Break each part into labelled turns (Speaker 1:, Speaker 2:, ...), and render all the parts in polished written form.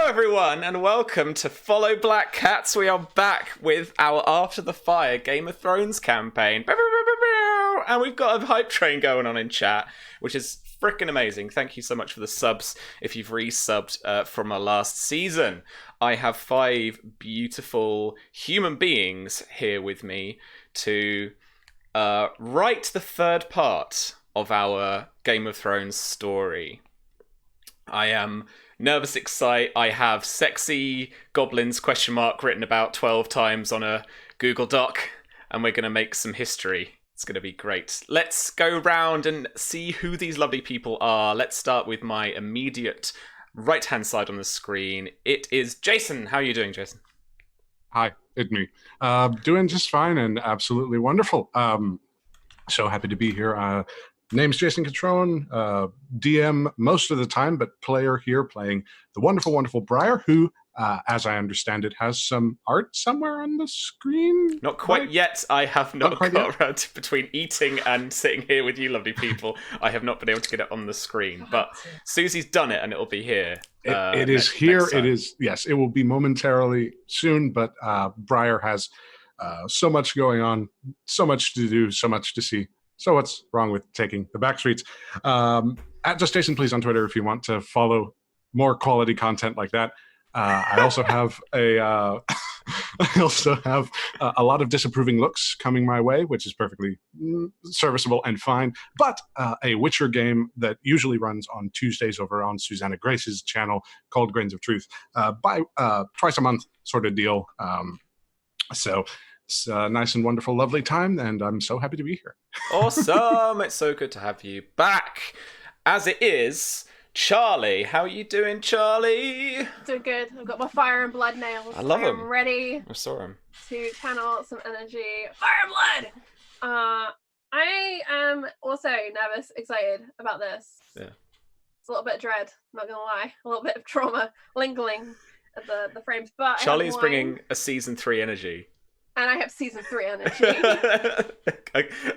Speaker 1: everyone, and welcome to Follow Black Cats. We are back with our After the Fire Game of Thrones campaign. And we've got a hype train going on in chat, which is freaking amazing. Thank you so much for the subs if you've resubbed from our last season. I have 5 beautiful human beings here with me to write the third part of our Game of Thrones story. I am nervous excited. I have sexy goblins ? Written about 12 times on a Google Doc, and we're going to make some history. It's going to be great. Let's go round and see who these lovely people are. Let's start with my immediate right-hand side on the screen. It is Jason. How are you doing, Jason?
Speaker 2: Hi, it's me. Doing just fine and absolutely wonderful. So happy to be here. Name's Jason Catrone, DM most of the time, but player here playing the wonderful, wonderful Briar, who, as I understand it, has some art somewhere on the screen.
Speaker 1: Not quite yet. I have not got around to, between eating and sitting here with you lovely people, I have not been able to get it on the screen. But Susie's done it and it'll be here.
Speaker 2: It is here. It is, yes, it will be momentarily soon, but Briar has so much going on, so much to do, so much to see. So what's wrong with taking the back streets? At Just Jason, please, on Twitter if you want to follow more quality content like that. I also have a lot of disapproving looks coming my way, which is perfectly serviceable and fine. But a Witcher game that usually runs on Tuesdays over on Susanna Grace's channel called Grains of Truth, by twice a month sort of deal. So it's a nice and wonderful, lovely time, and I'm so happy to be here.
Speaker 1: Awesome! It's so good to have you back. As it is, Charlie. How are you doing, Charlie?
Speaker 3: Doing good. I've got my fire and blood nails.
Speaker 1: I love them.
Speaker 3: I'm ready.
Speaker 1: I saw them.
Speaker 3: To channel some energy. Fire and blood! I am also nervous, excited about this.
Speaker 1: Yeah.
Speaker 3: It's a little bit of dread, not gonna lie. A little bit of trauma lingering at the frames. But
Speaker 1: Charlie's bringing a season 3 energy.
Speaker 3: And I have season 3 energy.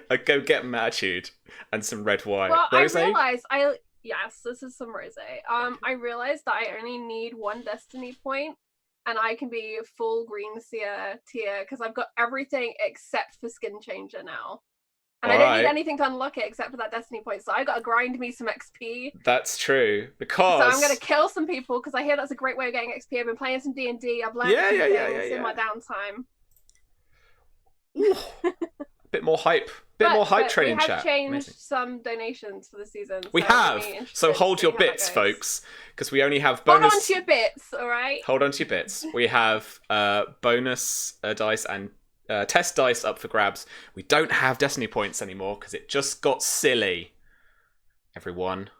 Speaker 1: a go-get attitude and some red wine.
Speaker 3: Well,
Speaker 1: Rosé?
Speaker 3: I realized yes, this is some rosé. I realized that I only need 1 destiny point, and I can be full green tier because I've got everything except for skin changer now. And I don't need anything to unlock it except for that destiny point, so I got to grind me some XP.
Speaker 1: That's true, because
Speaker 3: so I'm going to kill some people because I hear that's a great way of getting XP. I've been playing some D&D. I've learned some things in my downtime.
Speaker 1: Bit more hype training chat.
Speaker 3: We have changed some donations for the season.
Speaker 1: We have. So hold your bits, folks, because we only have bonus.
Speaker 3: Hold on to your bits, all right?
Speaker 1: Hold on to your bits. We have bonus dice and test dice up for grabs. We don't have destiny points anymore because it just got silly. Everyone.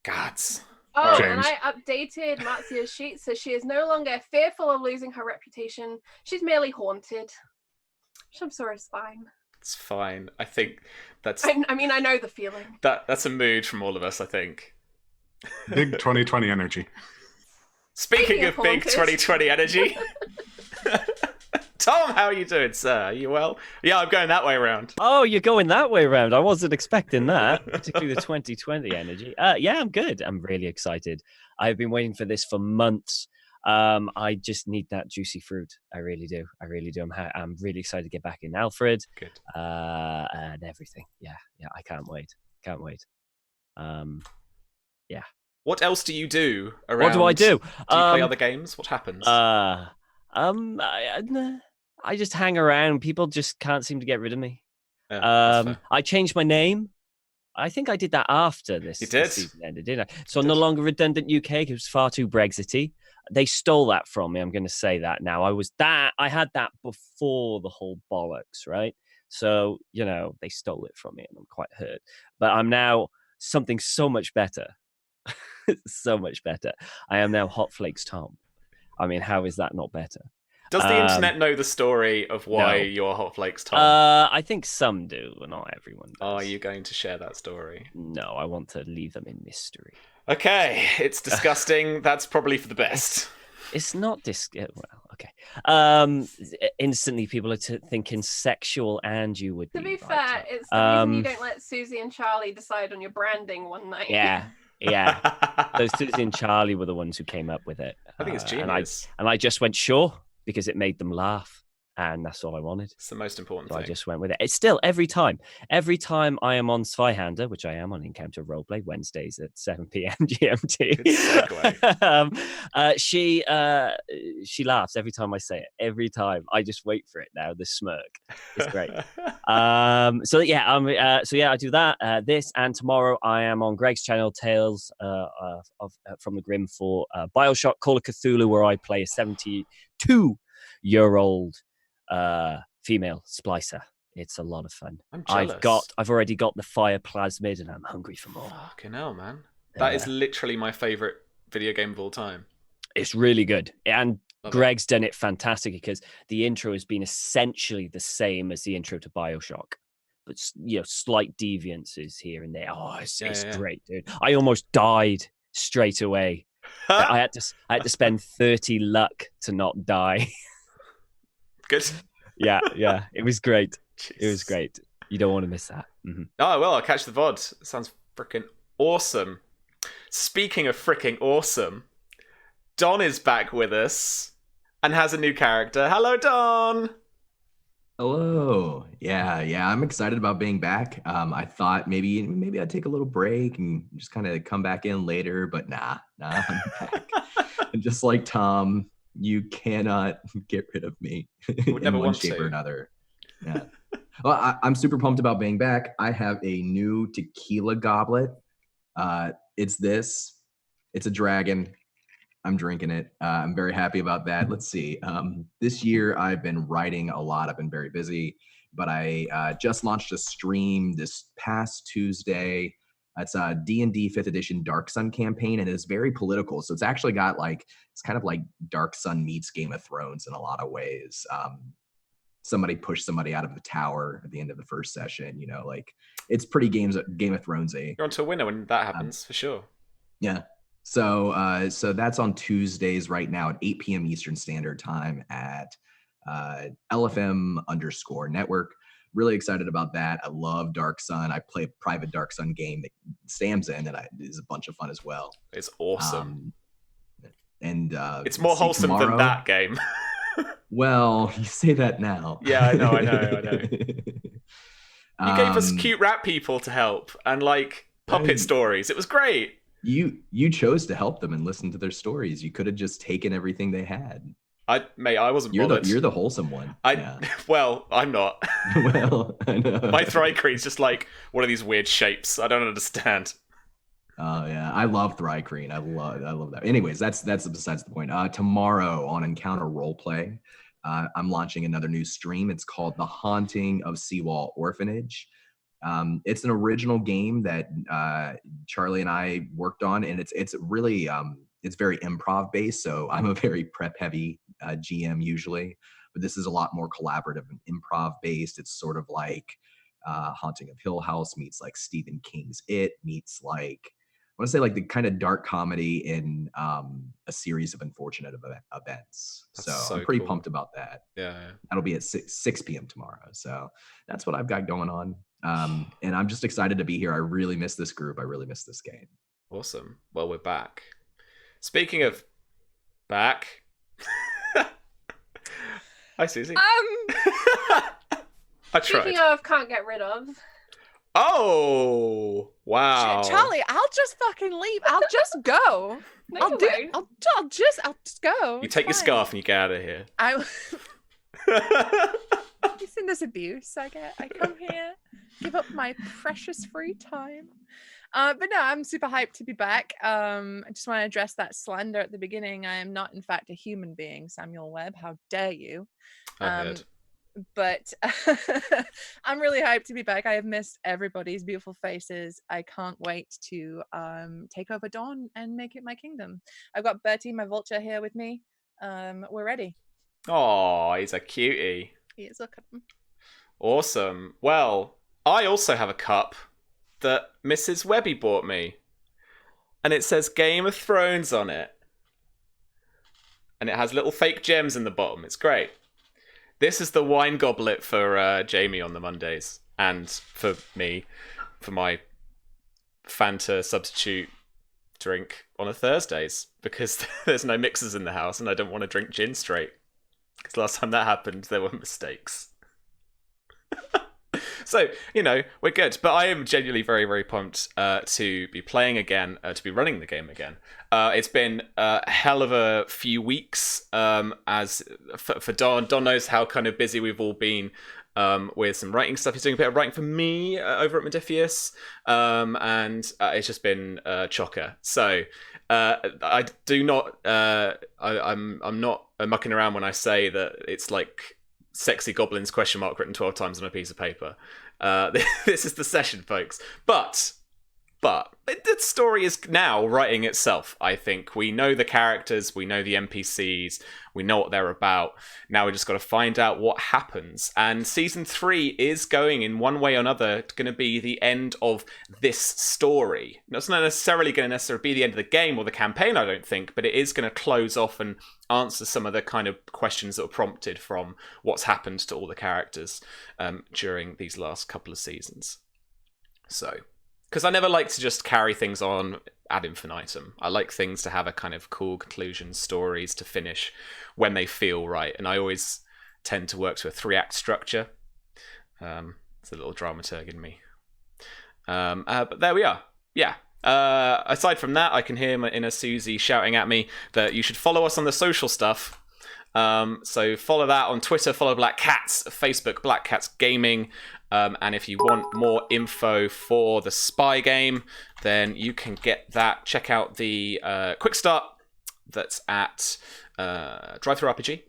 Speaker 1: Gods.
Speaker 3: Oh, James. And I updated Matsuya's sheet, so she is no longer fearful of losing her reputation. She's merely haunted. Which I'm sorry is fine.
Speaker 1: It's fine. I think that's...
Speaker 3: I mean, I know the feeling.
Speaker 1: That's a mood from all of us, I think.
Speaker 2: Big 2020 energy.
Speaker 1: Speaking of big 2020 energy... Tom, how are you doing, sir? Are you well? Yeah, I'm going that way around.
Speaker 4: Oh, you're going that way around. I wasn't expecting that, particularly the 2020 energy. Yeah, I'm good. I'm really excited. I've been waiting for this for months. I just need that juicy fruit. I really do. I'm really excited to get back in Alfred.
Speaker 1: Good.
Speaker 4: And everything. Yeah. I can't wait. Yeah.
Speaker 1: What else do you do around?
Speaker 4: What do I do?
Speaker 1: Do you play other games? What happens?
Speaker 4: I just hang around. People just can't seem to get rid of me.
Speaker 1: Yeah,
Speaker 4: I changed my name. I think I did that after this season ended, didn't I? So I'm no longer Redundant UK because it was far too Brexity. They stole that from me. I'm going to say that now. I had that before the whole bollocks, right? So, they stole it from me and I'm quite hurt. But I'm now something so much better. So much better. I am now Hot Flakes Tom. I mean, how is that not better?
Speaker 1: Does the internet know the story of why you're Hot Flakes Tom?
Speaker 4: I think some do, but not everyone does.
Speaker 1: Are you going to share that story?
Speaker 4: No, I want to leave them in mystery.
Speaker 1: Okay, it's disgusting. That's probably for the best.
Speaker 4: It's not well, okay. Instantly, people are thinking sexual, and you would.
Speaker 3: To be fair, it's the reason you don't let Susie and Charlie decide on your branding one night.
Speaker 4: Yeah. Those Susie and Charlie were the ones who came up with it.
Speaker 1: I think it's genius.
Speaker 4: And I just went, sure, because it made them laugh. And that's all I wanted.
Speaker 1: It's the most important
Speaker 4: so
Speaker 1: thing.
Speaker 4: I just went with it. It's still every time I am on Zweihander, which I am on Encounter Roleplay Wednesdays at 7 p.m. GMT.
Speaker 1: Good segue.
Speaker 4: She laughs every time I say it. Every time I just wait for it now. The smirk. It's great. I do that. This and tomorrow I am on Greg's channel, Tales from the Grim for BioShock Call of Cthulhu, where I play a 72-year-old female splicer. It's a lot of fun. I've already got the fire plasmid and I'm hungry for more.
Speaker 1: Fucking hell, man. That is literally my favorite video game of all time.
Speaker 4: It's really good. And Greg's done it fantastic because the intro has been essentially the same as the intro to BioShock. But slight deviances here and there. Oh, it's great, dude. I almost died straight away. I had to spend 30 luck to not die.
Speaker 1: Good.
Speaker 4: Yeah. It was great. Jeez. It was great. You don't want to miss that. Mm-hmm.
Speaker 1: Oh, well, I'll catch the VOD. It sounds freaking awesome. Speaking of freaking awesome, Don is back with us and has a new character. Hello, Don.
Speaker 5: Hello. Yeah. I'm excited about being back. I thought maybe I'd take a little break and just kind of come back in later, but nah, I'm back. And just like Tom, you cannot get rid of me in one shape or another. Yeah. Well, I'm super pumped about being back. I have a new tequila goblet. It's a dragon. I'm drinking it. I'm very happy about that. Let's see. This year I've been writing a lot. I've been very busy, but I just launched a stream this past Tuesday. It's a D&D 5th edition Dark Sun campaign, and it's very political. So it's actually got it's kind of like Dark Sun meets Game of Thrones in a lot of ways. Somebody pushed somebody out of the tower at the end of the first session. It's pretty Game of Thrones-y.
Speaker 1: You're on to a winner when that happens, for sure.
Speaker 5: Yeah. So that's on Tuesdays right now at 8 p.m. Eastern Standard Time at LFM_network. Really excited about that. I love Dark Sun. I play a private Dark Sun game that Sam's in, and it's a bunch of fun as well.
Speaker 1: It's awesome.
Speaker 5: And
Speaker 1: it's more wholesome than that game.
Speaker 5: Well, you say that now.
Speaker 1: Yeah, I know. You gave us cute rat people to help and puppet stories. It was great.
Speaker 5: You chose to help them and listen to their stories. You could have just taken everything they had.
Speaker 1: I wasn't bothered.
Speaker 5: You're the wholesome one.
Speaker 1: Well, I'm not.
Speaker 5: Well, I know.
Speaker 1: My Thri-Kreen's just one of these weird shapes. I don't understand.
Speaker 5: Oh yeah, I love Thri-Kreen. I love that. Anyways, that's besides the point. Tomorrow on Encounter Roleplay, I'm launching another new stream. It's called The Haunting of Seawall Orphanage. It's an original game that Charlie and I worked on, and it's really it's very improv based. So I'm a very prep heavy GM usually, but this is a lot more collaborative and improv based. It's sort of like Haunting of Hill House meets Stephen King's It meets I want to say the kind of dark comedy in a series of unfortunate events. So I'm pretty pumped about that.
Speaker 1: Yeah.
Speaker 5: That'll be at 6 p.m. tomorrow. So that's what I've got going on. And I'm just excited to be here. I really miss this group. I really miss this game.
Speaker 1: Awesome. Well, we're back. Speaking of back. Hi, Susie. I tried.
Speaker 3: Speaking of can't get rid of.
Speaker 1: Oh, wow.
Speaker 6: Charlie, I'll just fucking leave. I'll just go. I'll just go.
Speaker 1: You take your scarf and you get out of here.
Speaker 6: You seen this abuse I get? I come here, give up my precious free time. But no, I'm super hyped to be back. I just want to address that slander at the beginning. I am not, in fact, a human being, Samuel Webb. How dare you?
Speaker 1: I heard.
Speaker 6: But I'm really hyped to be back. I have missed everybody's beautiful faces. I can't wait to take over Dorne and make it my kingdom. I've got Bertie, my vulture, here with me. We're ready.
Speaker 1: Oh, he's a cutie.
Speaker 6: He is. Look at him.
Speaker 1: Awesome. Well, I also have a cup that Mrs. Webby bought me. And it says Game of Thrones on it. And it has little fake gems in the bottom. It's great. This is the wine goblet for Jamie on the Mondays. And for me, for my Fanta substitute drink on a Thursdays because there's no mixers in the house and I don't want to drink gin straight. Because last time that happened, there were mistakes. So, we're good. But I am genuinely very, very pumped to be playing again, to be running the game again. It's been a hell of a few weeks as for Don. Don knows how kind of busy we've all been with some writing stuff. He's doing a bit of writing for me over at Modiphius. And it's just been chocker. So I do not... I'm not mucking around when I say that it's like sexy goblins ? Written 12 times on a piece of paper. This is the session, folks. But the story is now writing itself, I think. We know the characters, we know the NPCs, we know what they're about. Now we just got to find out what happens. And Season 3 is going, in one way or another, going to be the end of this story. It's not necessarily going to necessarily be the end of the game or the campaign, I don't think, but it is going to close off and answer some of the kind of questions that were prompted from what's happened to all the characters during these last couple of seasons. So... because I never like to just carry things on ad infinitum. I like things to have a kind of cool conclusion, stories to finish when they feel right. And I always tend to work to a 3-act structure. It's a little dramaturg in me. But there we are. Yeah. Aside from that, I can hear my inner Susie shouting at me that you should follow us on the social stuff. So follow that on Twitter, follow Black Cats, Facebook, Black Cats Gaming. And if you want more info for the spy game, then you can get that. Check out the quick start that's at Drive-Thru RPG.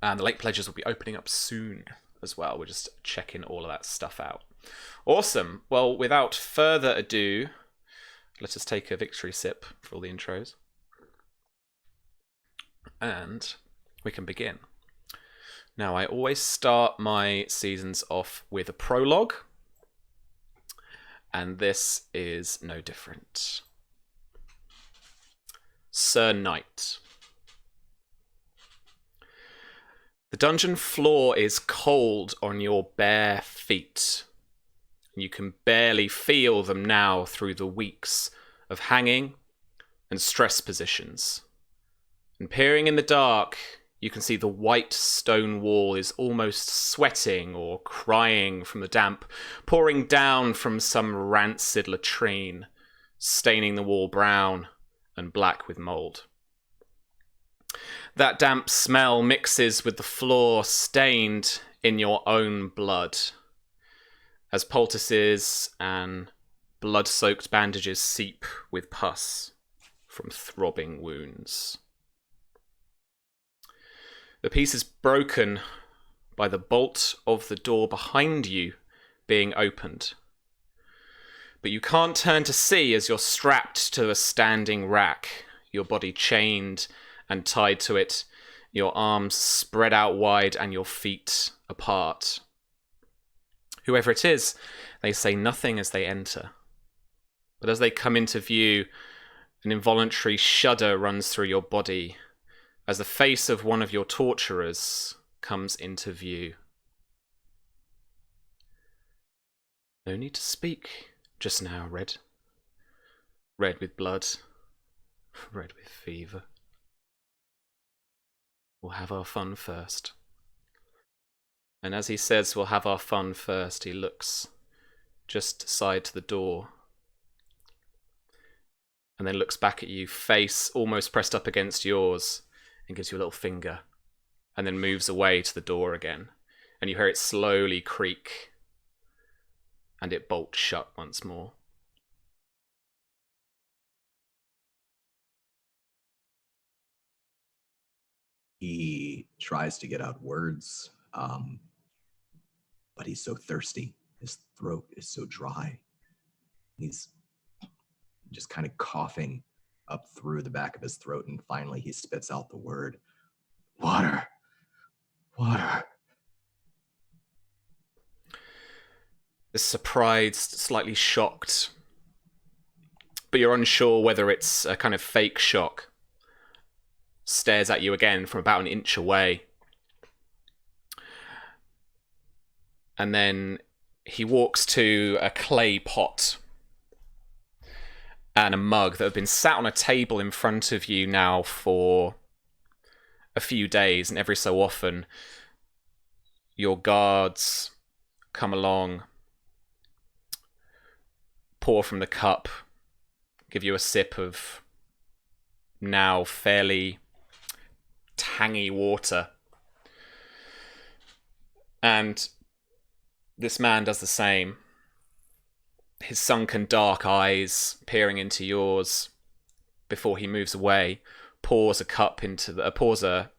Speaker 1: And the late pledges will be opening up soon as well. We're just checking all of that stuff out. Awesome. Well, without further ado, let us take a victory sip for all the intros. And we can begin. Now, I always start my seasons off with a prologue, and this is no different. Sir Knight. The dungeon floor is cold on your bare feet. You can barely feel them now through the weeks of hanging and stress positions. And peering in the dark, you can see the white stone wall is almost sweating or crying from the damp, pouring down from some rancid latrine, staining the wall brown and black with mold. That damp smell mixes with the floor stained in your own blood, as poultices and blood-soaked bandages seep with pus from throbbing wounds. The piece is broken by the bolt of the door behind you being opened. But you can't turn to see as you're strapped to a standing rack, your body chained and tied to it, your arms spread out wide and your feet apart. Whoever it is, they say nothing as they enter. But as they come into view, an involuntary shudder runs through your body as the face of one of your torturers comes into view. No need to speak just now, Red. Red with blood. Red with fever. We'll have our fun first. And as he says we'll have our fun first, he looks just aside to the door and then looks back at you, face almost pressed up against yours, and gives you a little finger, and then moves away to the door again. And you hear it slowly creak, and it bolts shut once more.
Speaker 5: He tries to get out words, but he's so thirsty. His throat is so dry. He's just kind of coughing up through the back of his throat, and finally he spits out the word, water, water.
Speaker 1: Surprised, slightly shocked, but you're unsure whether it's a kind of fake shock. Stares at you again from about an inch away. And then he walks to a clay pot and a mug that have been sat on a table in front of you now for a few days, and every so often your guards come along, pour from the cup, give you a sip of now fairly tangy water. And this man does the same. His sunken dark eyes peering into yours before he moves away, pours a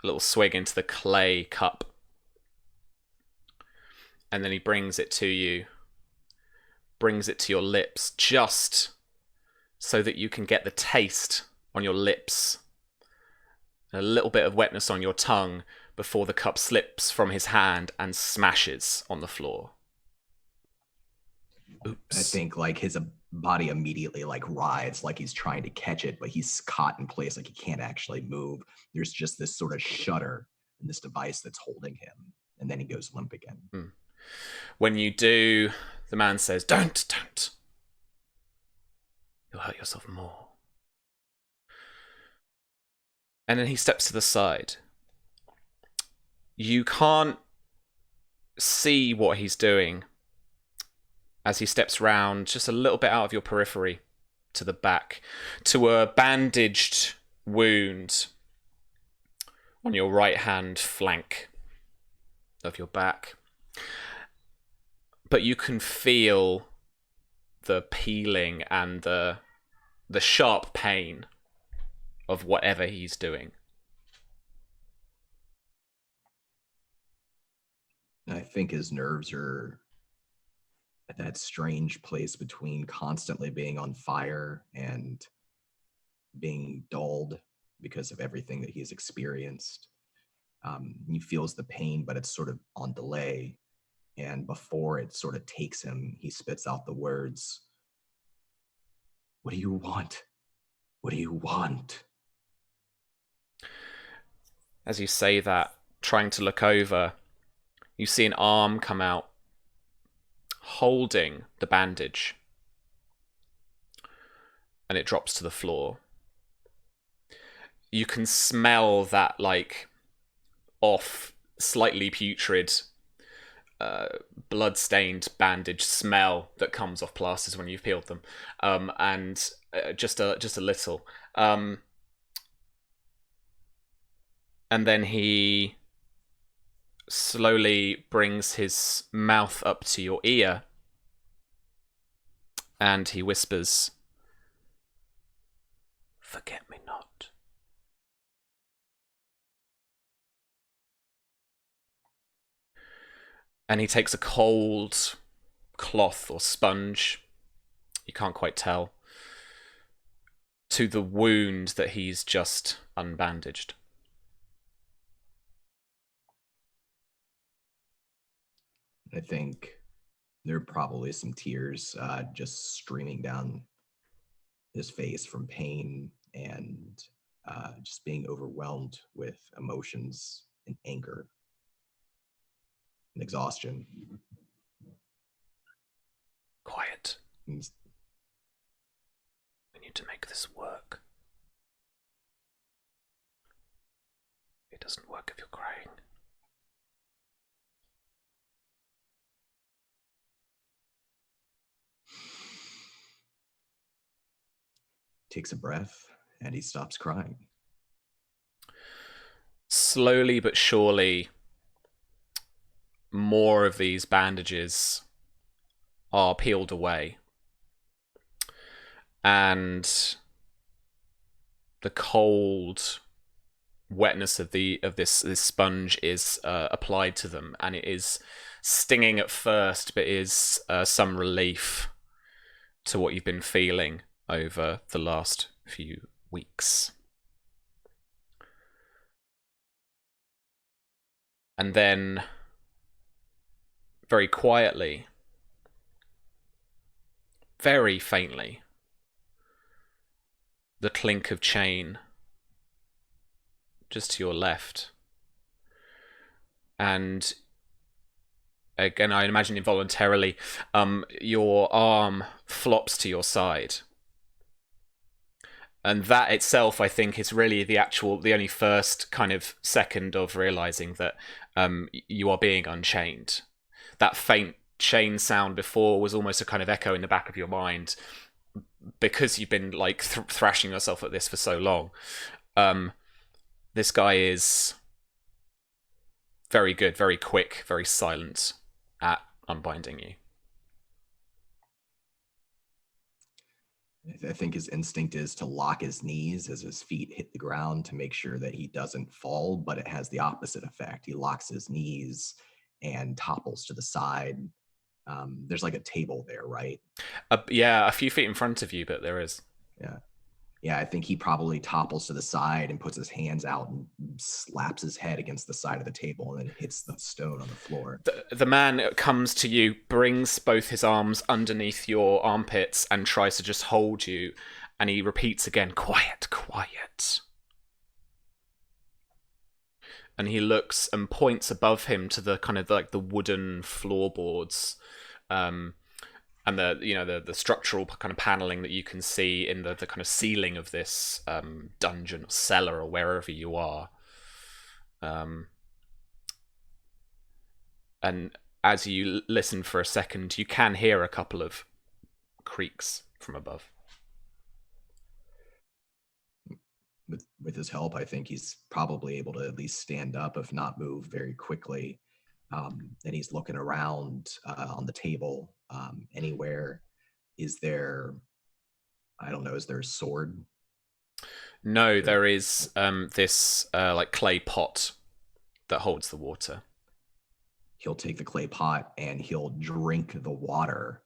Speaker 1: little swig into the clay cup. And then he brings it to you, brings it to your lips, just so that you can get the taste on your lips, a little bit of wetness on your tongue before the cup slips from his hand and smashes on the floor. Oops.
Speaker 5: I think like his body immediately like writhes, like he's trying to catch it, but he's caught in place, like he can't actually move. There's just this sort of shudder in this device that's holding him, and then he goes limp again.
Speaker 1: When you do, the man says, Don't. You'll hurt yourself more. And then he steps to the side. You can't see what he's doing as he steps round just a little bit out of your periphery to the back to a bandaged wound on your right hand flank of your back. But you can feel the peeling and the sharp pain of whatever he's doing.
Speaker 5: I think his nerves are at that strange place between constantly being on fire and being dulled because of everything that he's experienced. He feels the pain, but it's sort of on delay. And before it sort of takes him, he spits out the words, "What do you want? What do you want?"
Speaker 1: As you say that, trying to look over, you see an arm come out, holding the bandage. And it drops to the floor. You can smell that, like, off, slightly putrid, blood-stained bandage smell that comes off plasters when you've peeled them. And just a little. And then he slowly brings his mouth up to your ear and he whispers, "Forget me not." And he takes a cold cloth or sponge, you can't quite tell, to the wound that he's just unbandaged.
Speaker 5: I think there are probably some tears just streaming down his face from pain and just being overwhelmed with emotions and anger and exhaustion.
Speaker 1: Quiet. We need to make this work. It doesn't work if you're crying.
Speaker 5: Takes a breath and he stops crying.
Speaker 1: Slowly but surely, more of these bandages are peeled away. And the cold wetness of this sponge is applied to them, and it is stinging at first, but is some relief to what you've been feeling over the last few weeks. And then, very quietly, very faintly, the clink of chain just to your left. And again, I imagine involuntarily, your arm flops to your side And that itself, I think, is really the only first kind of second of realizing that you are being unchained. That faint chain sound before was almost a kind of echo in the back of your mind because you've been like thrashing yourself at this for so long. This guy is very good, very quick, very silent at unbinding you.
Speaker 5: I think his instinct is to lock his knees as his feet hit the ground to make sure that he doesn't fall, but it has the opposite effect. He locks his knees and topples to the side. There's like a table there, right?
Speaker 1: Yeah, a few feet in front of you, but there is.
Speaker 5: Yeah, I think he probably topples to the side and puts his hands out and slaps his head against the side of the table and then hits the stone on the floor.
Speaker 1: The man comes to you, brings both his arms underneath your armpits and tries to just hold you. And he repeats again, quiet, quiet. And he looks and points above him to the kind of like the wooden floorboards. And the structural kind of paneling that you can see in the kind of ceiling of this dungeon or cellar or wherever you are. And as you listen for a second, you can hear a couple of creaks from above.
Speaker 5: With his help, I think he's probably able to at least stand up, if not move very quickly. And he's looking around on the table. Anywhere, is there a sword?
Speaker 1: No, there is this like clay pot that holds the water.
Speaker 5: He'll take the clay pot and he'll drink the water.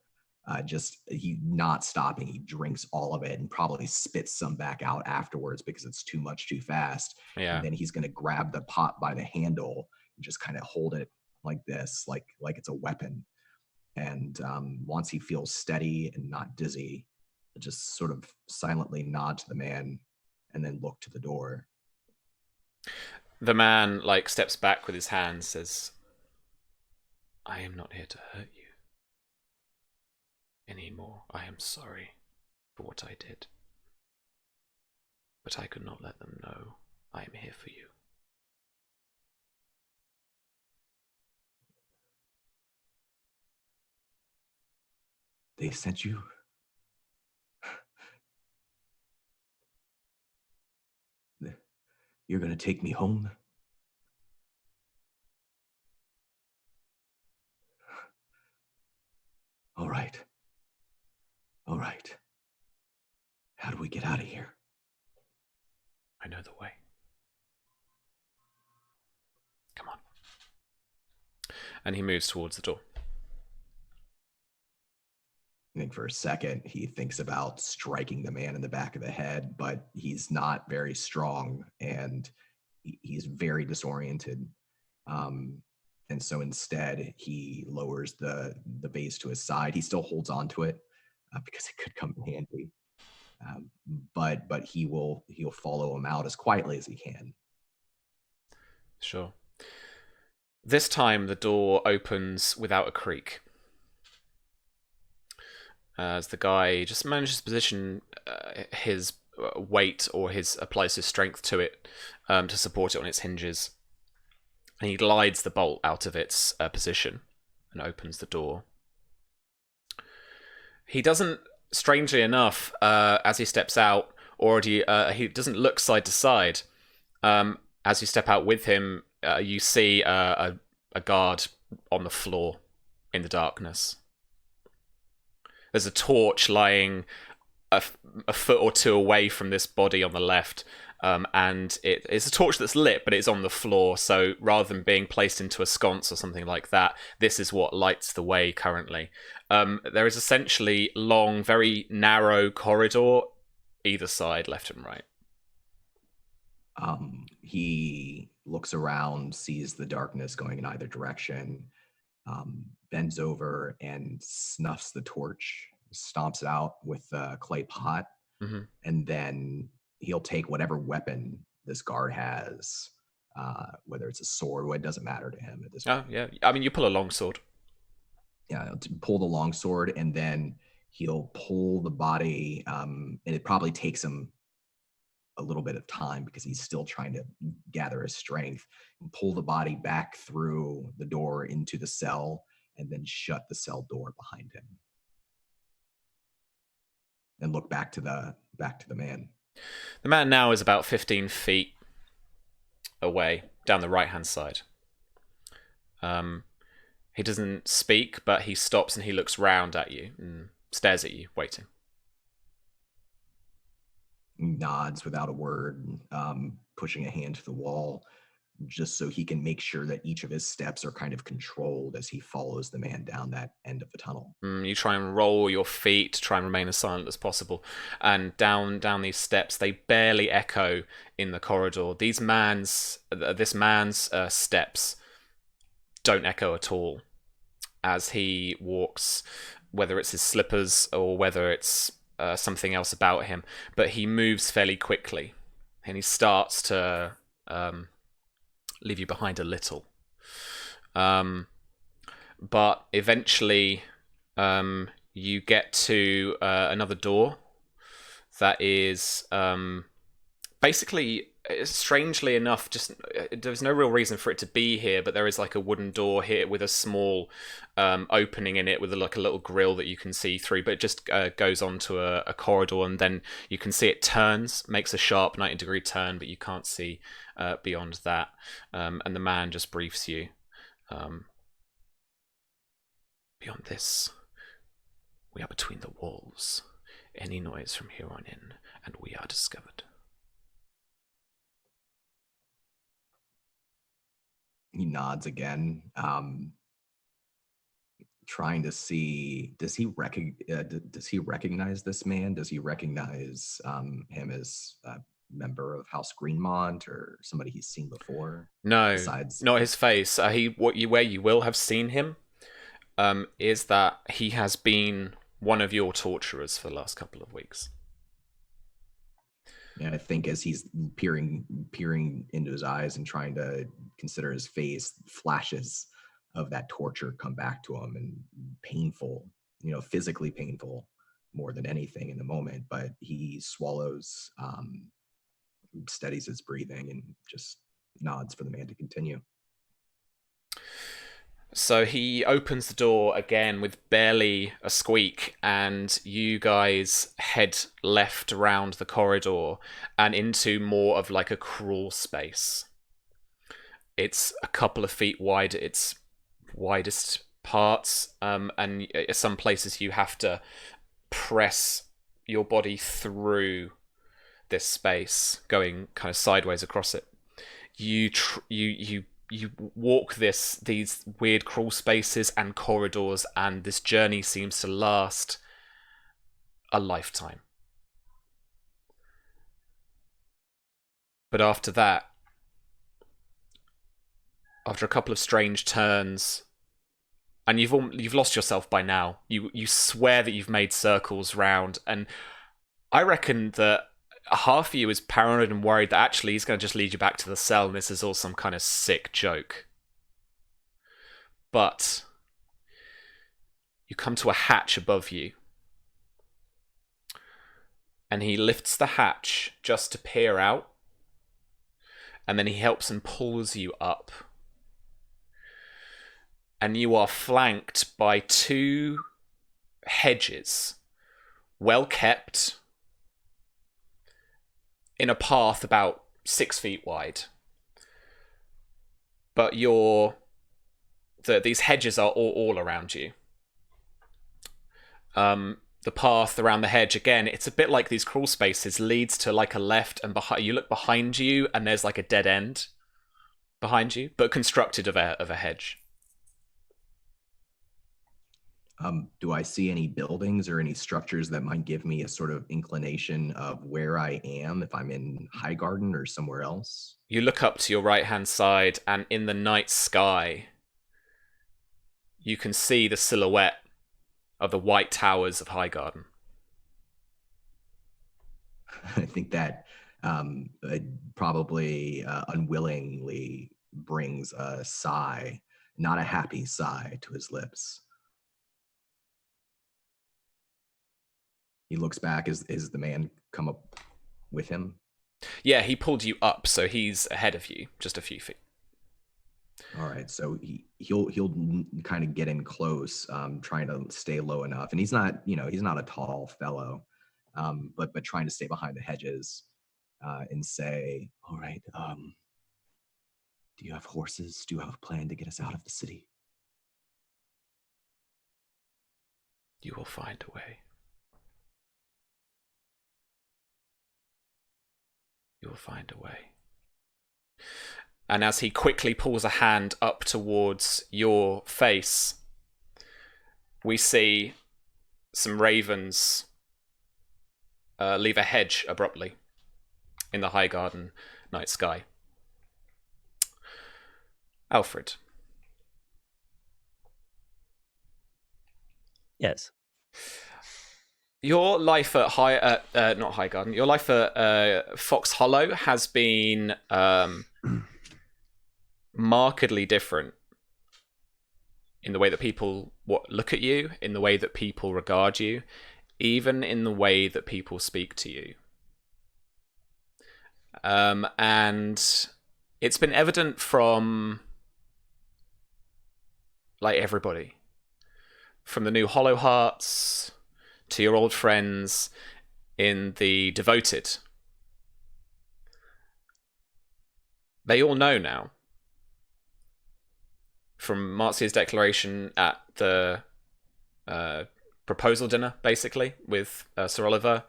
Speaker 5: He not stopping. He drinks all of it and probably spits some back out afterwards because it's too much too fast.
Speaker 1: Yeah.
Speaker 5: And then he's going to grab the pot by the handle and just kind of hold it like this, like it's a weapon. And once he feels steady and not dizzy, just sort of silently nod to the man and then look to the door.
Speaker 1: The man like steps back with his hand, says, I am not here to hurt you anymore. I am sorry for what I did. But I could not let them know I am here for you.
Speaker 5: They sent you? You're going to take me home? All right. All right. How do we get out of here?
Speaker 1: I know the way. Come on. And he moves towards the door.
Speaker 5: I think for a second he thinks about striking the man in the back of the head, but he's not very strong and he's very disoriented. And so instead he lowers the vase to his side. He still holds on to it because it could come in handy. But he'll follow him out as quietly as he can.
Speaker 1: Sure. This time the door opens without a creak. As the guy just manages to position his weight or applies his strength to it to support it on its hinges. And he glides the bolt out of its position and opens the door. He doesn't, strangely enough, as he steps out, he doesn't look side to side. As you step out with him, you see a guard on the floor in the darkness. There's a torch lying a foot or two away from this body on the left, and it's a torch that's lit, but it's on the floor, so rather than being placed into a sconce or something like that, this is what lights the way currently. There is essentially long, very narrow corridor either side, left and right.
Speaker 5: He looks around, sees the darkness going in either direction, bends over and snuffs the torch, stomps it out with a clay pot, and then he'll take whatever weapon this guard has, whether it's a sword or it doesn't matter to him at this point.
Speaker 1: Oh, yeah. I mean, you pull a long sword.
Speaker 5: Yeah, he'll pull the long sword, and then he'll pull the body, and it probably takes him a little bit of time because he's still trying to gather his strength and pull the body back through the door into the cell and then shut the cell door behind him. And look back to the man.
Speaker 1: The man now is about 15 feet away, down the right-hand side. He doesn't speak, but he stops and he looks round at you and stares at you, waiting.
Speaker 5: He nods without a word, pushing a hand to the wall, just so he can make sure that each of his steps are kind of controlled as he follows the man down that end of the tunnel.
Speaker 1: You try and roll your feet to try and remain as silent as possible. And down these steps, they barely echo in the corridor. This man's steps don't echo at all as he walks, whether it's his slippers or whether it's something else about him. But he moves fairly quickly, and he starts to leave you behind a little. But eventually you get to another door that is basically, strangely enough, just there's no real reason for it to be here, but there is like a wooden door here with a small opening in it with like a little grill that you can see through, but it just goes onto a corridor, and then you can see it turns, makes a sharp 90-degree turn, but you can't see beyond that. And the man just briefs you. Beyond this, we are between the walls. Any noise from here on in, and we are discovered.
Speaker 5: He nods again, trying to see, does he recognize this man? Does he recognize him as a member of House Greenmont or somebody he's seen before?
Speaker 1: No,
Speaker 5: besides...
Speaker 1: not his face. Where you will have seen him is that he has been one of your torturers for the last couple of weeks.
Speaker 5: And I think as he's peering into his eyes and trying to consider his face, flashes of that torture come back to him, and painful, physically painful more than anything in the moment. But he swallows, steadies his breathing, and just nods for the man to continue.
Speaker 1: So he opens the door again with barely a squeak, and you guys head left around the corridor and into more of like a crawl space. It's a couple of feet wide at its widest parts, and some places you have to press your body through this space, going kind of sideways across it. You walk these weird crawl spaces and corridors, and this journey seems to last a lifetime. But after that, after a couple of strange turns, and you've lost yourself by now, you swear that you've made circles round, and I reckon that half of you is paranoid and worried that actually he's going to just lead you back to the cell and this is all some kind of sick joke. But you come to a hatch above you, and he lifts the hatch just to peer out, and then he helps and pulls you up. And you are flanked by two hedges, well kept, in a path about 6 feet wide. But these hedges are all around you. The path around the hedge, again, it's a bit like these crawl spaces, leads to like a left, and you look behind you and there's like a dead end behind you, but constructed of a hedge.
Speaker 5: Do I see any buildings or any structures that might give me a sort of inclination of where I am, if I'm in Highgarden or somewhere else?
Speaker 1: You look up to your right-hand side, and in the night sky, you can see the silhouette of the white towers of Highgarden.
Speaker 5: I think that probably unwillingly brings a sigh, not a happy sigh, to his lips. He looks back as the man come up with him.
Speaker 1: Yeah, he pulled you up, so he's ahead of you, just a few feet.
Speaker 5: All right, so he'll kind of get in close, trying to stay low enough, and he's not a tall fellow, but trying to stay behind the hedges, and say, "All right, do you have horses? Do you have a plan to get us out of the city?"
Speaker 1: You will find a way. You will find a way. And as he quickly pulls a hand up towards your face, we see some ravens leave a hedge abruptly in the High Garden night sky. Alfred.
Speaker 4: Yes.
Speaker 1: Your life at not High Garden. Your life at Fox Hollow has been markedly different in the way that people look at you, in the way that people regard you, even in the way that people speak to you. And it's been evident from like everybody, from the new Hollow Hearts to your old friends in the Devoted. They all know now. From Marcia's declaration at the proposal dinner, basically, with Sir Oliver,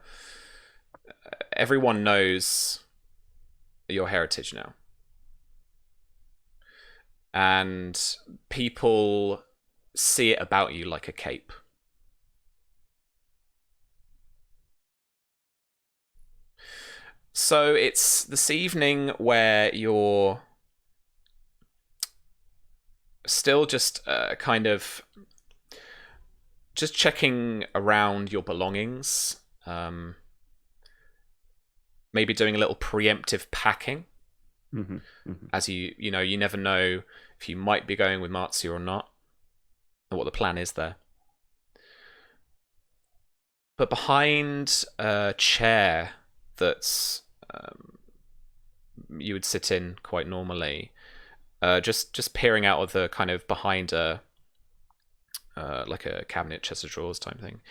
Speaker 1: everyone knows your heritage now. And people see it about you like a cape. So it's this evening where you're still just kind of just checking around your belongings, maybe doing a little preemptive packing, as you never know if you might be going with Marcia or not, or what the plan is there. But behind a chair that's you would sit in quite normally, just peering out of the kind of behind a like a cabinet, chest of drawers type thing,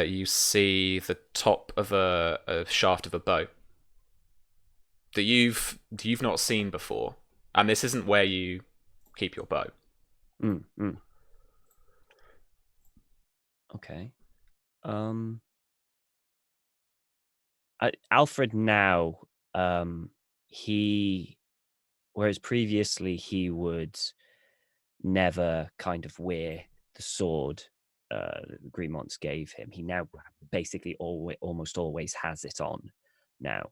Speaker 1: you see the top of a shaft of a bow that you've not seen before, and this isn't where you keep your bow.
Speaker 4: Okay. Alfred now, whereas previously he would never kind of wear the sword Greenmont gave him. He now basically almost always has it on now.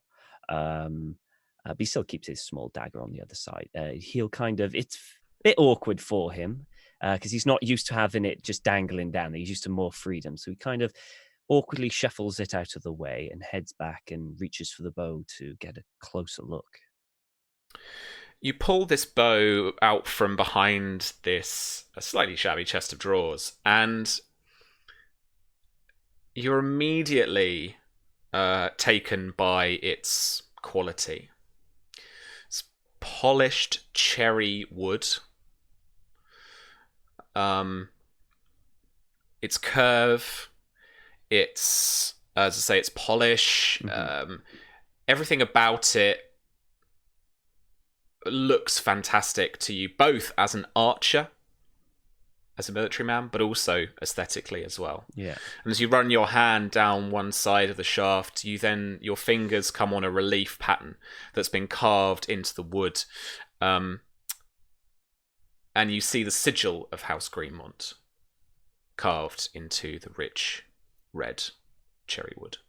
Speaker 4: But he still keeps his small dagger on the other side. He'll kind of, it's a bit awkward for him because he's not used to having it just dangling down. He's used to more freedom. So he kind of awkwardly shuffles it out of the way and heads back and reaches for the bow to get a closer look.
Speaker 1: You pull this bow out from behind this slightly shabby chest of drawers, and you're immediately taken by its quality. It's polished cherry wood. Its curve, its, as I say, its polish, everything about it looks fantastic to you, both as an archer, as a military man, but also aesthetically as well.
Speaker 4: Yeah.
Speaker 1: And as you run your hand down one side of the shaft, your fingers come on a relief pattern that's been carved into the wood. And you see the sigil of House Greenmont carved into the rich red cherry wood.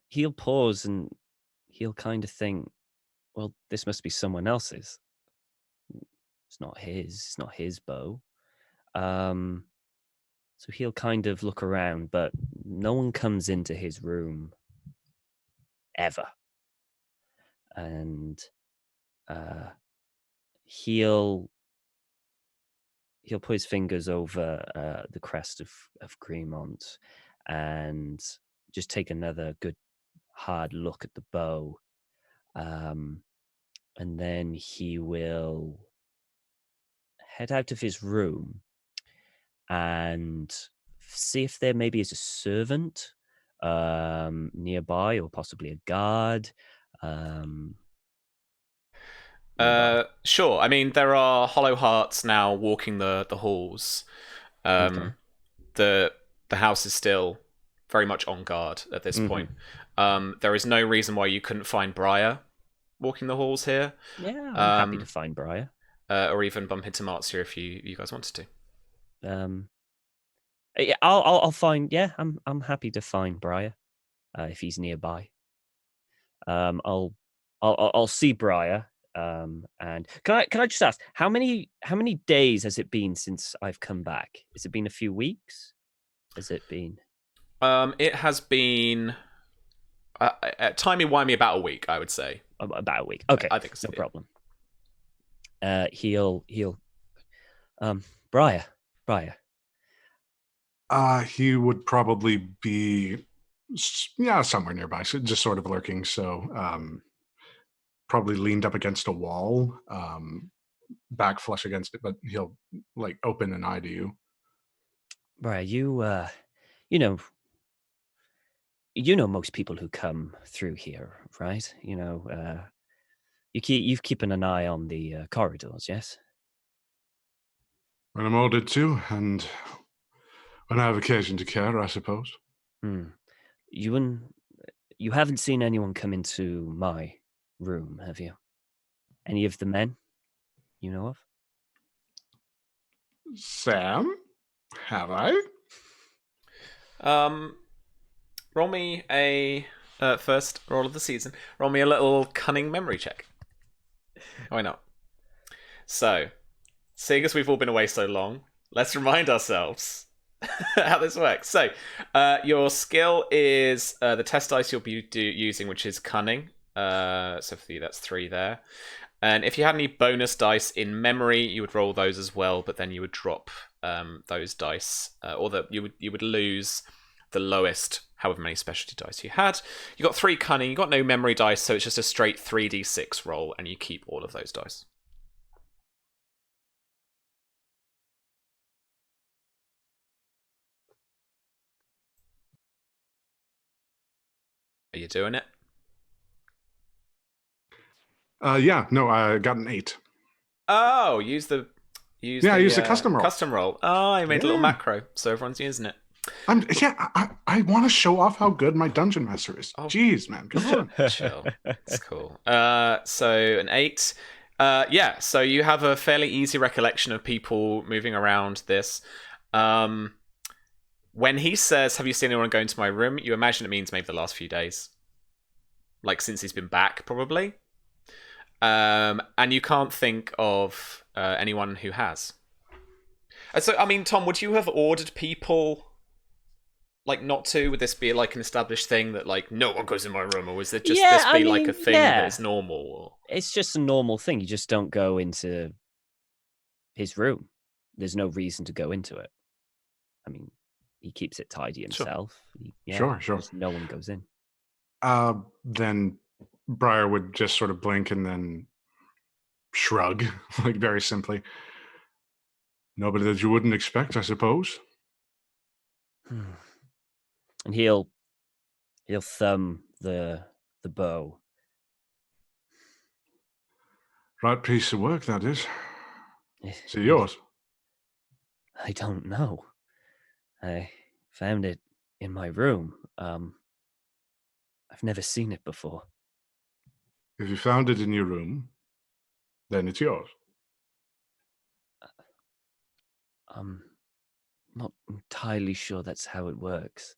Speaker 4: He'll pause and he'll kind of think, well, this must be someone else's. It's not his bow. So he'll kind of look around, but no one comes into his room ever. And he'll he'll put his fingers over the crest of Greenmont and just take another good hard look at the bow. And then he will head out of his room and see if there maybe is a servant nearby, or possibly a guard.
Speaker 1: Sure. I mean, there are hollow hearts now walking the halls.
Speaker 4: Okay.
Speaker 1: The house is still very much on guard at this point. There is no reason why you couldn't find Briar walking the halls here.
Speaker 4: Yeah, I'm happy to find Briar.
Speaker 1: Or even bump into Martz here if you guys wanted to.
Speaker 4: Yeah, I'll find. Yeah, I'm happy to find Briar if he's nearby. I'll see Briar. And can I just ask how many days has it been since I've come back? Has it been a few weeks? Has it been?
Speaker 1: It has been timey-wimey about a week, I would say.
Speaker 4: About a week. Okay,
Speaker 1: I think so.
Speaker 4: No problem. He'll Briar.
Speaker 2: He would probably be somewhere nearby, so just sort of lurking. So probably leaned up against a wall, back flush against it, but he'll like open an eye to you.
Speaker 4: Briar, you know most people who come through here, right? You've keeping an eye on the corridors, yes?
Speaker 2: When I'm ordered to, and when I have occasion to care, I suppose.
Speaker 4: You haven't seen anyone come into my room, have you? Any of the men you know of?
Speaker 2: Sam, have I?
Speaker 1: Roll me a first roll of the season. Roll me a little cunning memory check. Why not? So, seeing as we've all been away so long, let's remind ourselves how this works. So, your skill is the test dice you'll be using, which is cunning. So for you, that's 3 there. And if you had any bonus dice in memory, you would roll those as well, but then you would drop those dice, you would lose the lowest, however many specialty dice you had. You got 3 cunning, you got no memory dice, so it's just a straight 3d6 roll, and you keep all of those dice. Are you doing it?
Speaker 2: No, I got an 8.
Speaker 1: Oh, use the
Speaker 2: custom roll.
Speaker 1: Custom roll. Oh, I made a little macro, so everyone's using it.
Speaker 2: I want to show off how good my dungeon master is. Oh, jeez, man, come
Speaker 1: on. Chill. It's cool. So an 8. So you have a fairly easy recollection of people moving around this. When he says, "Have you seen anyone go into my room?" you imagine it means maybe the last few days, like since he's been back, probably. And you can't think of anyone who has. So, I mean, Tom, would you have ordered people like not to? Would this be like an established thing that like no one goes in my room, or was it just like a thing that is normal? Or...
Speaker 4: It's just a normal thing. You just don't go into his room. There's no reason to go into it. I mean, he keeps it tidy himself.
Speaker 2: Sure.
Speaker 4: No one goes in.
Speaker 2: Then Briar would just sort of blink and then shrug, like very simply. Nobody that you wouldn't expect, I suppose.
Speaker 4: And he'll thumb the bow.
Speaker 2: Right piece of work, that is. Is it yours?
Speaker 4: I don't know. I found it in my room. I've never seen it before.
Speaker 2: If you found it in your room, then it's yours.
Speaker 4: I'm not entirely sure that's how it works.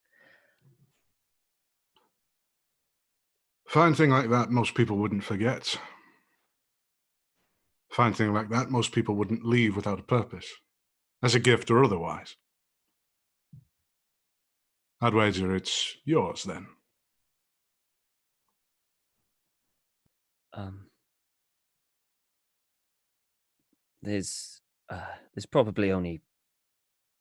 Speaker 2: Fine thing like that, most people wouldn't forget. Fine thing like that, most people wouldn't leave without a purpose, as a gift or otherwise. I'd wager it's yours then.
Speaker 4: There's there's probably only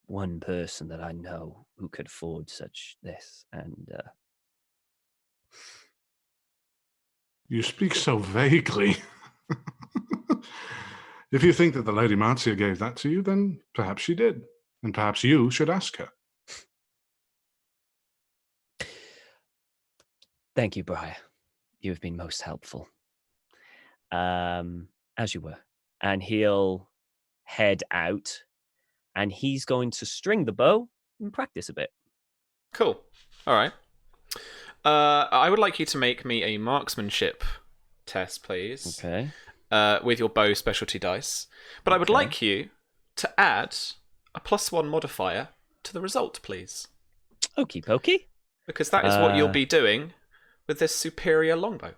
Speaker 4: one person that I know who could afford such this, and
Speaker 2: you speak so vaguely. If you think that the Lady Marcia gave that to you, then perhaps she did, and perhaps you should ask her.
Speaker 4: Thank you, Briar. You have been most helpful. As you were. And he'll head out, and he's going to string the bow and practice a bit.
Speaker 1: Cool. All right. I would like you to make me a marksmanship test, please.
Speaker 4: Okay.
Speaker 1: With your bow specialty dice. But I would like you to add a +1 modifier to the result, please.
Speaker 4: Okie pokey.
Speaker 1: Because that is what you'll be doing with this superior longbow.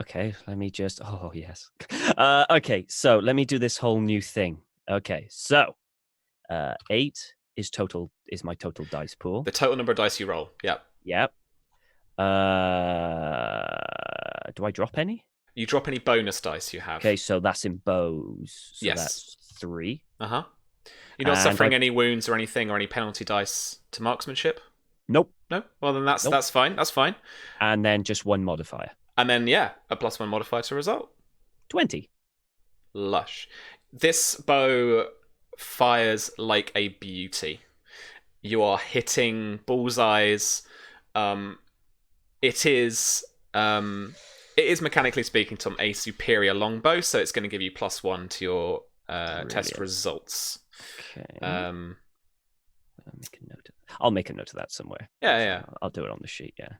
Speaker 4: Okay, let me just... Oh, yes. Okay, so let me do this whole new thing. Okay, so 8 is my total dice pool.
Speaker 1: The total number of dice you roll. Yep.
Speaker 4: Yep. Do I drop any?
Speaker 1: You drop any bonus dice you have.
Speaker 4: Okay, so that's in bows. So
Speaker 1: yes.
Speaker 4: That's 3.
Speaker 1: Uh-huh. You're not suffering any wounds or anything or any penalty dice to marksmanship?
Speaker 4: Nope.
Speaker 1: No? Well, then that's fine. That's fine.
Speaker 4: And then just 1 modifier.
Speaker 1: And then, yeah, a +1 modifier to result.
Speaker 4: 20.
Speaker 1: Lush. This bow fires like a beauty. You are hitting bullseyes. It is mechanically speaking, Tom, a superior longbow, so it's going to give you +1 to your test results.
Speaker 4: Okay. I'll make a note of that somewhere.
Speaker 1: Yeah.
Speaker 4: I'll do it on the sheet. Yeah.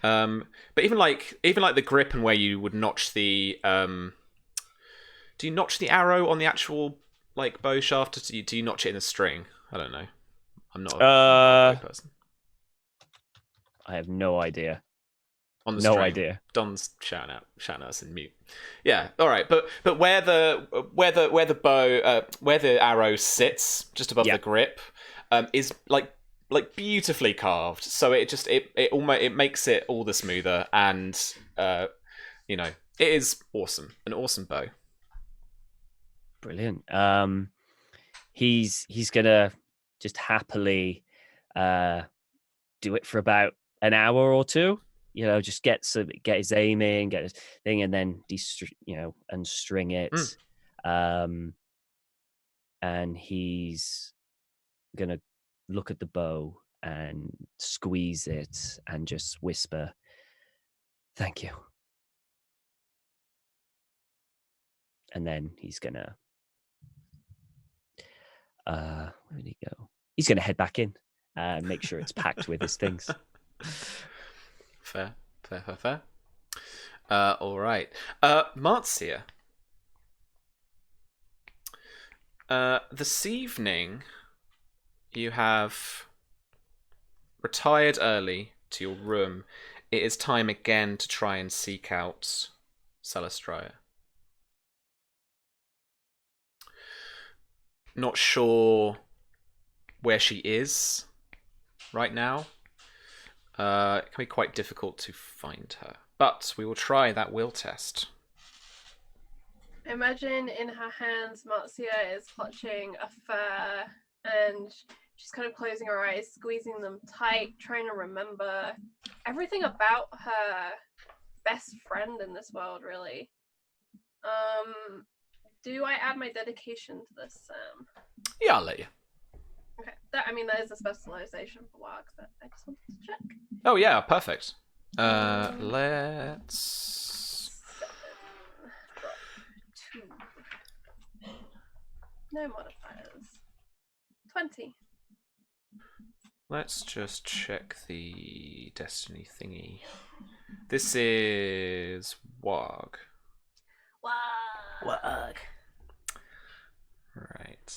Speaker 1: But even like the grip and where you would notch the do you notch the arrow on the actual like bow shaft? Do you notch it in a string? I don't know. I'm not a bow person.
Speaker 4: I have no idea.
Speaker 1: On the
Speaker 4: no
Speaker 1: string.
Speaker 4: Idea.
Speaker 1: Don's shouting at us in mute. Yeah, all right. But where the bow where the arrow sits just above the grip is like beautifully carved. So it makes it all the smoother, and it is awesome. An awesome bow.
Speaker 4: Brilliant. He's gonna just happily do it for about an hour or two. Just get his aim in, get his thing, and then unstring it. And he's gonna look at the bow and squeeze it and just whisper, "Thank you." And then he's gonna where did he go? He's gonna head back in and make sure it's packed with his things.
Speaker 1: Fair. All right. Marcia. This evening, you have retired early to your room. It is time again to try and seek out Celestria. Not sure where she is right now. It can be quite difficult to find her, but we will try that will test.
Speaker 3: Imagine in her hands, Marcia is clutching a fur, and she's kind of closing her eyes, squeezing them tight, trying to remember everything about her best friend in this world, really. Do I add my dedication to this, Sam?
Speaker 1: Yeah, I'll let you.
Speaker 3: Okay, that is a specialization for work, but I just wanted to check.
Speaker 1: Oh yeah, perfect. Let's
Speaker 3: 7, 2. No modifiers. 20.
Speaker 1: Let's just check the destiny thingy. This is Wog.
Speaker 3: Wog.
Speaker 1: Right.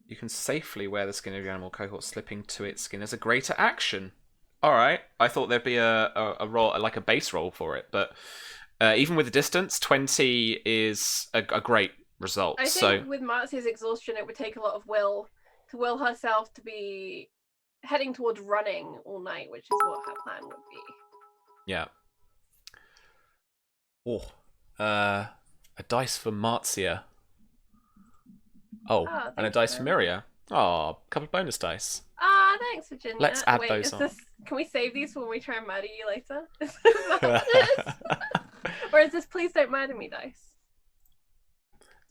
Speaker 1: You can safely wear the skin of your animal cohort, slipping to its skin as a greater action. All right. I thought there'd be a roll, like a base roll for it, but even with the distance, 20 is a great result.
Speaker 3: I think with Marcia's exhaustion, it would take a lot of will to will herself to be heading towards running all night, which is what her plan would be.
Speaker 1: Yeah. Oh, a dice for Marzia. Oh, and a dice for Miria. Oh, a couple of bonus dice.
Speaker 3: Ah, thanks, Virginia.
Speaker 1: Let's add those on.
Speaker 3: Can we save these for when we try and murder you later? Or is this please don't murder me dice?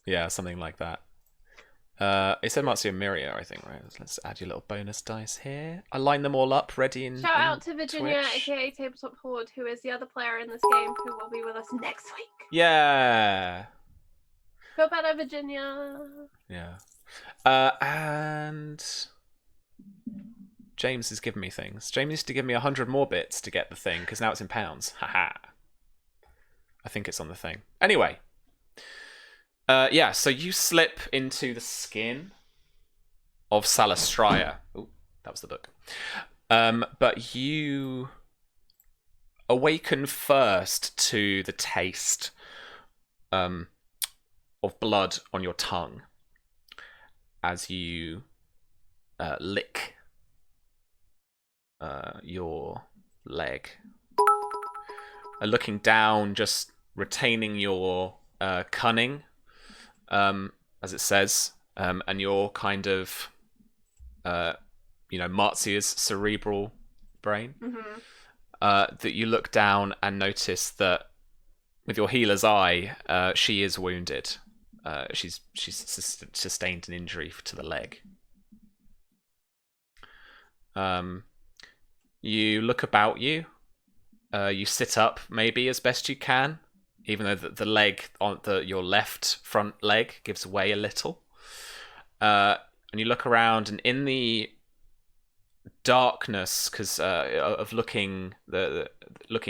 Speaker 1: Yeah, something like that. It said Marzia and Miria, I think, right? Let's add your little bonus dice here. I line them all up, ready in
Speaker 3: Shout out to Virginia,
Speaker 1: Twitch.
Speaker 3: aka Tabletop Horde, who is the other player in this game, who will be with us next week.
Speaker 1: Yeah.
Speaker 3: Feel better, Virginia.
Speaker 1: Yeah. And James is giving me things. James needs to give me 100 more bits to get the thing, because now it's in pounds. Haha. I think it's on the thing. Anyway. Yeah, so you slip into the skin of Salastraya. Oh, that was the book. But you awaken first to the taste of blood on your tongue as you lick your leg. Looking down, just retaining your cunning. As it says, and your kind of, Marzia's cerebral brain, that you look down and notice that with your healer's eye, she is wounded. She's sustained an injury to the leg. You look about you. You sit up maybe as best you can, even though the leg on your left front leg gives way a little. And you look around, and in the darkness, because of looking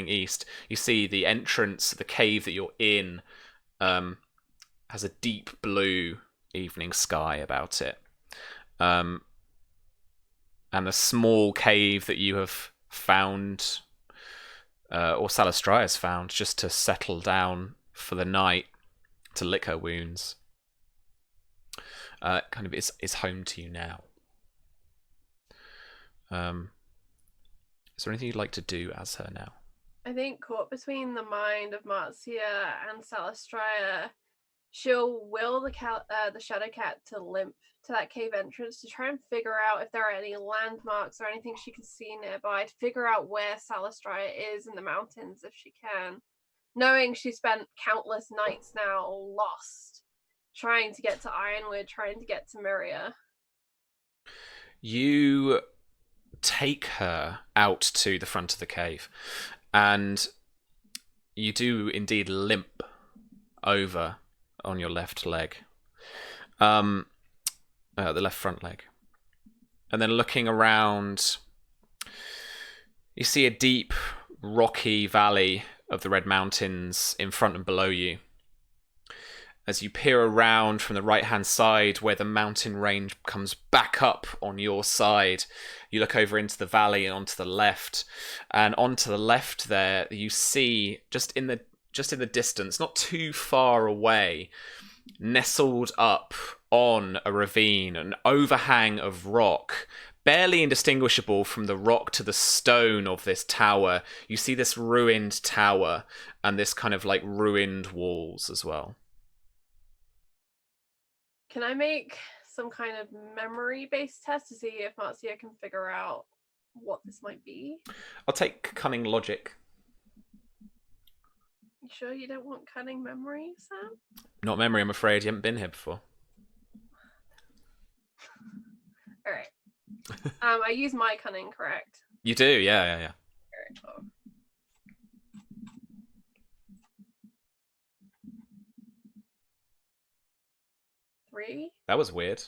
Speaker 1: east, you see the entrance, the cave that you're in, has a deep blue evening sky about it. And the small cave that you have found, or Salastraya's found, just to settle down for the night, to lick her wounds, kind of is home to you now. Is there anything you'd like to do as her now?
Speaker 3: I think caught between the mind of Marzia and Salastraya, she'll will the Shadowcat to limp to that cave entrance to try and figure out if there are any landmarks or anything she can see nearby, to figure out where Salastraya is in the mountains if she can, knowing she spent countless nights now lost, trying to get to Ironwood, trying to get to Miria.
Speaker 1: You take her out to the front of the cave, and you do indeed limp over on your left leg, the left front leg, and then looking around, you see a deep rocky valley of the Red Mountains in front and below you. As you peer around from the right-hand side, where the mountain range comes back up on your side, you look over into the valley and onto the left. And onto the left there, you see, just in the distance, not too far away, nestled up on a ravine, an overhang of rock, barely indistinguishable from the rock to the stone of this tower. You see this ruined tower and this kind of like ruined walls as well.
Speaker 3: Can I make some kind of memory-based test to see if Marzia can figure out what this might be?
Speaker 1: I'll take cunning logic.
Speaker 3: You sure you don't want cunning memory, Sam?
Speaker 1: Not memory, I'm afraid. You haven't been here before.
Speaker 3: All right. I use my cunning, correct?
Speaker 1: You do, yeah.
Speaker 3: All right, cool. Three?
Speaker 1: That was weird.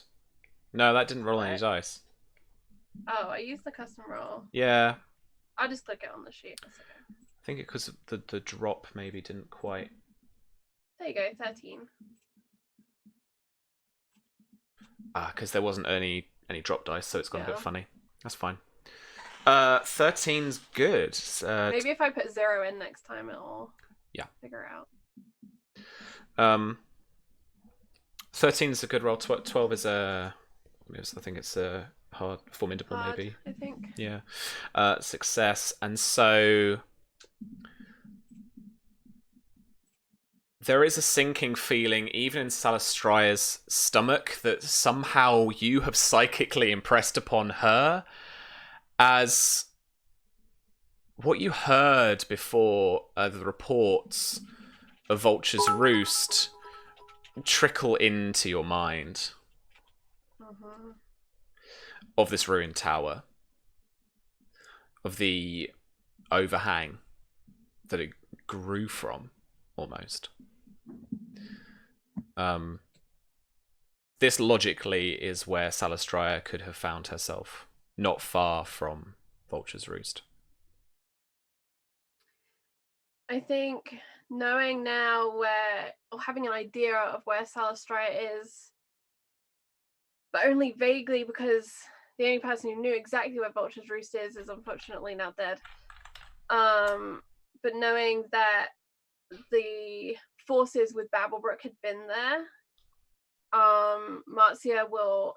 Speaker 1: No, that didn't roll any dice.
Speaker 3: Oh, I used the custom roll.
Speaker 1: Yeah.
Speaker 3: I'll just click it on the sheet. That's okay.
Speaker 1: I think it because the drop maybe didn't quite.
Speaker 3: There you go, 13.
Speaker 1: Because there wasn't any drop dice, so it's gone a bit funny. That's fine. 13's good.
Speaker 3: Maybe if I put 0 in next time, it'll figure out.
Speaker 1: 13 is a good roll. 12 is a. I think it's a hard, formidable,
Speaker 3: Hard,
Speaker 1: maybe.
Speaker 3: I think.
Speaker 1: Yeah. Success. And so there is a sinking feeling, even in Salastria's stomach, that somehow you have psychically impressed upon her as what you heard before the reports of Vulture's Roost trickle into your mind of this ruined tower, of the overhang that it grew from, almost. This logically is where Salastria could have found herself, not far from Vulture's Roost.
Speaker 3: I think knowing now where, or having an idea of where Salastria is, but only vaguely because the only person who knew exactly where Vulture's Roost is unfortunately now dead. But knowing that the forces with Babblebrook had been there, Marcia will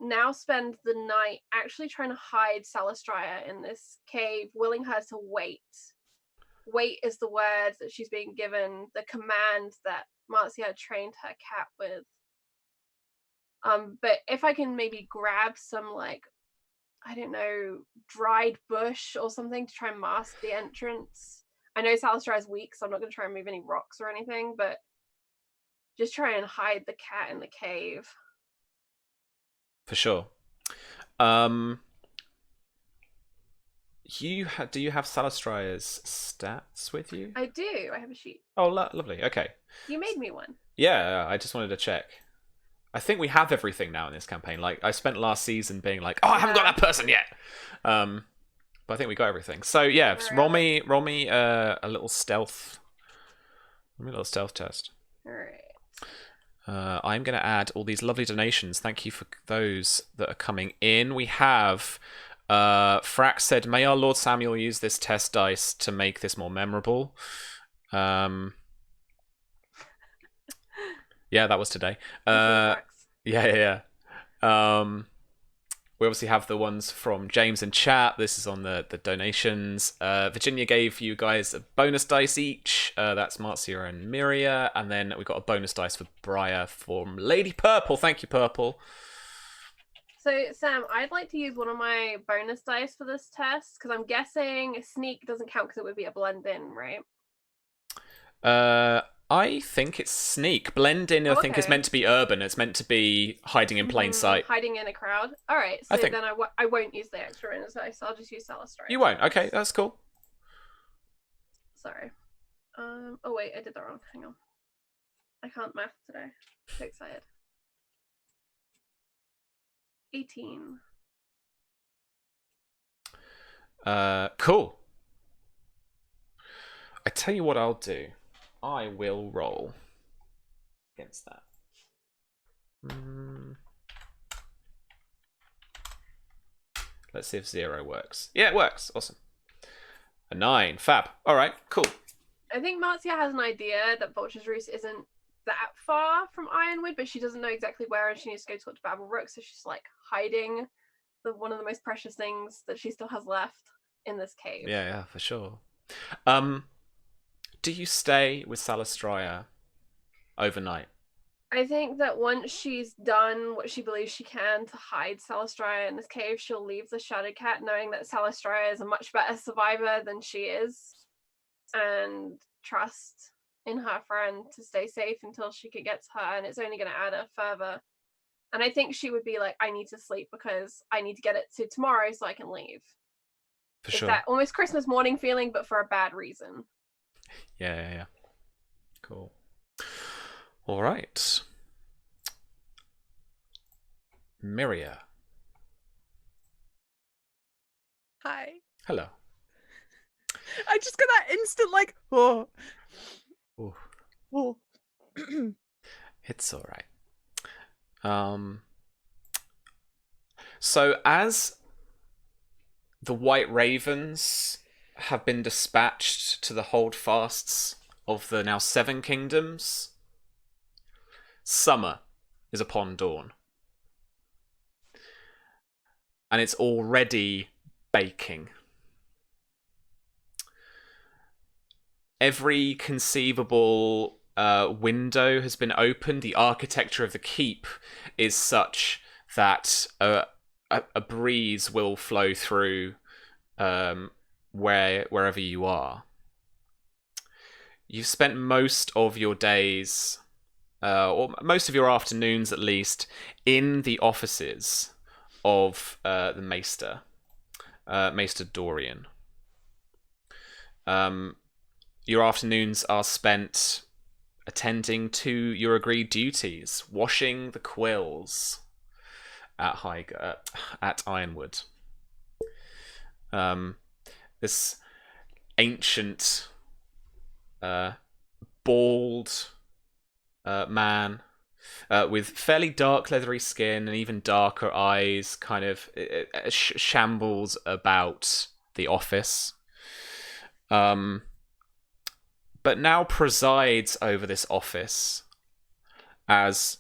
Speaker 3: now spend the night actually trying to hide Salastria in this cave, willing her to wait. Wait is the word that she's being given, the command that Marcia trained her cat with. But if I can maybe grab some, like, I don't know, dried bush or something to try and mask the entrance. I know Salastria is weak, so I'm not going to try and move any rocks or anything, but just try and hide the cat in the cave.
Speaker 1: For sure. Do you have Salastria's stats with you?
Speaker 3: I do. I have a sheet.
Speaker 1: Oh, lovely. Okay.
Speaker 3: You made me one.
Speaker 1: Yeah, I just wanted to check. I think we have everything now in this campaign. Like, I spent last season being like, oh, I haven't got that person yet. But I think we got everything. So yeah, just roll me a little stealth. Roll me a little stealth test.
Speaker 3: All right.
Speaker 1: I'm going to add all these lovely donations. Thank you for those that are coming in. We have Frax said, may our Lord Samuel use this test dice to make this more memorable. Yeah, that was today. Yeah. We obviously have the ones from James and chat. This is on the donations. Virginia gave you guys a bonus dice each. That's Marcia and Miria. And then we got a bonus dice for Briar from Lady Purple. Thank you, Purple.
Speaker 3: So, Sam, I'd like to use one of my bonus dice for this test, because I'm guessing sneak doesn't count because it would be a blend in, right?
Speaker 1: I think it's sneak. Blend in, I think, is meant to be urban. It's meant to be hiding in plain sight.
Speaker 3: Hiding in a crowd. All right. So then I won't use the extra bonus dice. I'll just use Salastria.
Speaker 1: You won't? Okay, that's cool.
Speaker 3: Sorry. Oh, wait. I did that wrong. Hang on. I can't math today. So excited. 18.
Speaker 1: Cool. I tell you what I'll do. I will roll against that. Let's see if 0 works. Yeah, it works. Awesome. A 9. Fab. All right, cool.
Speaker 3: I think Marcia has an idea that Vulture's Roost isn't that far from Ironwood, but she doesn't know exactly where, and she needs to go talk to Babblebrook, so she's like hiding one of the most precious things that she still has left in this cave.
Speaker 1: Yeah, for sure. Do you stay with Salastria overnight?
Speaker 3: I think that once she's done what she believes she can to hide Salastria in this cave, she'll leave the Shadow Cat knowing that Salastria is a much better survivor than she is, and trust in her friend to stay safe until she could get to her, and it's only going to add her further. And I think she would be like, I need to sleep because I need to get it to tomorrow so I can leave.
Speaker 1: For
Speaker 3: it's
Speaker 1: sure.
Speaker 3: That almost Christmas morning feeling, but for a bad reason.
Speaker 1: Yeah. Cool. All right. Miria.
Speaker 6: Hi.
Speaker 1: Hello.
Speaker 6: I just got that instant like, oh.
Speaker 1: Ooh.
Speaker 6: Oh.
Speaker 1: It's all right. So as the White Ravens have been dispatched to the holdfasts of the now 7 kingdoms, summer is upon Dorne. and it's already baking. Every conceivable window has been opened. The architecture of the keep is such that a breeze will flow through wherever you are. You've spent most of your days, or most of your afternoons at least, in the offices of the Maester, Maester Dorian. Your afternoons are spent attending to your agreed duties, washing the quills at Ironwood. This ancient, bald man with fairly dark leathery skin and even darker eyes kind of shambles about the office. But now presides over this office, as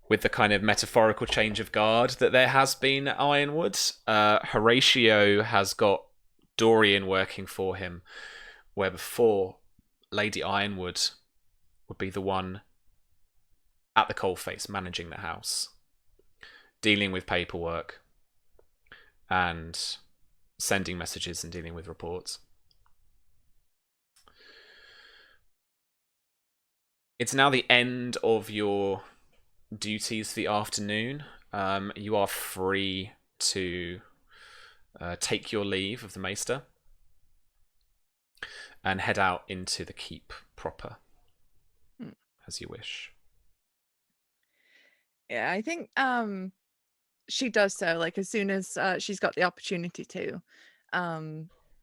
Speaker 1: with the kind of metaphorical change of guard that there has been at Ironwood. Horatio has got Dorian working for him, where before Lady Ironwood would be the one at the coalface managing the house, dealing with paperwork and sending messages and dealing with reports. It's now the end of your duties for the afternoon. You are free to take your leave of the Maester and head out into the keep proper, as you wish.
Speaker 6: Yeah, I think she does so. Like as soon as she's got the opportunity to,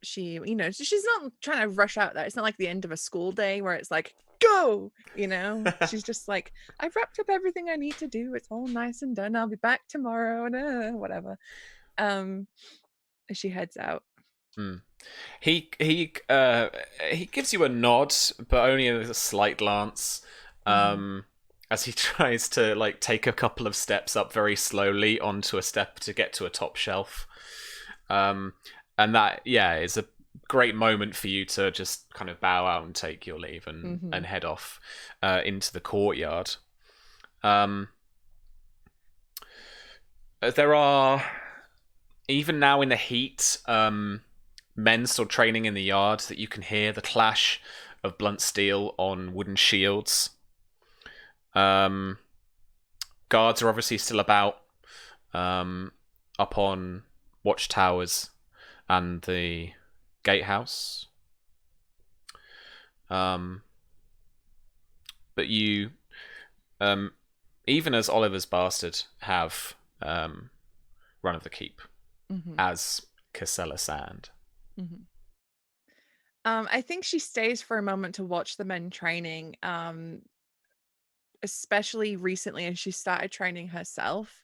Speaker 6: she, she's not trying to rush out there. It's not like the end of a school day where it's like, go, she's just like, I've wrapped up everything I need to do. It's all nice and done. I'll be back tomorrow and whatever. As she heads out.
Speaker 1: He gives you a nod, but only a slight glance, as he tries to take a couple of steps up very slowly onto a step to get to a top shelf. And that, is a great moment for you to just kind of bow out and take your leave and head off into the courtyard. There are, even now in the heat, men still training in the yard that you can hear the clash of blunt steel on wooden shields. Guards are obviously still about, up on watchtowers and the gatehouse. But you, even as Oliver's bastard, have run of the keep as Casella Sand.
Speaker 6: I think she stays for a moment to watch the men training, especially recently as she started training herself.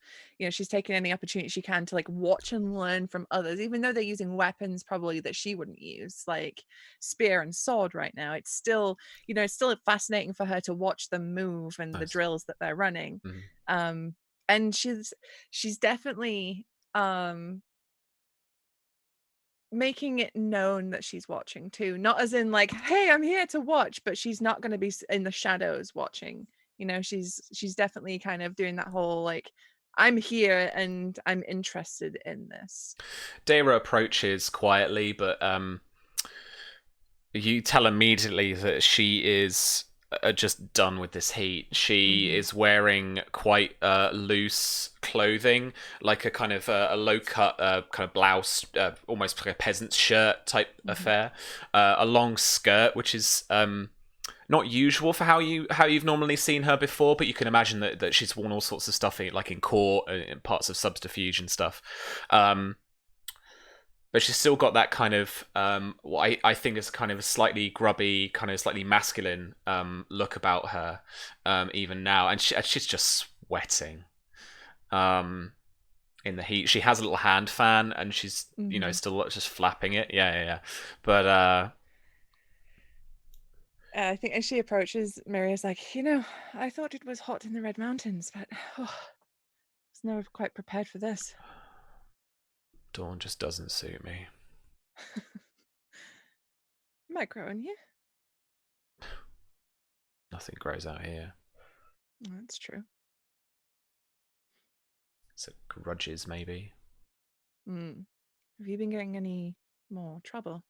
Speaker 6: She's taken any opportunity she can to watch and learn from others, even though they're using weapons probably that she wouldn't use, like spear and sword right now. It's still, it's still fascinating for her to watch them move and the drills that they're running. And she's definitely making it known that she's watching too, not as in hey, I'm here to watch, but she's not going to be in the shadows watching. She's definitely kind of doing that whole I'm here and I'm interested in this.
Speaker 1: Daira approaches quietly, but you tell immediately that she is just done with this heat. She is wearing quite loose clothing, like a kind of a low-cut kind of blouse, almost like a peasant's shirt type affair, a long skirt, which is not usual for how you've normally seen her before, but you can imagine that she's worn all sorts of stuff in court, in parts of subterfuge and stuff. But she's still got that kind of what I think is kind of a slightly grubby, kind of slightly masculine look about her, even now, and she's just sweating in the heat. She has a little hand fan, and she's still just flapping it. Yeah. But
Speaker 6: I think as she approaches, Maria's like, I thought it was hot in the Red Mountains, but I was never quite prepared for this.
Speaker 1: Dorne just doesn't suit me.
Speaker 6: Might grow in you.
Speaker 1: Nothing grows out here.
Speaker 6: That's true.
Speaker 1: So grudges, maybe.
Speaker 6: Have you been getting any more trouble?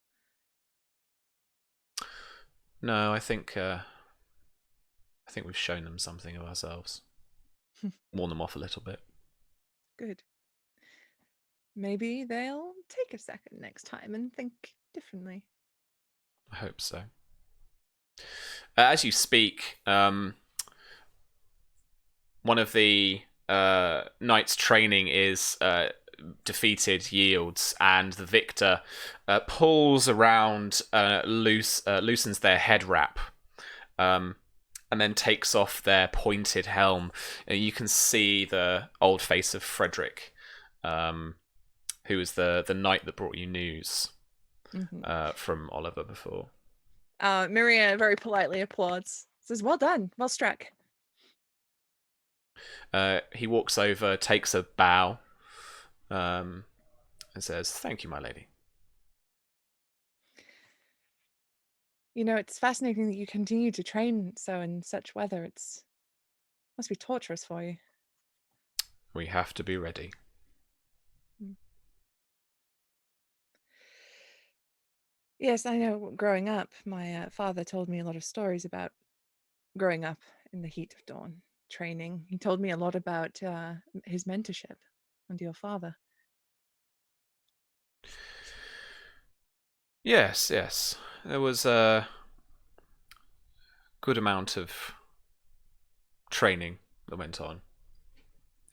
Speaker 1: No, I think we've shown them something of ourselves. Warn them off a little bit.
Speaker 6: Good. Maybe they'll take a second next time and think differently.
Speaker 1: I hope so. As you speak, one of the knights training is defeated, yields, and the victor pulls around, loosens their head wrap, and then takes off their pointed helm. And you can see the old face of Frederick, who was the knight that brought you news from Oliver before.
Speaker 6: Miria very politely applauds. Says, "Well done, well struck."
Speaker 1: He walks over, takes a bow, and says, "Thank you, my lady."
Speaker 6: You know, it's fascinating that you continue to train so in such weather. It's must be torturous for you.
Speaker 1: We have to be ready.
Speaker 6: Yes, I know. Growing up, my father told me a lot of stories about growing up in the heat of dawn training. He told me a lot about his mentorship under your father.
Speaker 1: Yes. There was a good amount of training that went on.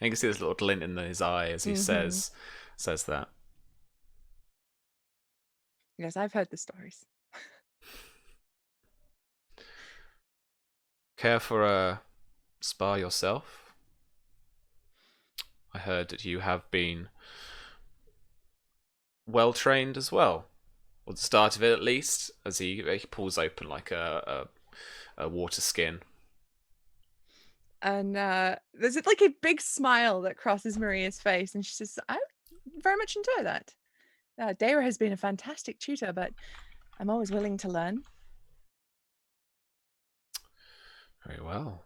Speaker 1: You can see this little glint in his eye as he says that.
Speaker 6: Yes, I've heard the stories.
Speaker 1: Care for a spa yourself? I heard that you have been well trained as well, or the start of it at least. As he pulls open like a water skin.
Speaker 6: And there's like a big smile that crosses Maria's face, and she says, "I very much enjoy that. Daira has been a fantastic tutor, but I'm always willing to learn."
Speaker 1: Very well.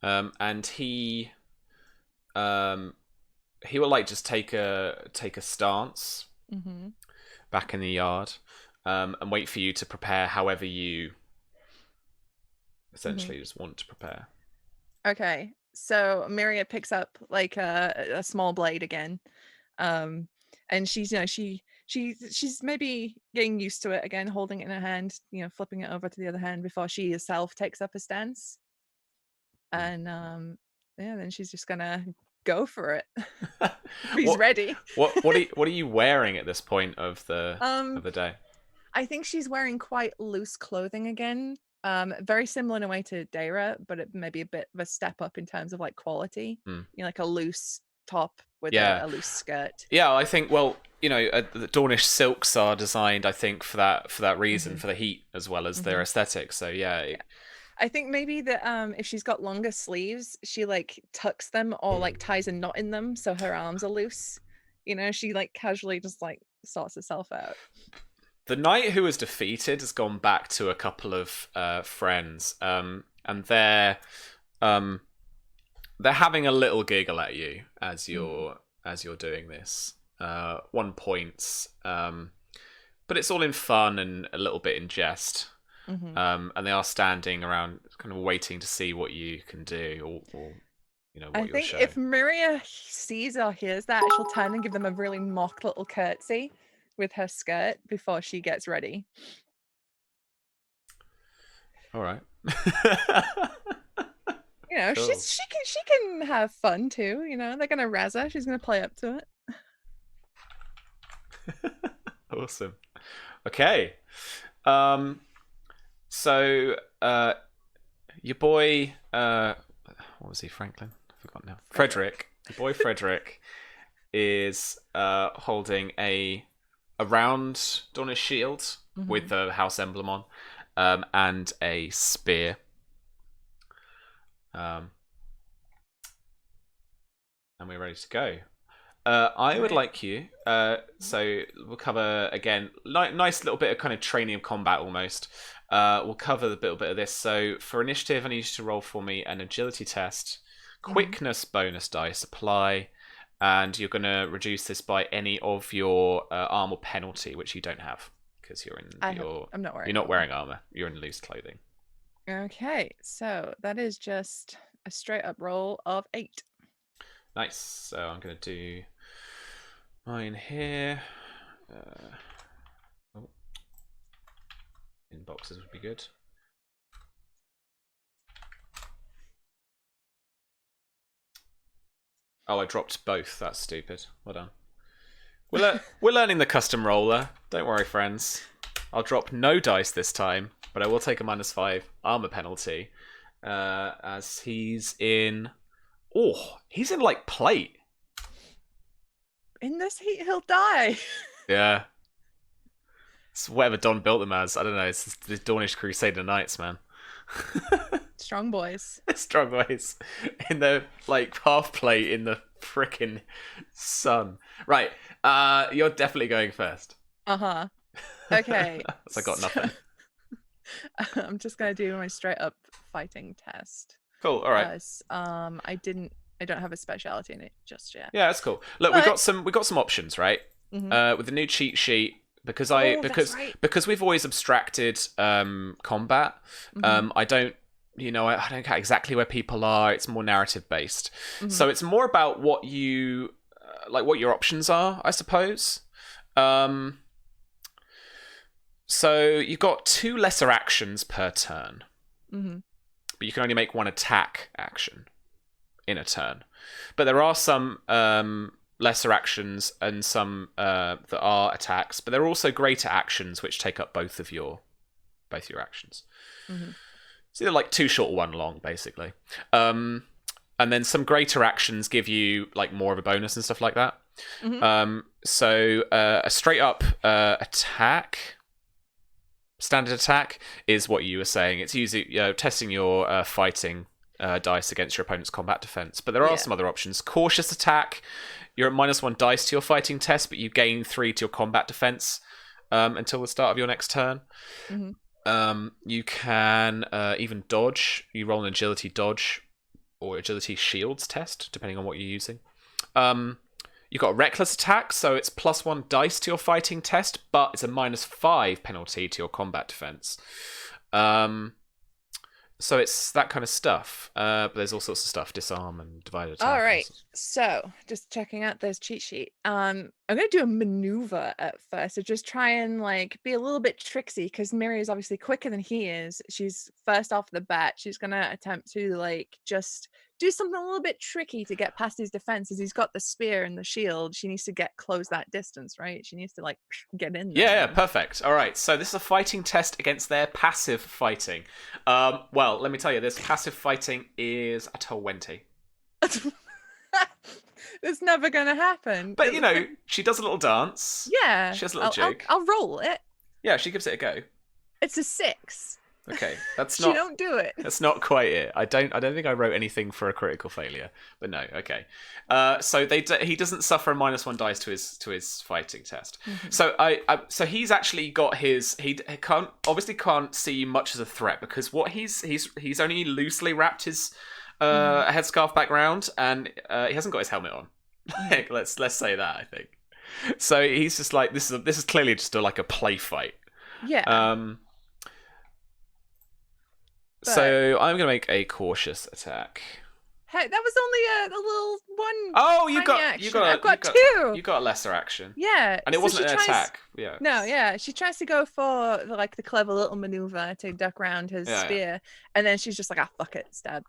Speaker 1: And he will like just take a stance back in the yard, and wait for you to prepare however you essentially just want to prepare.
Speaker 6: Okay, so Maria picks up like a small blade again, and she's she's maybe getting used to it again, holding it in her hand, flipping it over to the other hand before she herself takes up a stance, and then she's just gonna go for it. He's ready.
Speaker 1: What are you wearing at this point of the day?
Speaker 6: I think she's wearing quite loose clothing again. Very similar in a way to Daira, but it may be a bit of a step up in terms of like quality. Like a loose top with a loose skirt.
Speaker 1: Yeah, I think the Dornish silks are designed, I think, for that reason, for the heat as well as their aesthetic. So yeah.
Speaker 6: I think maybe that if she's got longer sleeves, she like tucks them or like ties a knot in them so her arms are loose. She like casually just like sorts herself out.
Speaker 1: The knight who was defeated has gone back to a couple of friends, and they're having a little giggle at you as you're doing this. One points, but it's all in fun and a little bit in jest. And they are standing around, kind of waiting to see what you can do, or what
Speaker 6: I think if Miria sees or hears that, she'll turn and give them a really mock little curtsy with her skirt before she gets ready.
Speaker 1: All right.
Speaker 6: Cool. she can have fun too. They're gonna razz her. She's gonna play up to
Speaker 1: it. Awesome. Okay. So your boy, what was he? Franklin? I forgot now. Frederick. Your boy Frederick is holding a round Dornish shield with the house emblem on, and a spear. And we're ready to go. I would like you. So we'll cover again, nice little bit of kind of training of combat almost. We'll cover the little bit of this. So for initiative, I need you to roll for me an agility test, quickness bonus dice apply, and you're going to reduce this by any of your armor penalty, which you don't have because you're in.
Speaker 6: I'm not wearing.
Speaker 1: You're not wearing armor. You're in loose clothing.
Speaker 6: Okay, so that is just a straight up roll of 8.
Speaker 1: Nice. So I'm going to do mine here. In boxes would be good. Oh, I dropped both. That's stupid. Well done. We're learning the custom roller. Don't worry, friends. I'll drop no dice this time, but I will take a -5 armor penalty. As he's in... Oh, he's in, like, plate.
Speaker 6: In this heat, he'll die.
Speaker 1: Yeah. It's whatever Don built them as. I don't know. It's the Dornish Crusader Knights, man.
Speaker 6: Strong boys.
Speaker 1: Strong boys. In the, like, half plate in the frickin' sun. Right. You're definitely going first.
Speaker 6: Uh-huh. Okay.
Speaker 1: So I got nothing.
Speaker 6: I'm just going to do my straight up fighting test.
Speaker 1: Cool. All right.
Speaker 6: I don't have a speciality in it just yet.
Speaker 1: Yeah, that's cool. Look, we got some options, right?
Speaker 6: Mm-hmm.
Speaker 1: With the new cheat sheet, because we've always abstracted combat.
Speaker 6: Mm-hmm.
Speaker 1: I don't get exactly where people are. It's more narrative based, so it's more about what you what your options are, I suppose. So you've got 2 lesser actions per turn, but you can only make 1 attack action in a turn. But there are some lesser actions and some that are attacks, but there are also greater actions which take up both your actions. So they're like 2 short, 1 long, basically. And then some greater actions give you like more of a bonus and stuff like that. So a straight up attack, standard attack, is what you were saying. It's usually testing your fighting dice against your opponent's combat defense. But there are some other options. Cautious attack, you're at -1 dice to your fighting test, but you gain 3 to your combat defense until the start of your next turn. You can even dodge. You roll an agility dodge or agility shields test, depending on what you're using. You've got reckless attack, so it's +1 dice to your fighting test, but it's a -5 penalty to your combat defense. So it's that kind of stuff. But there's all sorts of stuff, disarm and divided attack.
Speaker 6: All right. So just checking out this cheat sheet. I'm gonna do a maneuver at first to just try and like be a little bit tricksy because Miri is obviously quicker than he is. She's first off the bat. She's gonna attempt to like just do something a little bit tricky to get past his defenses. He's got the spear and the shield. She needs to close that distance, right? She needs to like get in there.
Speaker 1: Yeah, perfect. All right. So this is a fighting test against their passive fighting. Well, let me tell you, this passive fighting is a 20.
Speaker 6: It's never gonna happen.
Speaker 1: But she does a little dance.
Speaker 6: Yeah.
Speaker 1: She has a little jig.
Speaker 6: I'll roll it.
Speaker 1: Yeah, she gives it a go.
Speaker 6: It's a 6.
Speaker 1: Okay, that's
Speaker 6: not. She don't do it.
Speaker 1: That's not quite it. I don't think I wrote anything for a critical failure. But no, okay. So he doesn't suffer a -1 dice to his fighting test. So he's actually got his. He can't see much as a threat because what he's only loosely wrapped his headscarf back round and he hasn't got his helmet on. let's say that, I think. So he's just like this is clearly just like a play fight.
Speaker 6: Yeah.
Speaker 1: So I'm gonna make a cautious attack.
Speaker 6: Hey, that was only a little one.
Speaker 1: Oh,
Speaker 6: I've got 2.
Speaker 1: You got a lesser action.
Speaker 6: Yeah,
Speaker 1: and it wasn't an attack. Yeah.
Speaker 6: No, yeah, she tries to go for like the clever little maneuver to duck around his spear, and then she's just like, fuck it, stab.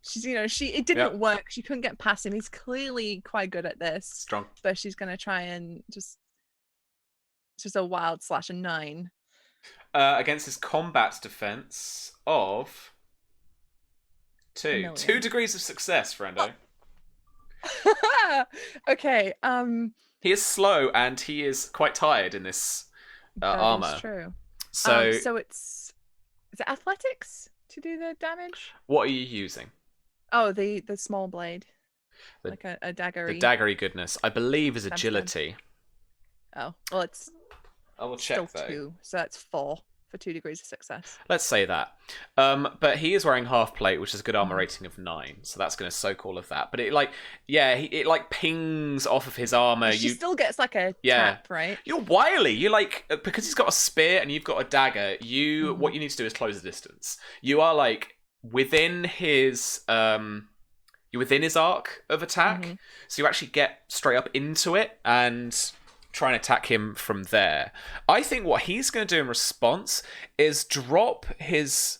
Speaker 6: She's, it didn't work. She couldn't get past him. He's clearly quite good at this.
Speaker 1: Strong.
Speaker 6: But she's gonna try and just a wild slash a 9.
Speaker 1: Against his combat defense of 2. 2 degrees of success, friendo.
Speaker 6: Okay.
Speaker 1: He is slow and he is quite tired in this armor.
Speaker 6: That's true.
Speaker 1: So
Speaker 6: is it athletics to do the damage?
Speaker 1: What are you using?
Speaker 6: Oh, the small blade. Like a daggery.
Speaker 1: The daggery goodness, I believe, is
Speaker 6: Times
Speaker 1: agility.
Speaker 6: Oh, well, it's
Speaker 1: I will
Speaker 6: still
Speaker 1: check though.
Speaker 6: 2, so that's 4 for 2 degrees of success.
Speaker 1: Let's say that. But he is wearing half plate, which is a good armor rating of 9, so that's going to soak all of that. But it like pings off of his armor.
Speaker 6: She still gets like a tap, right?
Speaker 1: You're wily. You because he's got a spear and you've got a dagger. What you need to do is close the distance. You are like within his you're within his arc of attack, so you actually get straight up into it and try and attack him from there. I think what he's going to do in response is drop his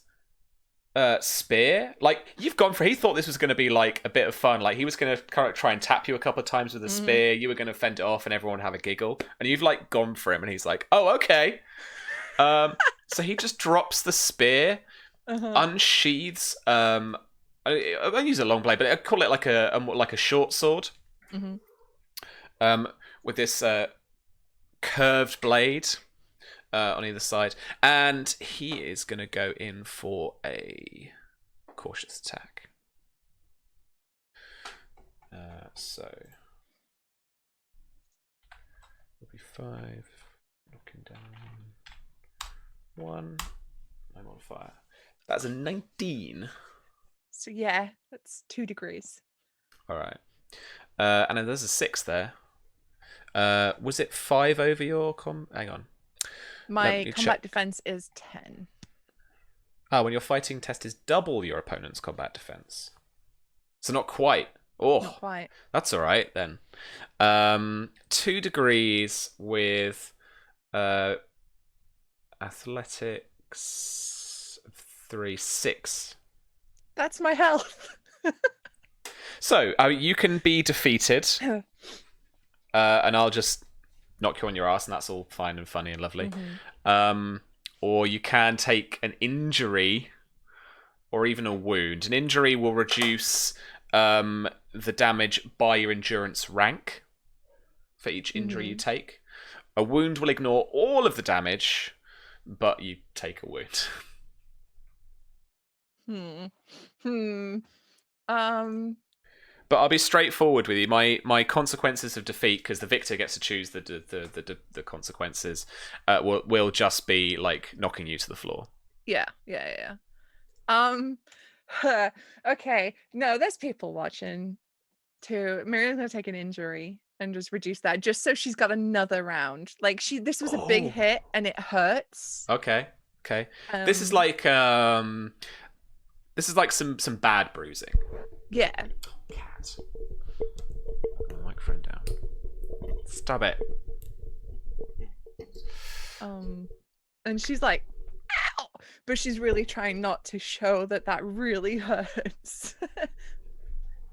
Speaker 1: spear. Like, you've gone for... He thought this was going to be, like, a bit of fun. Like, he was going to kind of try and tap you a couple of times with a spear. You were going to fend it off and everyone would have a giggle. And you've, like, gone for him. And he's like, oh, okay. So he just drops the spear, unsheathes... I use a long blade, but I call it like a short sword. With this curved blade on either side, and he is going to go in for a cautious attack. So will be 5, knocking down 1. I'm on fire. That's a 19.
Speaker 6: So yeah, that's 2 degrees.
Speaker 1: All right, and then there's a 6 there. Was it 5 over your hang on.
Speaker 6: My combat defense is 10.
Speaker 1: When your fighting test is double your opponent's combat defense. So not quite. Oh,
Speaker 6: not quite.
Speaker 1: That's all right then. 2 degrees with athletics 3, 6.
Speaker 6: That's my health.
Speaker 1: So you can be defeated. And I'll just knock you on your ass, and that's all fine and funny and lovely. Or you can take an injury, or even a wound. An injury will reduce the damage by your endurance rank for each injury you take. A wound will ignore all of the damage, but you take a wound. But I'll be straightforward with you. My consequences of defeat, because the victor gets to choose the consequences, will just be like knocking you to the floor.
Speaker 6: Yeah. Okay. No, there's people watching too. Miriam's gonna take an injury and just reduce that, just so she's got another round. Like this was a big hit and it hurts.
Speaker 1: Okay. This is like some bad bruising.
Speaker 6: Yeah.
Speaker 1: Cat. Put my microphone down. Stop it.
Speaker 6: And she's like, ow! But she's really trying not to show that really hurts.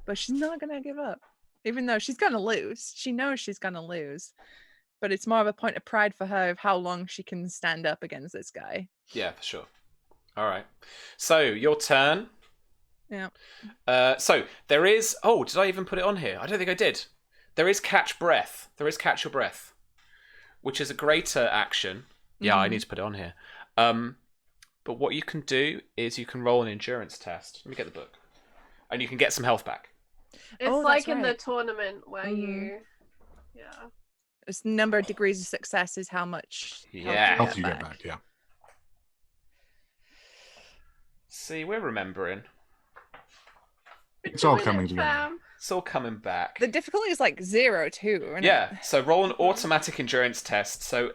Speaker 6: But she's not gonna give up, even though she's gonna lose. She knows she's gonna lose, but it's more of a point of pride for her of how long she can stand up against this guy.
Speaker 1: Yeah, for sure. All right. So your turn.
Speaker 6: Yeah.
Speaker 1: So there is... Oh, did I even put it on here? I don't think I did. There is catch breath. There is catch your breath, which is a greater action. Yeah, I need to put it on here. But what you can do is you can roll an endurance test. Let me get the book. And you can get some health back.
Speaker 3: It's like in the tournament where you... Yeah.
Speaker 6: It's number of degrees of success is how much
Speaker 2: health you get back. Yeah.
Speaker 1: See, we're remembering.
Speaker 2: It's all coming together.
Speaker 1: It's all coming back.
Speaker 6: The difficulty is like 0 too, isn't it?
Speaker 1: So roll an automatic endurance test. So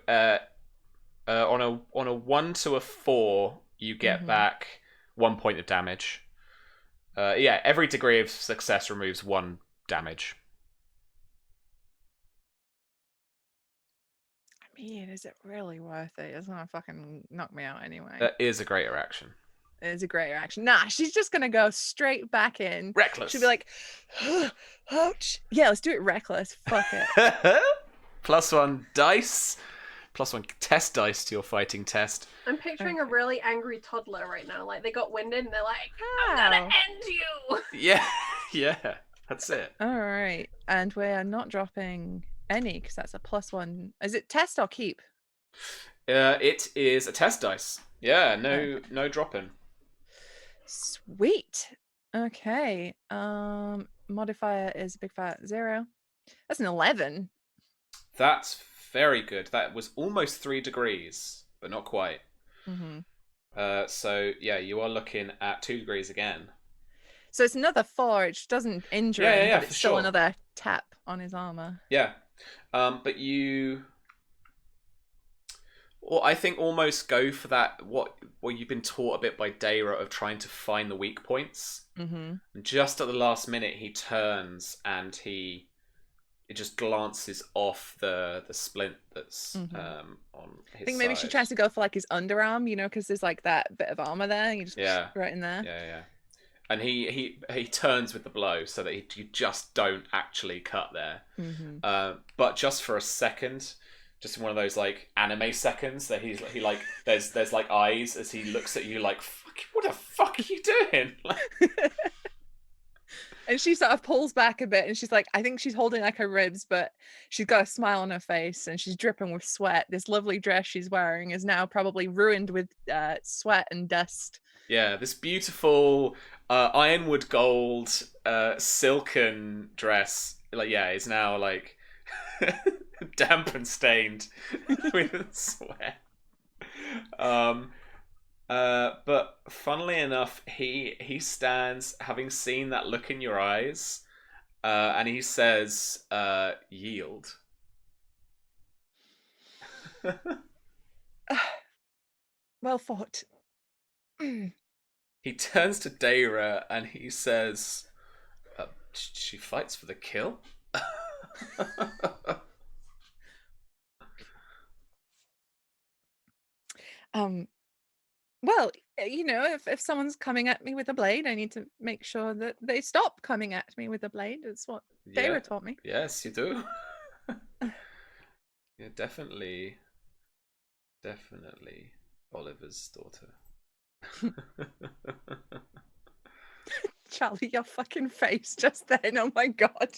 Speaker 1: on a 1 to a 4, you get back 1 point of damage. Every degree of success removes 1 damage.
Speaker 6: I mean, is it really worth it? It's gonna fucking knock me out anyway.
Speaker 1: That is a greater action.
Speaker 6: It is a greater action. Nah, she's just gonna go straight back in.
Speaker 1: Reckless.
Speaker 6: She'll be like, ouch. Yeah, let's do it reckless. Fuck it.
Speaker 1: +1 dice. +1 test dice to your fighting test.
Speaker 3: I'm picturing a really angry toddler right now. Like, they got winded and they're like, I'm gonna end you.
Speaker 1: Yeah, that's it.
Speaker 6: All right. And we are not dropping any because that's a +1. Is it test or keep?
Speaker 1: It is a test dice. Yeah, no dropping.
Speaker 6: Sweet. Okay. modifier is a big fat 0. That's an 11.
Speaker 1: That's very good. That was almost 3 degrees, but not quite.
Speaker 6: Mm-hmm.
Speaker 1: So yeah, you are looking at 2 degrees again.
Speaker 6: So it's another 4, which doesn't injure him, but it's still another tap on his armor.
Speaker 1: Yeah. But you... Well, I think almost go for that, what you've been taught a bit by Daemon of trying to find the weak points.
Speaker 6: Mm-hmm.
Speaker 1: And just at the last minute, he turns and it just glances off the splint that's on his
Speaker 6: I think maybe she tries to go for like his underarm, because there's like that bit of armor there. And you just right in there.
Speaker 1: Yeah. And he turns with the blow so that you just don't actually cut there.
Speaker 6: Mm-hmm.
Speaker 1: But just for a second, just one of those like anime seconds that he like there's like eyes as he looks at you like, what the fuck are you doing?
Speaker 6: And she sort of pulls back a bit and she's like, I think she's holding like her ribs, but she's got a smile on her face and she's dripping with sweat. This lovely dress she's wearing is now probably ruined with sweat and dust.
Speaker 1: Yeah, this beautiful ironwood gold silken dress is now like damp and stained with sweat. But funnily enough, he stands, having seen that look in your eyes, and he says, "Yield."
Speaker 6: Well fought.
Speaker 1: He turns to Daira and he says, "She fights for the kill."
Speaker 6: Well, if someone's coming at me with a blade, I need to make sure that they stop coming at me with a blade. It's what Daira taught me.
Speaker 1: Yes, you do. Yeah, definitely Oliver's daughter.
Speaker 6: Charlie, your fucking face just then. Oh my god.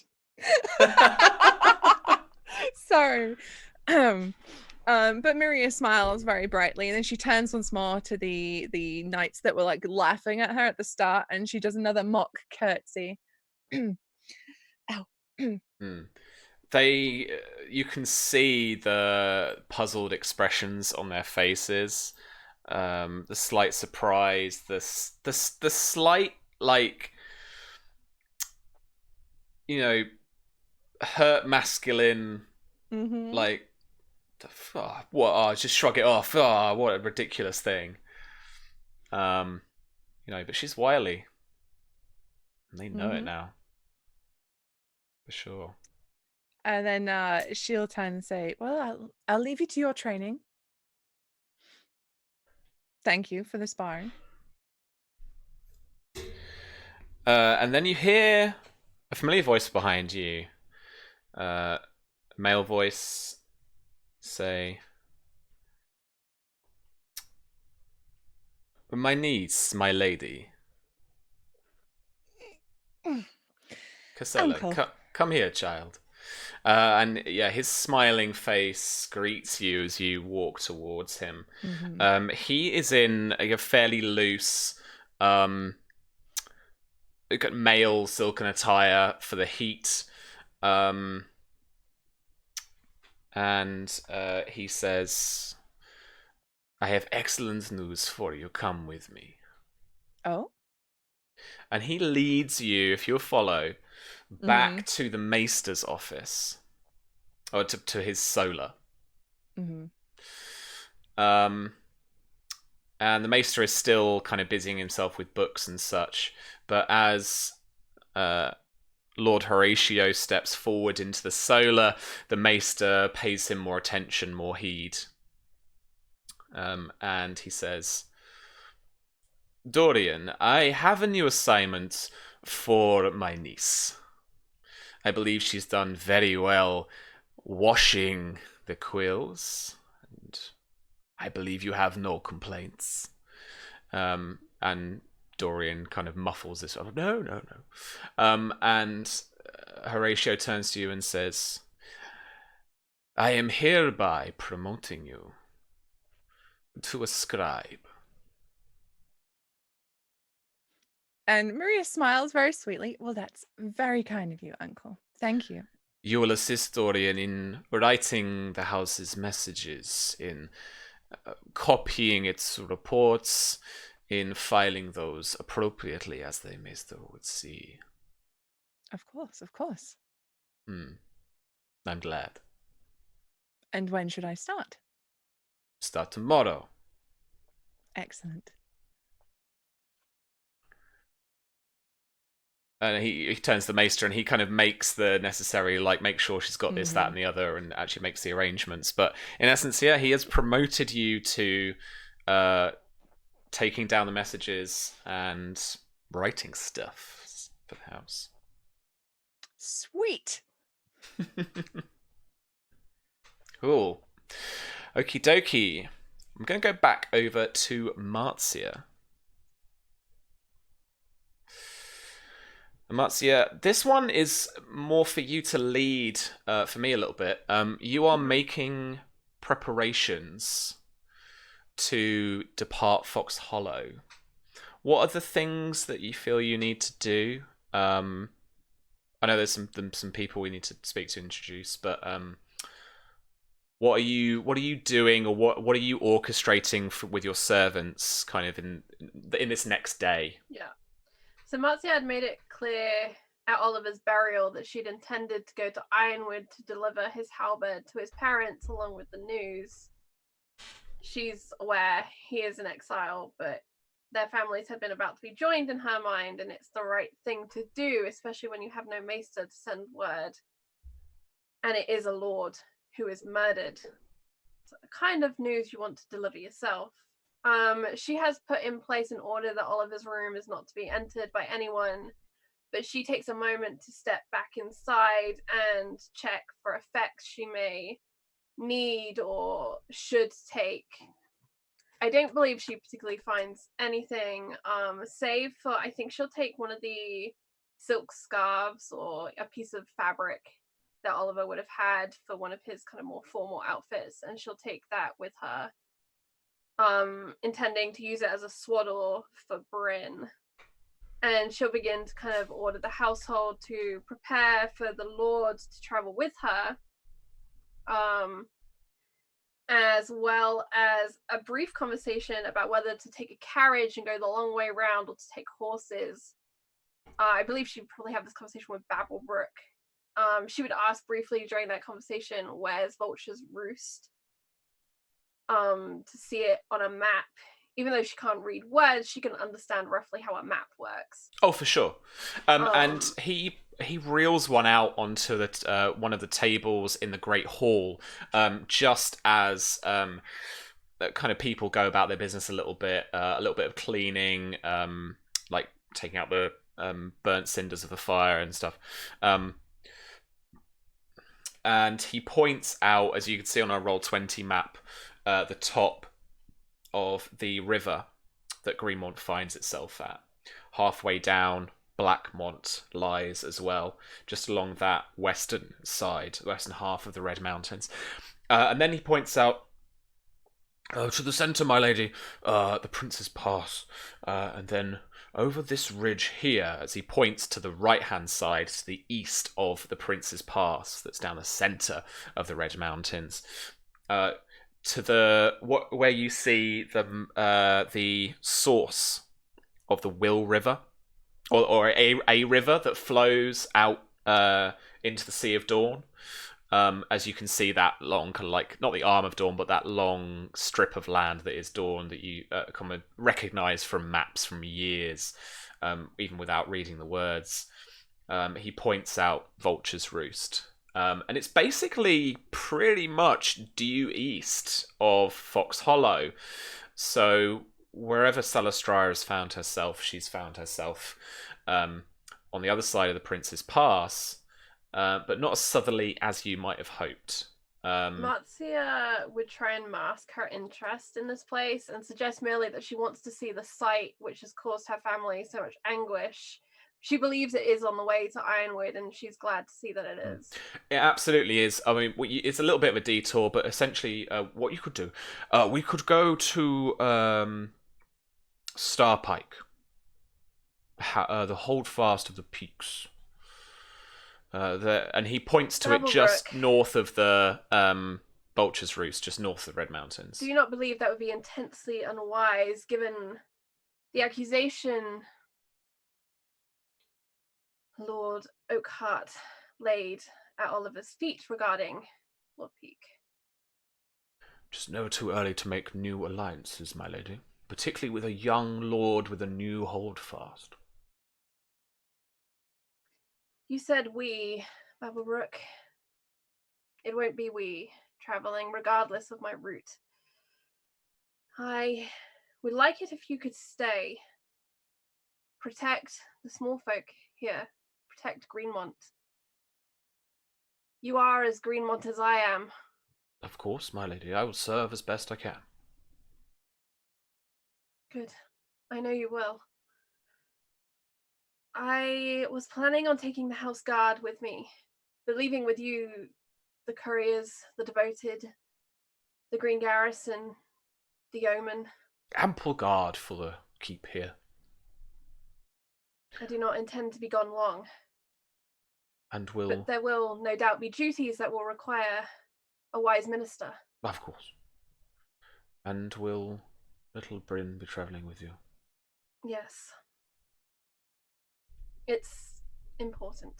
Speaker 6: Sorry. But Miria smiles very brightly, and then she turns once more to the knights that were like laughing at her at the start, and she does another mock curtsy. Ow.
Speaker 1: You can see the puzzled expressions on their faces, the slight surprise, the slight like hurt masculine, like. What? Just shrug it off. What a ridiculous thing. But she's wily. And they know it now. For sure.
Speaker 6: And then she'll turn and say, well, I'll leave you to your training. Thank you for the sparring.
Speaker 1: And then you hear a familiar voice behind you. Male voice say, "My niece, my lady." Casella, come here, child. And yeah, his smiling face greets you as you walk towards him. He is in a fairly loose male silken attire for the heat. And he says, "I have excellent news for you. Come with me."
Speaker 6: Oh?
Speaker 1: And he leads you, if you'll follow, back to the Maester's office. Or to his solar. And the Maester is still kind of busying himself with books and such. But as Lord Horatio steps forward into the solar, the Maester pays him more attention, more heed. And he says, "Dorian, I have a new assignment for my niece. I believe she's done very well washing the quills, and I believe you have no complaints." And Dorian kind of muffles this. No. And Horatio turns to you and says, "I am hereby promoting you to a scribe."
Speaker 6: And Maria smiles very sweetly. Well, that's very kind of you, Uncle. Thank you.
Speaker 1: You will assist Dorian in writing the house's messages, in copying its reports, in filing those appropriately as the Maester would see.
Speaker 6: Of course, of course.
Speaker 1: I'm glad.
Speaker 6: And when should I start?
Speaker 1: Start tomorrow.
Speaker 6: Excellent.
Speaker 1: And he turns to the Maester and he kind of makes the necessary, like, make sure she's got this, that, and the other, and actually makes the arrangements. But in essence, yeah, he has promoted you to taking down the messages and writing stuff for the house.
Speaker 6: Sweet.
Speaker 1: Cool. Okie dokie. I'm going to go back over to Marcia. Marcia, this one is more for you to lead for me a little bit. You are making preparations to depart Fox Hollow. What are the things that you feel you need to do? I know there's some people we need to speak to, introduce, but what are you doing, or what are you orchestrating with your servants, kind of in this next day?
Speaker 3: Yeah. So Marcia had made it clear at Oliver's burial that she'd intended to go to Ironwood to deliver his halberd to his parents along with the news. She's aware he is in exile, but their families had been about to be joined in her mind, and it's the right thing to do, especially when you have no maester to send word. And it is a lord who is murdered. It's the kind of news you want to deliver yourself. She has put in place an order that Oliver's room is not to be entered by anyone, but she takes a moment to step back inside and check for effects she may need or should take. I don't believe she particularly finds anything, save for, I think she'll take one of the silk scarves or a piece of fabric that Oliver would have had for one of his kind of more formal outfits, and she'll take that with her, intending to use it as a swaddle for Bryn. And she'll begin to kind of order the household to prepare for the Lord to travel with her, as well as a brief conversation about whether to take a carriage and go the long way around or to take horses. I believe she'd probably have this conversation with Babblebrook. She would ask briefly during that conversation, where's Vulture's Roost? To see it on a map. Even though she can't read words, she can understand roughly how a map works.
Speaker 1: Oh, for sure. And he reels one out onto the one of the tables in the Great Hall, just as kind of people go about their business a little bit of cleaning, like taking out the burnt cinders of the fire and stuff. And he points out, as you can see on our Roll20 map, the top of the river that Greenmont finds itself at. Halfway down, Blackmont lies as well, just along that western side, the western half of the Red Mountains. And then he points out, to the centre, my lady, the Prince's Pass, and then over this ridge here, as he points to the right-hand side, to the east of the Prince's Pass, that's down the centre of the Red Mountains, to the where you see the source of the Will River, or a river that flows out into the Sea of Dorne. As you can see, that long, kind of like, not the arm of Dorne, but that long strip of land that is Dorne that you kind of recognise from maps from years, even without reading the words. He points out Vulture's Roost. And it's basically pretty much due east of Fox Hollow. So wherever Salastraya has found herself, she's found herself on the other side of the Prince's Pass, but not as southerly as you might have hoped.
Speaker 3: Marcia would try and mask her interest in this place and suggest merely that she wants to see the site which has caused her family so much anguish. She believes it is on the way to Ironwood, and she's glad to see that it is.
Speaker 1: It absolutely is. I mean, it's a little bit of a detour, but essentially, what you could do, we could go to Starpike. the holdfast of the peaks. And he points to it
Speaker 3: Doublebrook.
Speaker 1: just north of the Vulture's Roost, just north of the Red Mountains.
Speaker 3: Do you not believe that would be intensely unwise, given the accusation Lord Oakhart laid at Oliver's feet regarding Lord Peak?
Speaker 1: Just never too early to make new alliances, my lady. Particularly with a young lord with a new holdfast.
Speaker 3: You said we, Babblebrook. It won't be we, traveling regardless of my route. I would like it if you could stay. Protect the small folk here. Protect Greenmont. You are as Greenmont as I am.
Speaker 1: Of course, my lady. I will serve as best I can.
Speaker 3: Good. I know you will. I was planning on taking the house guard with me, but leaving with you the couriers, the devoted, the green garrison, the yeomen.
Speaker 1: Ample guard for the keep here.
Speaker 3: I do not intend to be gone long.
Speaker 1: And will...
Speaker 3: But there will no doubt be duties that will require a wise minister.
Speaker 1: Of course. And will little Bryn be travelling with you?
Speaker 3: Yes. It's important.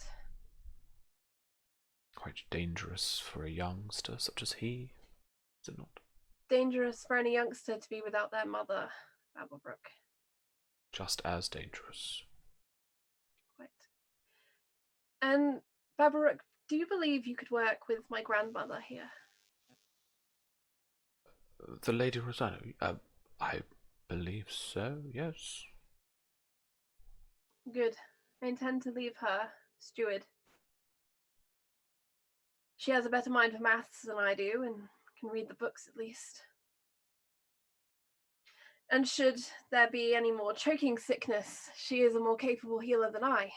Speaker 1: Quite dangerous for a youngster such as he, is it not?
Speaker 3: Dangerous for any youngster to be without their mother, Babblebrook.
Speaker 1: Just as dangerous.
Speaker 3: Quite. And, Babblebrook, do you believe you could work with my grandmother here?
Speaker 1: The Lady Rosanna, I believe so, yes.
Speaker 3: Good. I intend to leave her steward. She has a better mind for maths than I do, and can read the books at least. And should there be any more choking sickness, she is a more capable healer than I.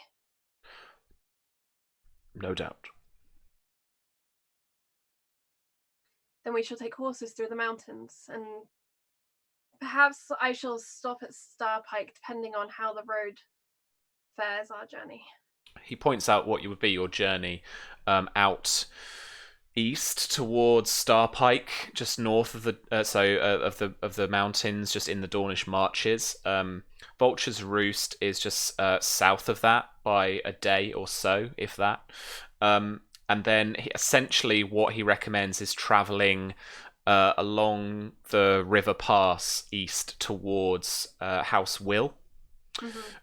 Speaker 1: No doubt.
Speaker 3: Then we shall take horses through the mountains, and perhaps I shall stop at Starpike, depending on how the road fares our journey.
Speaker 1: He points out what would be your journey out east towards Starpike, just north of the of the mountains, just in the Dornish marches. Vulture's Roost is just south of that by a day or so, if that. And then essentially what he recommends is travelling along the river pass east towards House Will,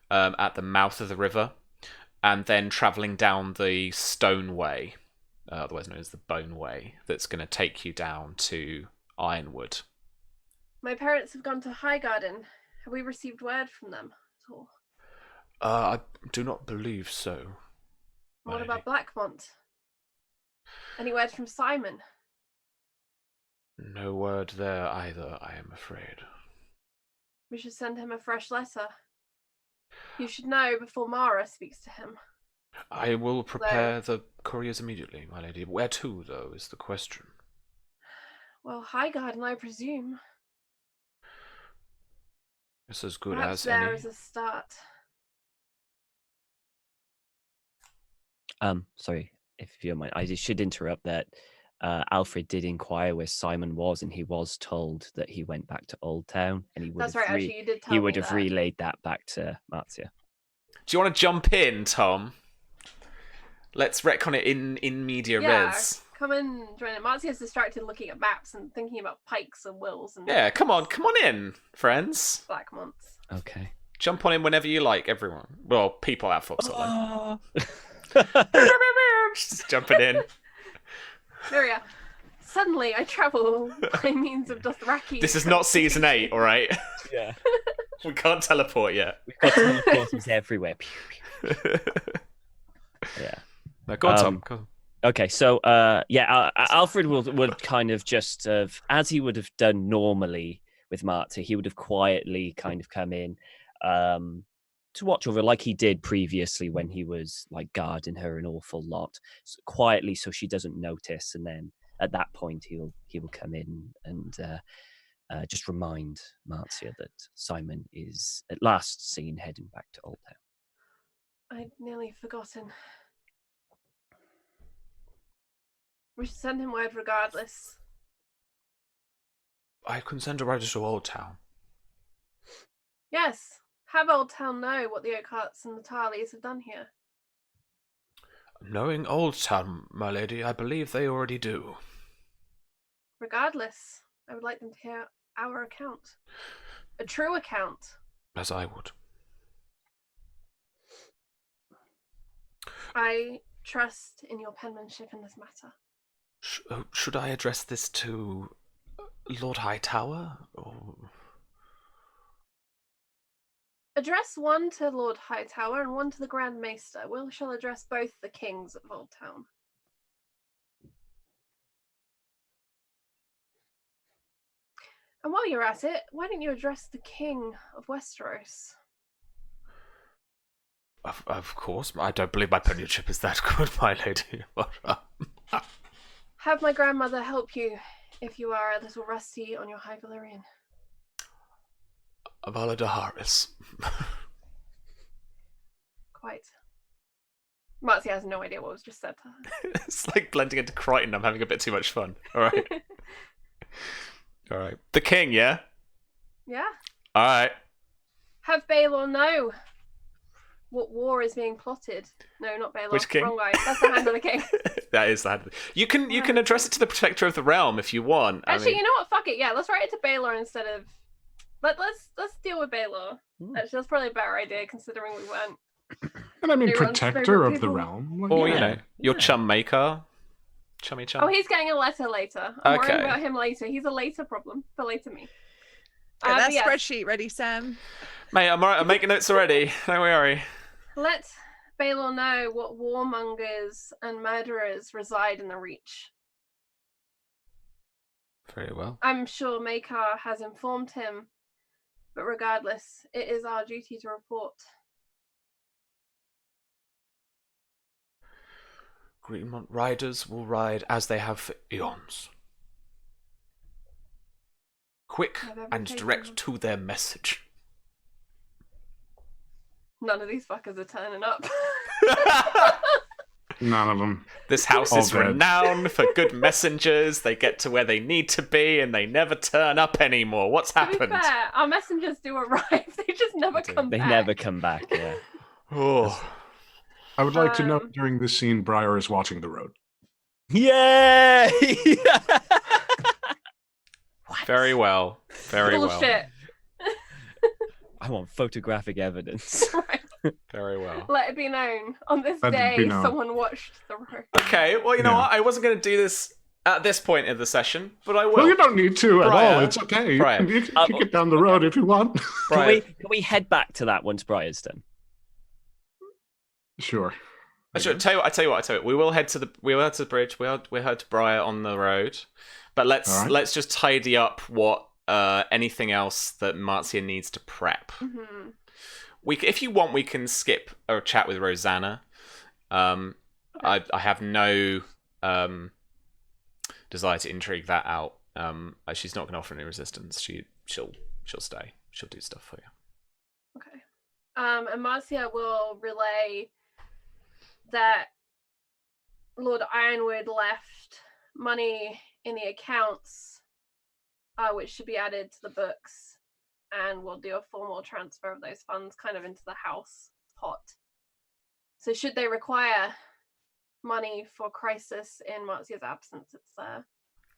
Speaker 1: at the mouth of the river, and then travelling down the Stone Way, otherwise known as the Bone Way, that's going to take you down to Ironwood.
Speaker 3: My parents have gone to Highgarden. Have we received word from them at all?
Speaker 1: I do not believe so.
Speaker 3: What about Blackmont? Any word from Simon?
Speaker 1: No word there either, I am afraid.
Speaker 3: We should send him a fresh letter. You should know before Mara speaks to him.
Speaker 1: I will prepare the couriers immediately, my lady. Where to, though, is the question.
Speaker 3: Well, Highgarden, I presume.
Speaker 1: It's as good
Speaker 3: Perhaps
Speaker 1: as
Speaker 3: there
Speaker 1: any.
Speaker 3: is a start.
Speaker 4: Sorry, if you don't mind, I just should interrupt that. Alfred did inquire where Simon was, and he was told that he went back to Old Town, and he would
Speaker 3: That's right, actually, you did tell
Speaker 4: he
Speaker 3: me
Speaker 4: would have
Speaker 3: that.
Speaker 4: relayed that back to Marzia.
Speaker 1: Do you want to jump in, Tom? Let's retcon it in media res.
Speaker 3: Come and join it. Marzia's distracted looking at maps and thinking about pikes and wills and...
Speaker 1: Yeah, come on in, friends.
Speaker 3: Blackmonts.
Speaker 4: Okay.
Speaker 1: Jump on in whenever you like, everyone. Well, people at Foxhole. Just jumping in.
Speaker 3: Miria, suddenly I travel by means of Dothraki.
Speaker 1: This is not season 8, alright?
Speaker 4: Yeah.
Speaker 1: We can't teleport yet.
Speaker 4: We've got teleporters everywhere. Yeah.
Speaker 1: No, go on, Tom. Go on.
Speaker 4: Okay, so Alfred would kind of just as he would have done normally with Marta, he would have quietly kind of come in to watch over, like he did previously when he was like guarding her an awful lot, quietly, so she doesn't notice. And then at that point, he will come in and just remind Marzia that Simon is at last seen heading back to Old Town.
Speaker 3: I'd nearly forgotten. We should send him word regardless.
Speaker 1: I can send a rider to Old Town.
Speaker 3: Yes, have Old Town know what the Oakharts and the Tarleys have done here.
Speaker 1: Knowing Old Town, my lady, I believe they already do.
Speaker 3: Regardless, I would like them to hear our account. A true account.
Speaker 1: As I would.
Speaker 3: I trust in your penmanship in this matter.
Speaker 1: Should I address this to Lord Hightower? Or...
Speaker 3: Address one to Lord Hightower and one to the Grand Maester. We shall address both the kings of Old Town. And while you're at it, why don't you address the King of Westeros?
Speaker 1: Of course. I don't believe my penmanship is that good, my lady.
Speaker 3: Have my grandmother help you if you are a little rusty on your High Valyrian.
Speaker 1: Avala Harris.
Speaker 3: Quite. Marcy has no idea what was just said to her.
Speaker 1: It's like blending into Crichton. I'm having a bit too much fun. All right. All right. The king, yeah?
Speaker 3: Yeah.
Speaker 1: All right.
Speaker 3: Have Baelor know what war is being plotted. No, not Baelor.
Speaker 1: Which king?
Speaker 3: Wrong guy. That's the Hand of the King.
Speaker 1: That is the Hand of the... You can address it to the Protector of the Realm if you want.
Speaker 3: Actually, you know what? Fuck it. Yeah, let's write it to Baelor instead of... Let's deal with Baelor. Actually, that's probably a better idea considering we weren't...
Speaker 2: And I mean, Protector of the Realm. Like,
Speaker 1: or, you know, your chum maker. Chummy chum.
Speaker 3: Oh, he's getting a letter later. I'm
Speaker 1: Okay.
Speaker 3: worrying about him later. He's a later problem for later me.
Speaker 6: Get that
Speaker 3: but yes,
Speaker 6: spreadsheet ready, Sam.
Speaker 1: Mate, I'm alright. I'm making notes already. Don't worry.
Speaker 3: let Baelor know what warmongers and murderers reside in the Reach.
Speaker 1: Very well.
Speaker 3: I'm sure Maekar has informed him, but regardless, it is our duty to report.
Speaker 1: Greenmont riders will ride as they have for eons. Quick and direct to their message.
Speaker 3: None of these fuckers are turning up.
Speaker 2: None of them.
Speaker 1: This house is renowned for good messengers. They get to where they need to be and they never turn up anymore. What's happened?
Speaker 3: To be fair, our messengers do arrive. They just never come back.
Speaker 4: They never come back, yeah.
Speaker 1: Oh.
Speaker 2: I would like to note during this scene, Briar is watching the road.
Speaker 4: Yay!
Speaker 1: Very well. Very well.
Speaker 3: Bullshit.
Speaker 4: I want photographic evidence.
Speaker 3: Right.
Speaker 1: Very well.
Speaker 3: Let it be known. On this
Speaker 2: Let it
Speaker 3: day,
Speaker 2: be known.
Speaker 3: someone watched the road.
Speaker 1: Okay, well, you know what? I wasn't going to do this at this point in the session, but I will.
Speaker 2: Well, you don't need to at
Speaker 1: Briar.
Speaker 2: all. It's okay.
Speaker 1: Briar.
Speaker 2: You can kick it down the road if you want.
Speaker 1: Briar.
Speaker 4: Can we head back to that once Briar's done?
Speaker 2: Sure.
Speaker 1: I tell you what. We will head to the bridge. We'll head to Briar on the road, but let's just tidy up what anything else that Marcia needs to prep.
Speaker 3: Mm-hmm.
Speaker 1: If you want, we can skip a chat with Rosanna. I have no desire to intrigue that out. She's not going to offer any resistance. She'll stay. She'll do stuff for you.
Speaker 3: Okay. And Marcia will relay that Lord Ironwood left money in the accounts, which should be added to the books, and we'll do a formal transfer of those funds kind of into the house pot. So should they require money for crisis in Marcia's absence, it's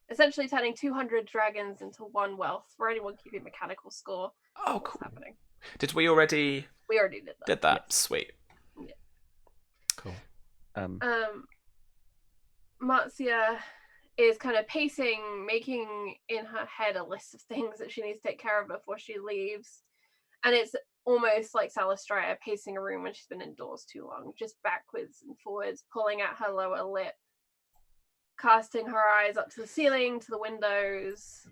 Speaker 3: essentially turning 200 dragons into one wealth for anyone keeping mechanical score.
Speaker 1: Oh, cool. Happening. Did we already?
Speaker 3: We already did that.
Speaker 1: Did that? Yes. Sweet.
Speaker 3: Yeah.
Speaker 1: Cool.
Speaker 3: Marcia is kind of pacing, making in her head a list of things that she needs to take care of before she leaves. And it's almost like Salistria pacing a room when she's been indoors too long, just backwards and forwards, pulling at her lower lip, casting her eyes up to the ceiling, to the windows,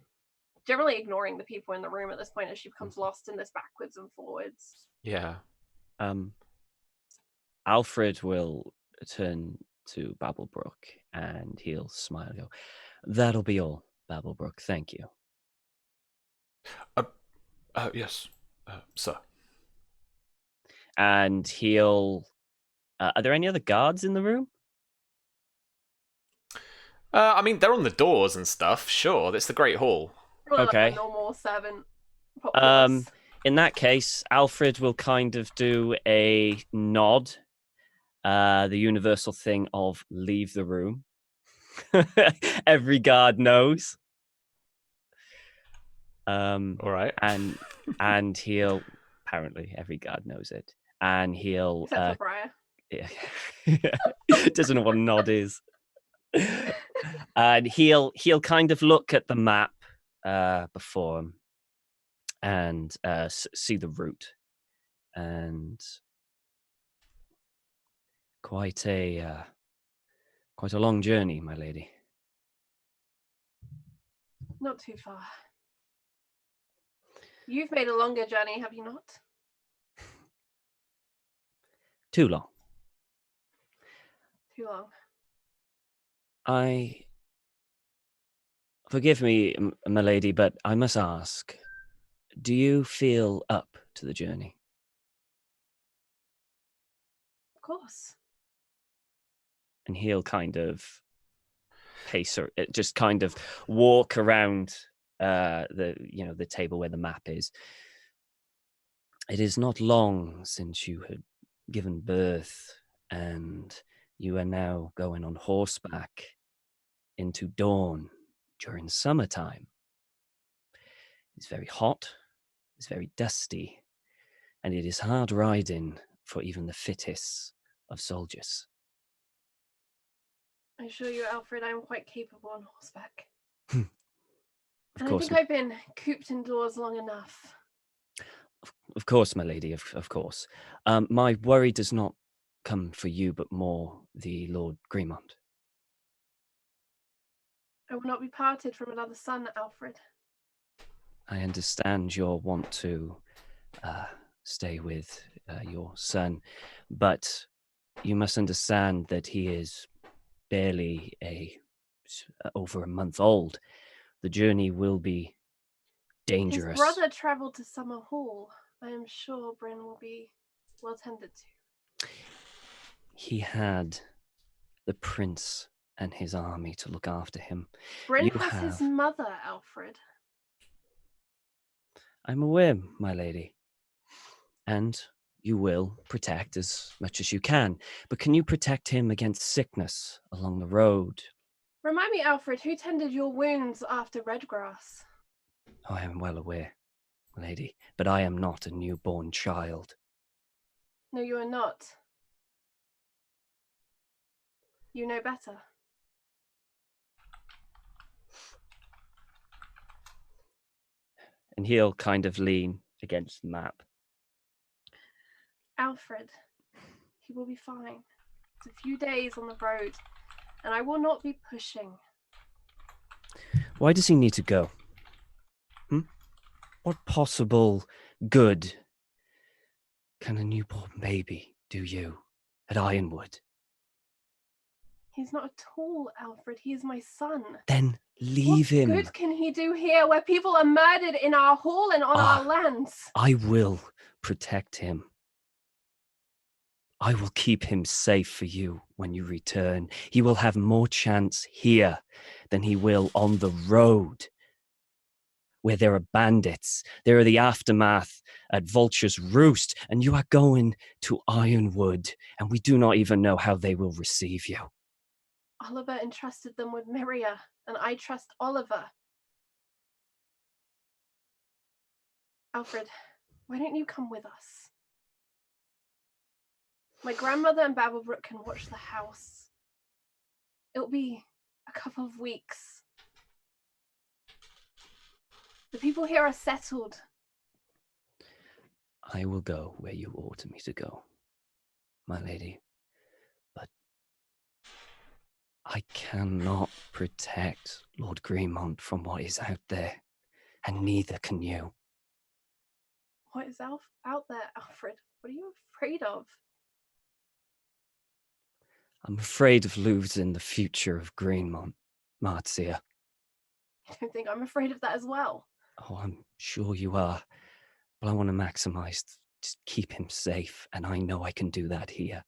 Speaker 3: generally ignoring the people in the room at this point as she becomes lost in this backwards and forwards.
Speaker 1: Yeah.
Speaker 4: Alfred will turn to Babblebrook and he'll smile and go, "That'll be all, Babblebrook. Thank you."
Speaker 1: Yes, sir.
Speaker 4: And he'll Are there any other guards in the room?
Speaker 1: I mean, they're on the doors and stuff. Sure, it's the Great Hall.
Speaker 3: Probably like
Speaker 4: Okay.
Speaker 3: a normal servant populace.
Speaker 4: In that case, Alfred will kind of do a nod, the universal thing of leave the room. Every guard knows.
Speaker 1: All right.
Speaker 4: And he'll apparently every guard knows it, and he'll
Speaker 3: Except for Briar.
Speaker 4: yeah, doesn't know what a nod is. And he'll kind of look at the map before him and see the route, and quite a long journey, my lady.
Speaker 3: Not too far. You've made a longer journey, have you not?
Speaker 4: Too long.
Speaker 3: Too long.
Speaker 4: Forgive me, my lady, but I must ask, do you feel up to the journey?
Speaker 3: Of course.
Speaker 4: And he'll kind of pace or just kind of walk around the table where the map is. It is not long since you had given birth, and you are now going on horseback into Dorne during summertime. It's very hot, it's very dusty, and it is hard riding for even the fittest of soldiers.
Speaker 3: I assure you, Alfred, I'm quite capable on horseback.
Speaker 4: Of course,
Speaker 3: I think I've been cooped indoors long enough.
Speaker 4: Of course, my lady, of course. My worry does not come for you, but more the Lord Greenmont.
Speaker 3: I will not be parted from another son, Alfred.
Speaker 4: I understand your want to stay with your son, but you must understand that he is barely over a month old. The journey will be dangerous.
Speaker 3: His brother travelled to Summer Hall. I am sure Bryn will be well tended to.
Speaker 4: He had the prince and his army to look after him.
Speaker 3: Bryn has his mother, Alfred.
Speaker 4: I'm aware, my lady. And you will protect as much as you can. But can you protect him against sickness along the road?
Speaker 3: Remind me, Alfred, who tended your wounds after Redgrass?
Speaker 4: Oh, I am well aware, my lady. But I am not a newborn child.
Speaker 3: No, you are not. You know better.
Speaker 4: And he'll kind of lean against the map.
Speaker 3: Alfred, he will be fine. It's a few days on the road, and I will not be pushing.
Speaker 4: Why does he need to go? What possible good can a newborn baby do you at Ironwood?
Speaker 3: He's not at all, Alfred. He is my son.
Speaker 4: Then leave him.
Speaker 3: What good can he do here where people are murdered in our hall and on our lands?
Speaker 4: I will protect him. I will keep him safe for you when you return. He will have more chance here than he will on the road, where there are bandits. There are the aftermath at Vulture's Roost, and you are going to Ironwood, and we do not even know how they will receive you.
Speaker 3: Oliver entrusted them with Myria, and I trust Oliver. Alfred, why don't you come with us? My grandmother and Babblebrook can watch the house. It'll be a couple of weeks. The people here are settled.
Speaker 4: I will go where you order me to go, my lady. But I cannot protect Lord Greenmont from what is out there, and neither can you.
Speaker 3: What is out there, Alfred? What are you afraid of?
Speaker 4: I'm afraid of losing the future of Greenmont, Marzia.
Speaker 3: I don't think I'm afraid of that as well.
Speaker 4: Oh, I'm sure you are. But I want to maximize, just keep him safe, and I know I can do that here.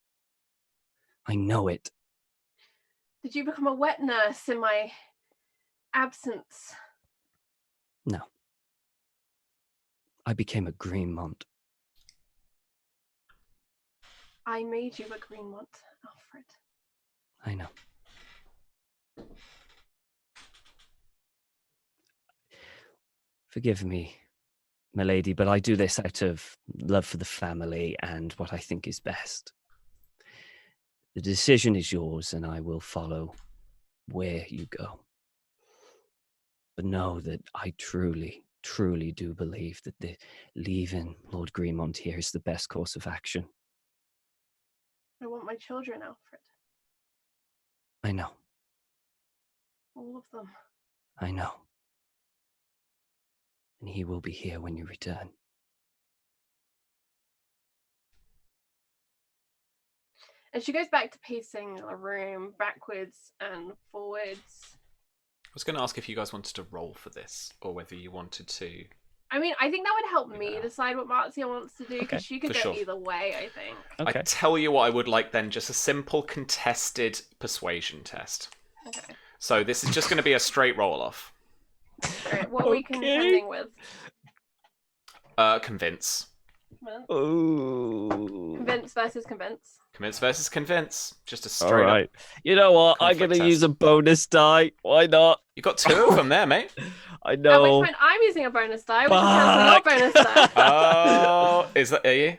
Speaker 4: I know it.
Speaker 3: Did you become a wet nurse in my absence?
Speaker 4: No. I became a Greenmont.
Speaker 3: I made you a Greenmont, Alfred.
Speaker 4: I know. Forgive me, milady, but I do this out of love for the family and what I think is best. The decision is yours, and I will follow where you go. But know that I truly, truly do believe that leaving Lord Greenmont here is the best course of action.
Speaker 3: I want my children, Alfred.
Speaker 4: I know.
Speaker 3: All of them.
Speaker 4: I know. And he will be here when you return.
Speaker 3: And she goes back to pacing the room backwards and forwards.
Speaker 1: I was going to ask if you guys wanted to roll for this, or whether you wanted to.
Speaker 3: I mean, I think that would help me decide what Marzia wants to do, because
Speaker 4: Okay,
Speaker 3: she could
Speaker 1: for
Speaker 3: go
Speaker 1: sure.
Speaker 3: either way, I think.
Speaker 4: Okay.
Speaker 1: I tell you what I would like then, just a simple contested persuasion test.
Speaker 3: Okay.
Speaker 1: So this is just going to be a straight roll-off.
Speaker 3: Alright, what are we contending with?
Speaker 1: Convince.
Speaker 4: Oh.
Speaker 3: Convince versus convince.
Speaker 1: Convince versus convince. Just a straight
Speaker 4: All right.
Speaker 1: up.
Speaker 4: You know what? I'm
Speaker 1: conflict
Speaker 4: going to
Speaker 1: test.
Speaker 4: use a bonus die. Why not?
Speaker 1: You got 2 of them there, mate.
Speaker 4: I
Speaker 3: At
Speaker 4: know.
Speaker 3: which point I'm using a bonus die, which will cancel your
Speaker 4: Fuck.
Speaker 3: bonus die.
Speaker 1: Oh, are you?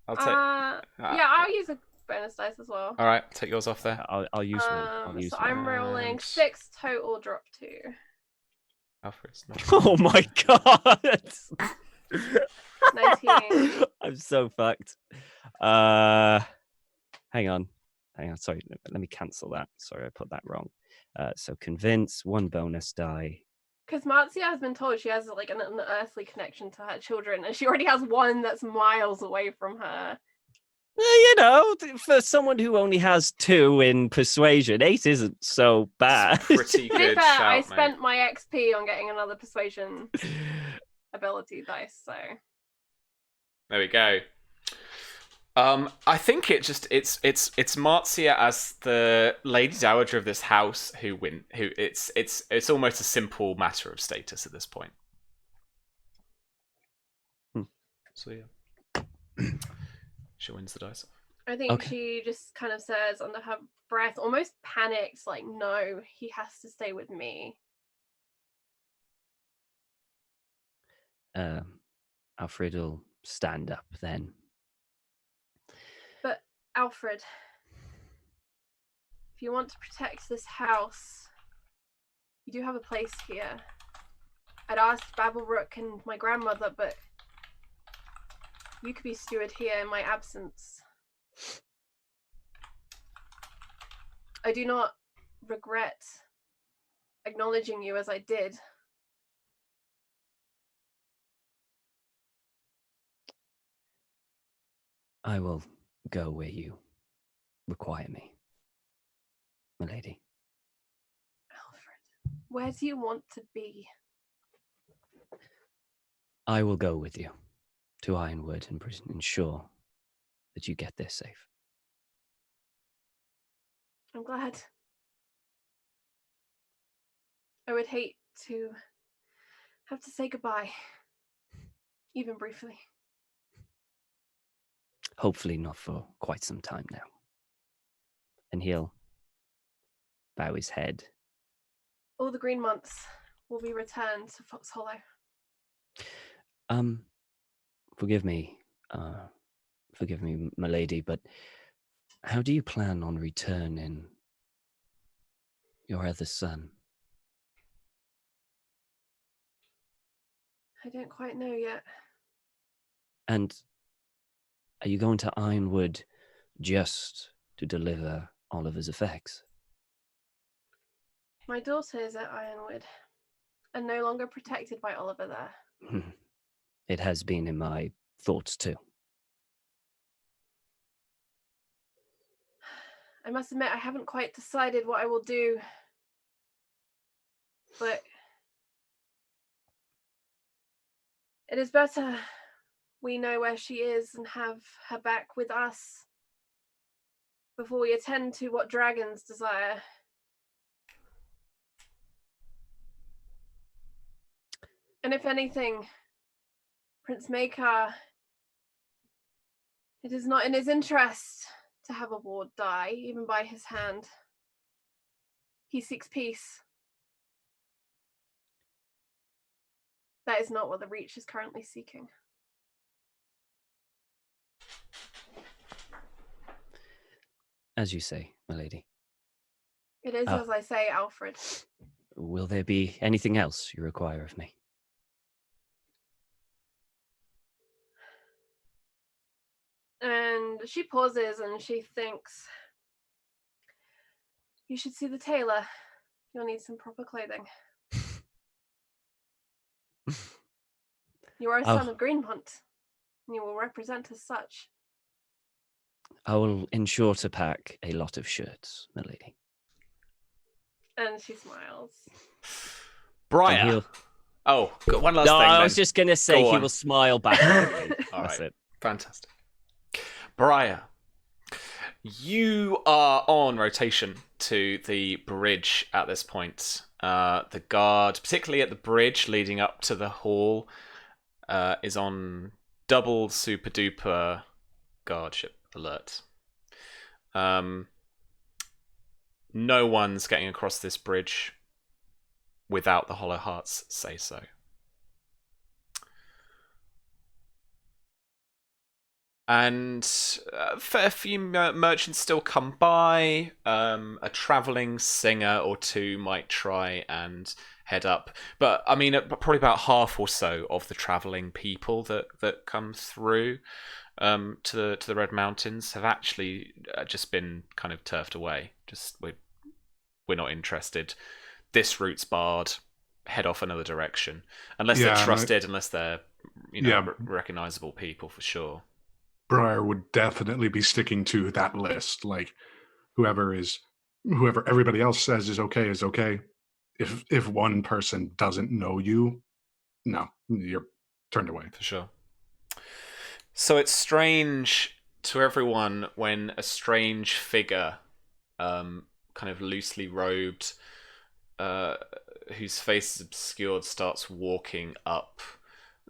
Speaker 1: I'll take.
Speaker 3: Yeah, I'll use a bonus dice as well.
Speaker 1: All right, take yours off there.
Speaker 4: I'll use one. I'll use
Speaker 3: So
Speaker 4: one.
Speaker 3: I'm rolling
Speaker 1: And-
Speaker 3: 6 total, drop 2.
Speaker 1: Alfred's not.
Speaker 4: Oh my god.
Speaker 3: 19.
Speaker 4: I'm so fucked. Hang on. Sorry, let me cancel that. Sorry, I put that wrong. So convince, 1 bonus die.
Speaker 3: Because Marzia has been told she has like an unearthly connection to her children, and she already has one that's miles away from her.
Speaker 4: You know, for someone who only has 2 in Persuasion, 8 isn't so bad.
Speaker 1: Pretty
Speaker 3: To be
Speaker 1: good
Speaker 3: fair,
Speaker 1: shout,
Speaker 3: I
Speaker 1: mate.
Speaker 3: spent my XP on getting another persuasion ability dice, so
Speaker 1: There we go. I think it's Marzia as the Lady Dowager of this house who it's almost a simple matter of status at this point. So yeah. She wins the dice.
Speaker 3: I think
Speaker 4: Okay.
Speaker 3: she just kind of says under her breath, almost panicked, like, no, he has to stay with me.
Speaker 4: Alfred will stand up then.
Speaker 3: But Alfred, if you want to protect this house, you do have a place here. I'd asked Babelrook and my grandmother, but you could be steward here in my absence. I do not regret acknowledging you as I did.
Speaker 4: I will go where you require me, my lady.
Speaker 3: Alfred, where do you want to be?
Speaker 4: I will go with you to Ironwood and ensure that you get there safe.
Speaker 3: I'm glad. I would hate to have to say goodbye, even briefly.
Speaker 4: Hopefully not for quite some time now. And he'll bow his head.
Speaker 3: All the Greenmonts will be returned to Fox Hollow.
Speaker 4: Forgive me, my lady, but how do you plan on returning your other son?
Speaker 3: I don't quite know yet.
Speaker 4: And are you going to Ironwood just to deliver Oliver's effects?
Speaker 3: My daughter is at Ironwood, and no longer protected by Oliver there.
Speaker 4: It has been in my thoughts too.
Speaker 3: I must admit, I haven't quite decided what I will do. But it is better we know where she is and have her back with us before we attend to what dragons desire. And if anything, Prince Maekar, it is not in his interest to have a ward die, even by his hand. He seeks peace. That is not what the Reach is currently seeking.
Speaker 4: As you say, my lady.
Speaker 3: It is as I say, Alfred.
Speaker 4: Will there be anything else you require of me?
Speaker 3: And she pauses and she thinks, you should see the tailor. You'll need some proper clothing. You are a son of Greenmont, and you will represent as such.
Speaker 4: I will ensure to pack a lot of shirts, my lady.
Speaker 3: And she smiles.
Speaker 1: Briar. Oh, got one last thing.
Speaker 4: I was just going to say he will smile back.
Speaker 1: All
Speaker 4: That's
Speaker 1: right.
Speaker 4: it.
Speaker 1: Fantastic. Briar, you are on rotation to the bridge at this point. The guard, particularly at the bridge leading up to the hall, is on double super duper guardship alert. No one's getting across this bridge without the Hollow Hearts say so. And a fair few merchants still come by. A travelling singer or two might try and head up. But, I mean, probably about half or so of the travelling people that come through to the Red Mountains have actually just been kind of turfed away. Just, we're not interested. This route's barred. Head off another direction. Unless they're trusted, unless they're, recognisable people for sure.
Speaker 2: Briar would definitely be sticking to that list. Like whoever everybody else says is okay. If one person doesn't know you, no, you're turned away.
Speaker 1: For sure. So it's strange to everyone when a strange figure, kind of loosely robed, whose face is obscured, starts walking up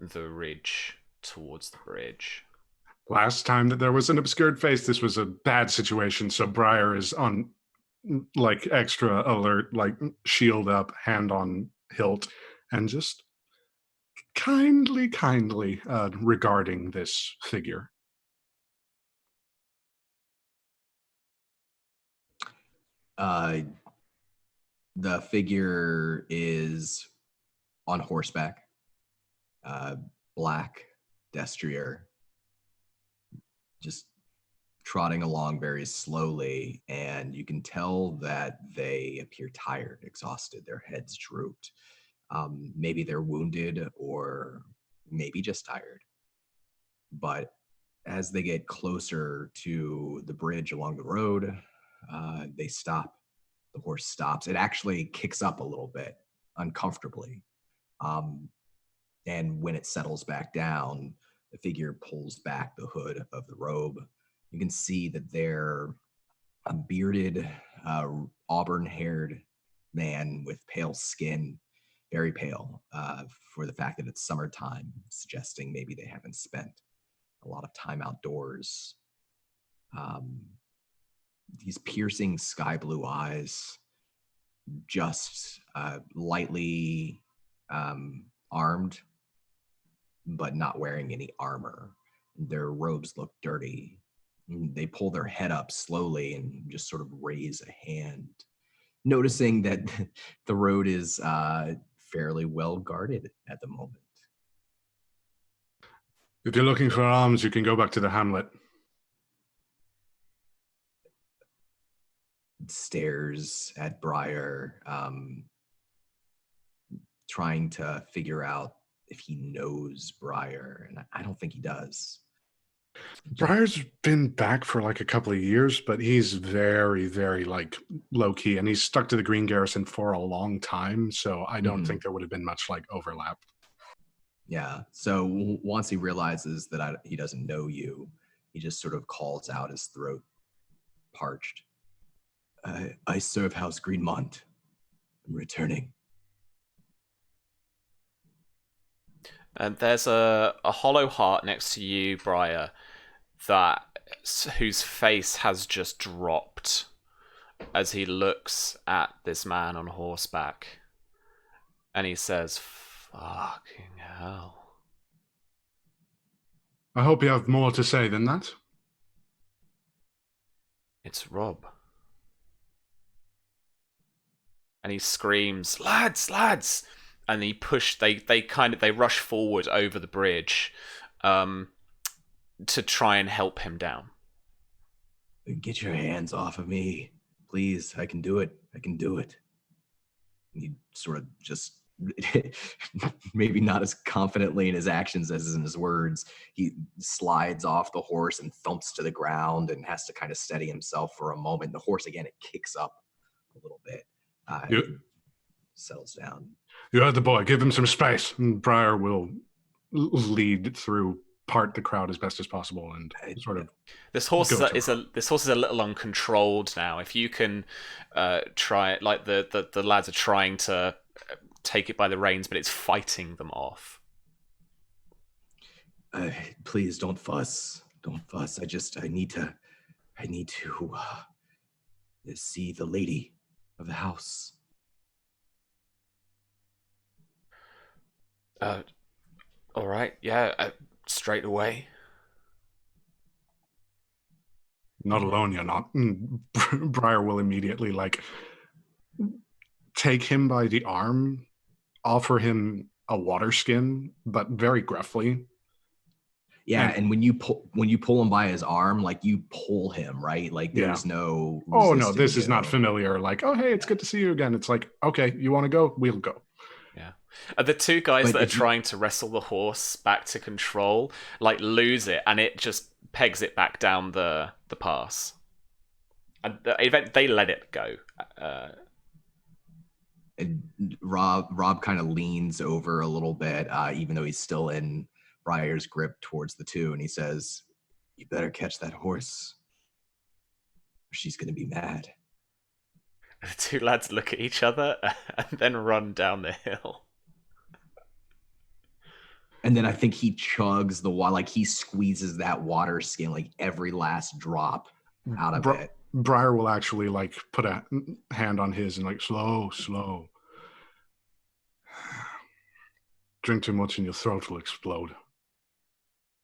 Speaker 1: the ridge towards the bridge.
Speaker 2: Last time that there was an obscured face, this was a bad situation. So Briar is on like extra alert, like shield up, hand on hilt, and just kindly regarding this figure.
Speaker 5: The figure is on horseback, black destrier, just trotting along very slowly, and you can tell that they appear tired, exhausted. Their heads drooped. Maybe they're wounded or maybe just tired. But as they get closer to the bridge along the road, they stop. The horse stops. It actually kicks up a little bit uncomfortably. And when it settles back down, the figure pulls back the hood of the robe. You can see that they're a bearded, auburn-haired man with pale skin, very pale, for the fact that it's summertime, suggesting maybe they haven't spent a lot of time outdoors. These piercing sky blue eyes, just lightly armed, but not wearing any armor. Their robes look dirty. They pull their head up slowly and just sort of raise a hand, noticing that the road is fairly well guarded at the moment.
Speaker 2: If you're looking for arms, you can go back to the hamlet.
Speaker 5: Stares at Briar, trying to figure out if he knows Briar, and I don't think he does.
Speaker 2: Briar's been back for like a couple of years, but he's very, very like low key, and he's stuck to the Green Garrison for a long time. So I don't think there would have been much like overlap.
Speaker 5: Yeah. So once he realizes that he doesn't know you, he just sort of calls out his throat, parched. I serve House Greenmont. I'm returning.
Speaker 1: And there's a hollow heart next to you, Briar, whose face has just dropped as he looks at this man on horseback. And he says, "Fucking hell."
Speaker 2: I hope you have more to say than that.
Speaker 1: It's Robb. And he screams, "Lads, lads!" And they rush forward over the bridge to try and help him down.
Speaker 5: Get your hands off of me, please. I can do it. I can do it. He sort of just, maybe not as confidently in his actions as in his words, he slides off the horse and thumps to the ground and has to kind of steady himself for a moment. The horse, again, it kicks up a little bit. Settles down.
Speaker 2: You heard the boy. Give him some space. And Briar will lead through part the crowd as best as possible and sort of.
Speaker 1: This horse is a little uncontrolled now. If you can try it, like the lads are trying to take it by the reins, but it's fighting them off.
Speaker 5: Please don't fuss. Don't fuss. I need to see the lady of the house.
Speaker 1: All right. Yeah. Straight away.
Speaker 2: Not alone, you're not. Briar will immediately take him by the arm, offer him a water skin, but very gruffly.
Speaker 5: Yeah, and when you pull him by his arm, like you pull him, right? Like there's no.
Speaker 2: Oh no, this is not familiar. Like, oh hey, it's good to see you again. It's like, okay, you want to go? We'll go.
Speaker 1: Yeah. The two guys that are trying to wrestle the horse back to control, lose it, and it just pegs it back down the pass. And they let it go.
Speaker 5: And Robb kind of leans over a little bit, even though he's still in Briar's grip towards the two, and he says, "You better catch that horse, or she's going to be mad."
Speaker 1: The two lads look at each other and then run down the hill.
Speaker 5: And then I think he chugs the water, he squeezes that water skin, every last drop out of it.
Speaker 2: Briar will actually put a hand on his and slow. Drink too much and your throat will explode.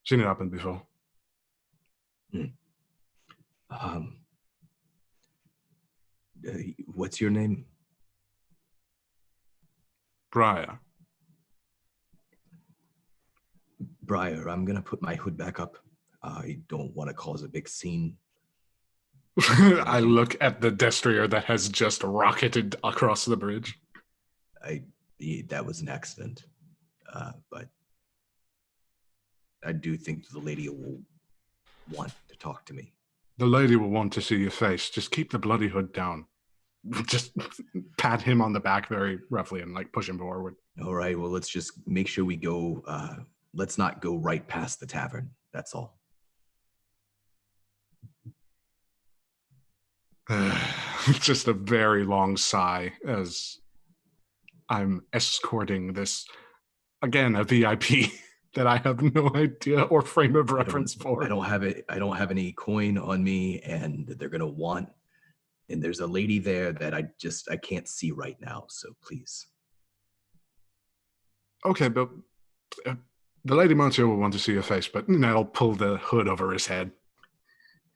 Speaker 2: Seen it happen before.
Speaker 5: What's your name?
Speaker 2: Briar.
Speaker 5: Briar, I'm gonna put my hood back up. I don't want to cause a big scene.
Speaker 2: I look at the destrier that has just rocketed across the bridge.
Speaker 5: That was an accident, but I do think the lady will want to talk to me.
Speaker 2: The lady will want to see your face. Just keep the bloody hood down. Just pat him on the back very roughly and push him forward.
Speaker 5: All right, well, let's just make sure we go. Let's not go right past the tavern. That's all.
Speaker 2: Just a very long sigh as I'm escorting this, again, a VIP that I have no idea or frame of reference for.
Speaker 5: I don't have it. I don't have any coin on me, and they're gonna want. And there's a lady there that I can't see right now. So please.
Speaker 2: Okay, but the Lady Monsieur will want to see your face, but I'll pull the hood over his head.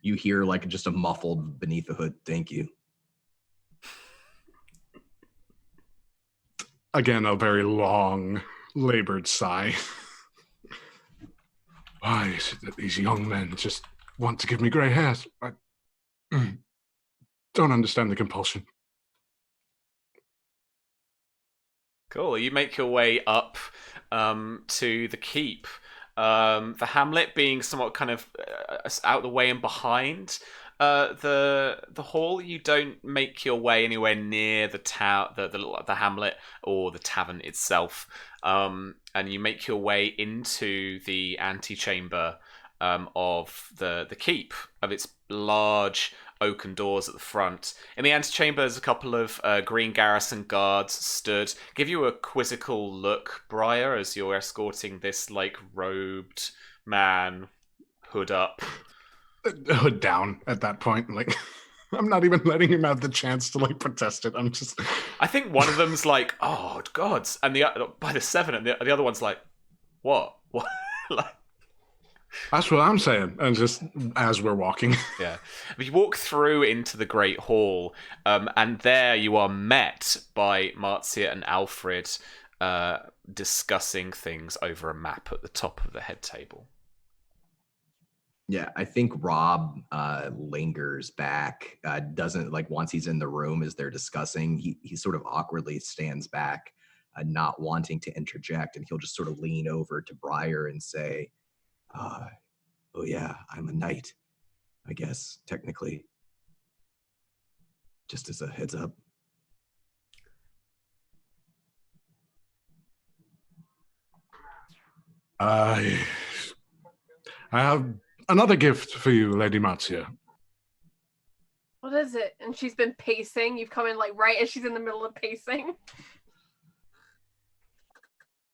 Speaker 5: You hear just a muffled beneath the hood. Thank you.
Speaker 2: Again, a very long, labored sigh. Why is it that these young men just want to give me grey hairs? I don't understand the compulsion.
Speaker 1: Cool. You make your way up to the keep. The hamlet being somewhat kind of out the way and behind the hall. You don't make your way anywhere near the hamlet or the tavern itself, and you make your way into the antechamber of the keep, of its large oaken doors at the front. In the antechamber, there's a couple of green garrison guards stood. Give you a quizzical look, Briar, as you're escorting this like robed man, hood up.
Speaker 2: Hood down at that point. Like, I'm not even letting him have the chance to like protest it. I'm just.
Speaker 1: I think one of them's like, "Oh gods," and by the 7, and the other one's like, "What? What?" Like,
Speaker 2: that's what I'm saying. And just as we're walking.
Speaker 1: Yeah. You walk through into the Great Hall, and there you are met by Marzia and Alfred discussing things over a map at the top of the head table.
Speaker 5: Yeah, I think Rob lingers back, doesn't like once he's in the room as they're discussing, he sort of awkwardly stands back, not wanting to interject, and he'll just sort of lean over to Briar and say, oh yeah, I'm a knight, I guess, technically. Just as a heads up.
Speaker 2: I have another gift for you, Lady Marzia.
Speaker 3: What is it? And she's been pacing. You've come in like right as she's in the middle of pacing.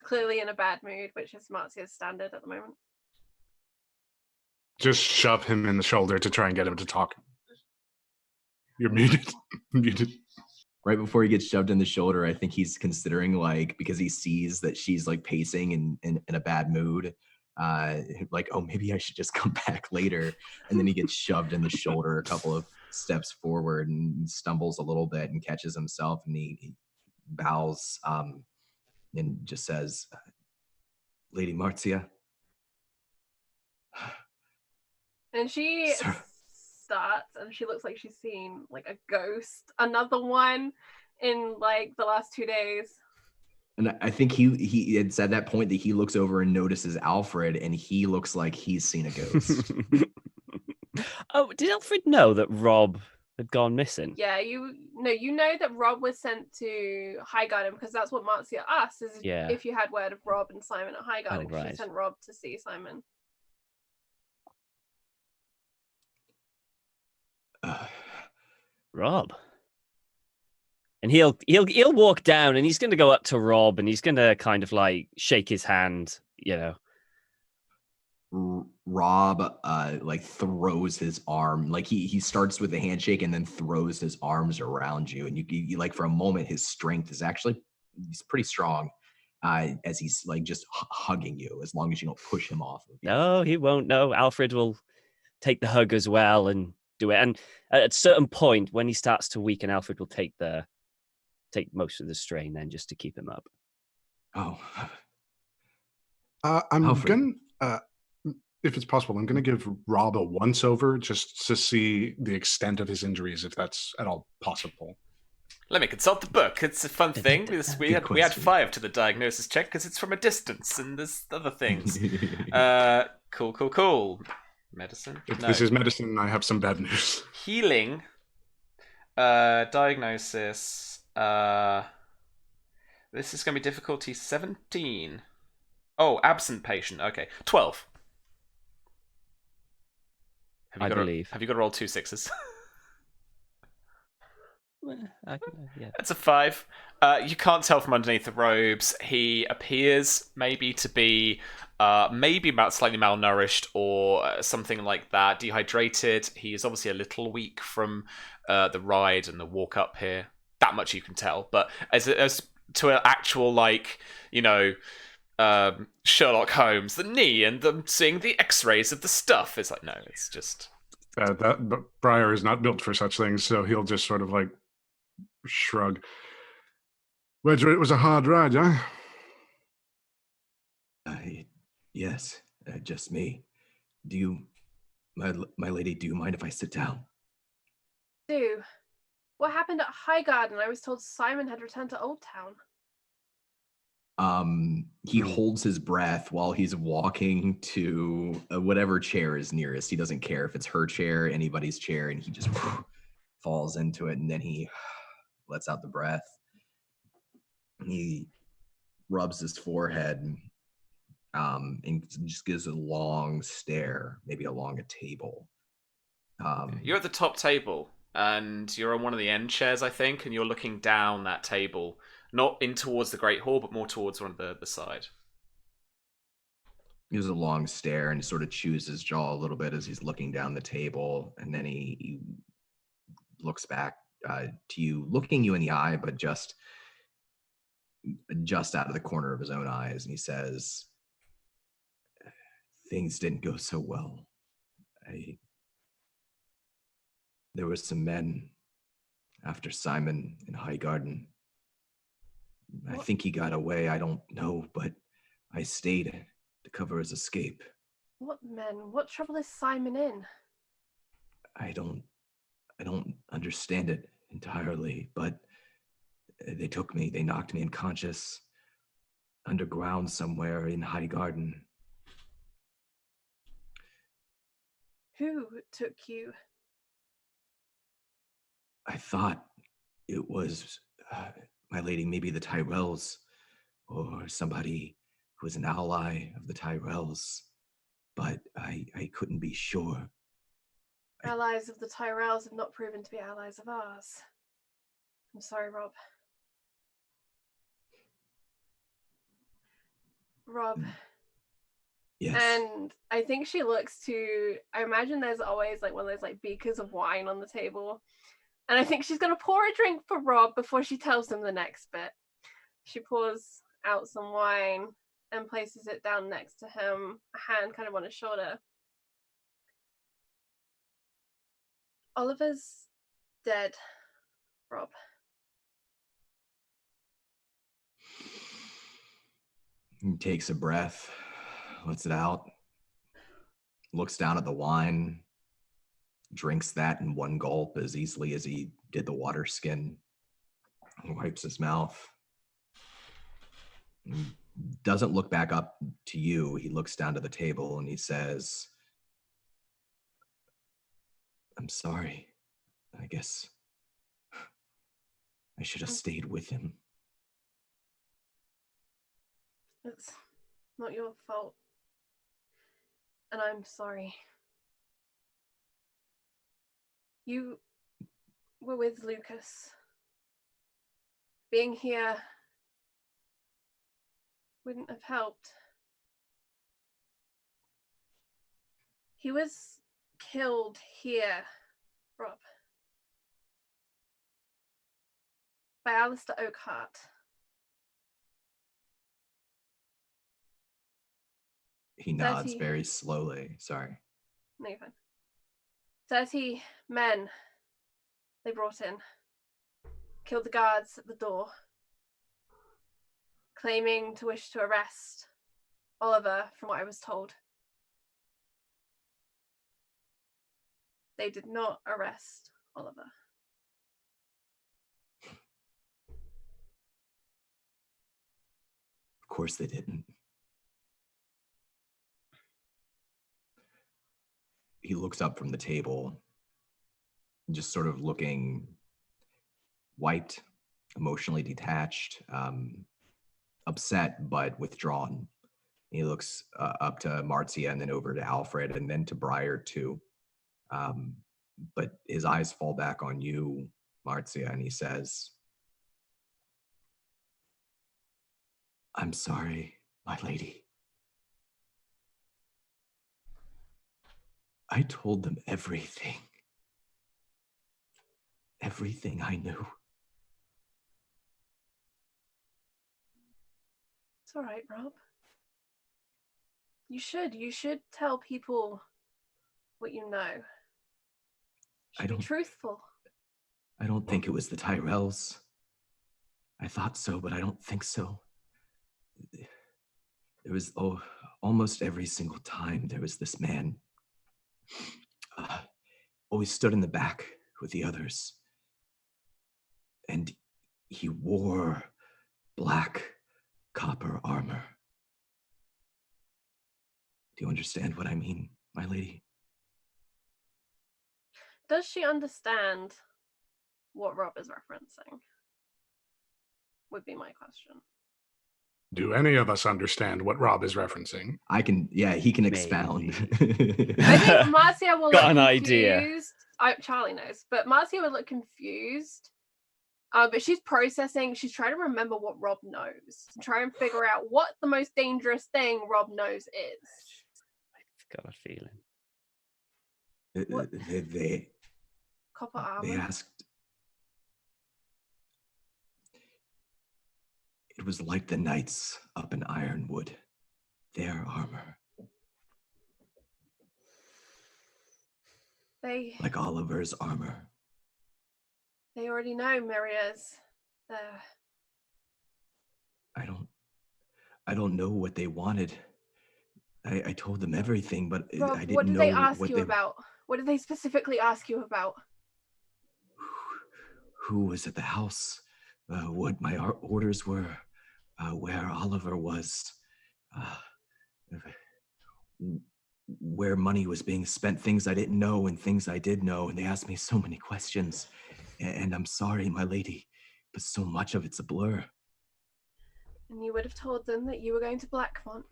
Speaker 3: Clearly in a bad mood, which is Marzia's standard at the moment.
Speaker 2: Just shove him in the shoulder to try and get him to talk. You're muted. Muted.
Speaker 5: Right before he gets shoved in the shoulder, I think he's considering, like, because he sees that she's like pacing and in a bad mood, like, oh, maybe I should just come back later. And then he gets shoved in the shoulder a couple of steps forward and stumbles a little bit and catches himself, and he bows and just says, Lady Marzia.
Speaker 3: And she starts, and she looks like she's seen like a ghost, another one in like the last 2 days.
Speaker 5: And I think he had said that point that he looks over and notices Alfred, and he looks like he's seen a ghost.
Speaker 4: Oh, did Alfred know that Rob had gone missing?
Speaker 3: Yeah, you know that Rob was sent to Highgarden, because that's what Marzia asked, is if you had word of Rob and Simon at Highgarden.
Speaker 4: Oh, right.
Speaker 3: She sent Rob to see Simon.
Speaker 4: Rob. And he'll walk down, and he's going to go up to Rob, and he's going to kind of like shake his hand, you know.
Speaker 5: Rob like throws his arm, like he starts with a handshake and then throws his arms around you, and you like for a moment his strength is actually, he's pretty strong, as he's like just hugging you, as long as you don't push him off of you.
Speaker 4: No, he won't. No, Alfred will take the hug as well and do it. And at a certain point, when he starts to weaken, Alfred will take most of the strain then, just to keep him up.
Speaker 5: Oh,
Speaker 2: I'm
Speaker 5: Alfred.
Speaker 2: gonna, if it's possible, I'm gonna give Rob a once-over just to see the extent of his injuries, if that's at all possible.
Speaker 1: Let me consult the book. It's a fun thing. We had 5 to the diagnosis check because it's from a distance, and there's other things. Cool. Medicine?
Speaker 2: If this is medicine, I have some bad news.
Speaker 1: Healing. Diagnosis. This is going to be difficulty 17. Oh, absent patient. Okay. 12.
Speaker 4: I believe.
Speaker 1: Have you got to roll 2 6s?
Speaker 4: Yeah.
Speaker 1: That's a 5. You can't tell from underneath the robes. He appears maybe to be maybe about slightly malnourished or something like that, dehydrated. He is obviously a little weak from the ride and the walk up here. That much you can tell. But as to an actual, like, you know, Sherlock Holmes, the knee and them seeing the x-rays of the stuff, it's like, no, it's just...
Speaker 2: But Briar is not built for such things, so he'll just sort of like shrug. Wedger, it was a hard ride, huh?
Speaker 5: Yes, just me. Do you, my lady, do you mind if I sit down?
Speaker 3: Do. What happened at Highgarden? I was told Simon had returned to Old Town.
Speaker 5: He holds his breath while he's walking to whatever chair is nearest. He doesn't care if it's her chair, anybody's chair, and he just falls into it, and then he lets out the breath. He rubs his forehead and just gives a long stare, maybe along a table.
Speaker 1: You're at the top table, and you're on one of the end chairs, I think, and you're looking down that table, not in towards the Great Hall, but more towards one of the side.
Speaker 5: He has a long stare and he sort of chews his jaw a little bit as he's looking down the table, and then he looks back to you, looking you in the eye, but just out of the corner of his own eyes, and he says, "Things didn't go so well. There were some men after Simon in Highgarden. I think he got away. I don't know, but I stayed to cover his escape."
Speaker 3: What men? What trouble is Simon in?
Speaker 5: I don't understand it entirely, but they took me. They knocked me unconscious underground somewhere in Highgarden.
Speaker 3: Who took you?
Speaker 5: I thought it was, my lady, maybe the Tyrells, or somebody who was an ally of the Tyrells, but I couldn't be sure.
Speaker 3: Allies of the Tyrells have not proven to be allies of ours. I'm sorry, Rob. Rob.
Speaker 5: Yes.
Speaker 3: And I think she looks to, I imagine there's always like one of those like beakers of wine on the table. And I think she's going to pour a drink for Rob before she tells him the next bit. She pours out some wine and places it down next to him, a hand kind of on his shoulder. Oliver's dead, Rob.
Speaker 5: He takes a breath, lets it out, looks down at the wine, drinks that in one gulp as easily as he did the water skin, wipes his mouth, doesn't look back up to you. He looks down to the table and he says, "I'm sorry. I guess I should have stayed with him."
Speaker 3: It's not your fault. And I'm sorry. You were with Lucas. Being here wouldn't have helped. He was killed here, Rob. By Alistair Oakhart.
Speaker 5: He nods very slowly. Sorry.
Speaker 3: No, you're fine. 30 men they brought in. Killed the guards at the door. Claiming to wish to arrest Oliver, from what I was told. They did not arrest Oliver.
Speaker 5: Of course they didn't. He looks up from the table, just sort of looking white, emotionally detached, upset but withdrawn. He looks up to Marcia and then over to Alfred and then to Briar too. But his eyes fall back on you, Marcia, and he says, "I'm sorry, my lady. I told them everything. Everything I knew."
Speaker 3: It's all right, Rob. You should tell people what you know. You should be truthful.
Speaker 5: I don't think it was the Tyrells. I thought so, but I don't think so. There was, almost every single time there was this man. Always stood in the back with the others. And he wore black copper armor. Do you understand what I mean, my lady?
Speaker 3: Does she understand what Rob is referencing? Would be my question.
Speaker 2: Do any of us understand what Rob is referencing?
Speaker 5: I can, yeah, he can expound.
Speaker 3: I think Marcia will
Speaker 4: Got
Speaker 3: look
Speaker 4: an
Speaker 3: confused. Charlie knows, but Marcia would look confused. But she's processing. She's trying to remember what Rob knows. To try and figure out what the most dangerous thing Rob knows is.
Speaker 4: I've got a feeling.
Speaker 5: They
Speaker 3: Copper armor.
Speaker 5: They asked. It was like the knights up in Ironwood. Their armor. Like Oliver's armor.
Speaker 3: They already know Maria's there.
Speaker 5: I don't know what they wanted. I told them everything, but
Speaker 3: Rob,
Speaker 5: I didn't know
Speaker 3: what did they ask you about? What did they specifically ask you about?
Speaker 5: Who was at the house? What my orders were? Where Oliver was? Where money was being spent? Things I didn't know and things I did know. And they asked me so many questions. And I'm sorry, my lady, but so much of it's a blur.
Speaker 3: And you would have told them that you were going to Blackmont.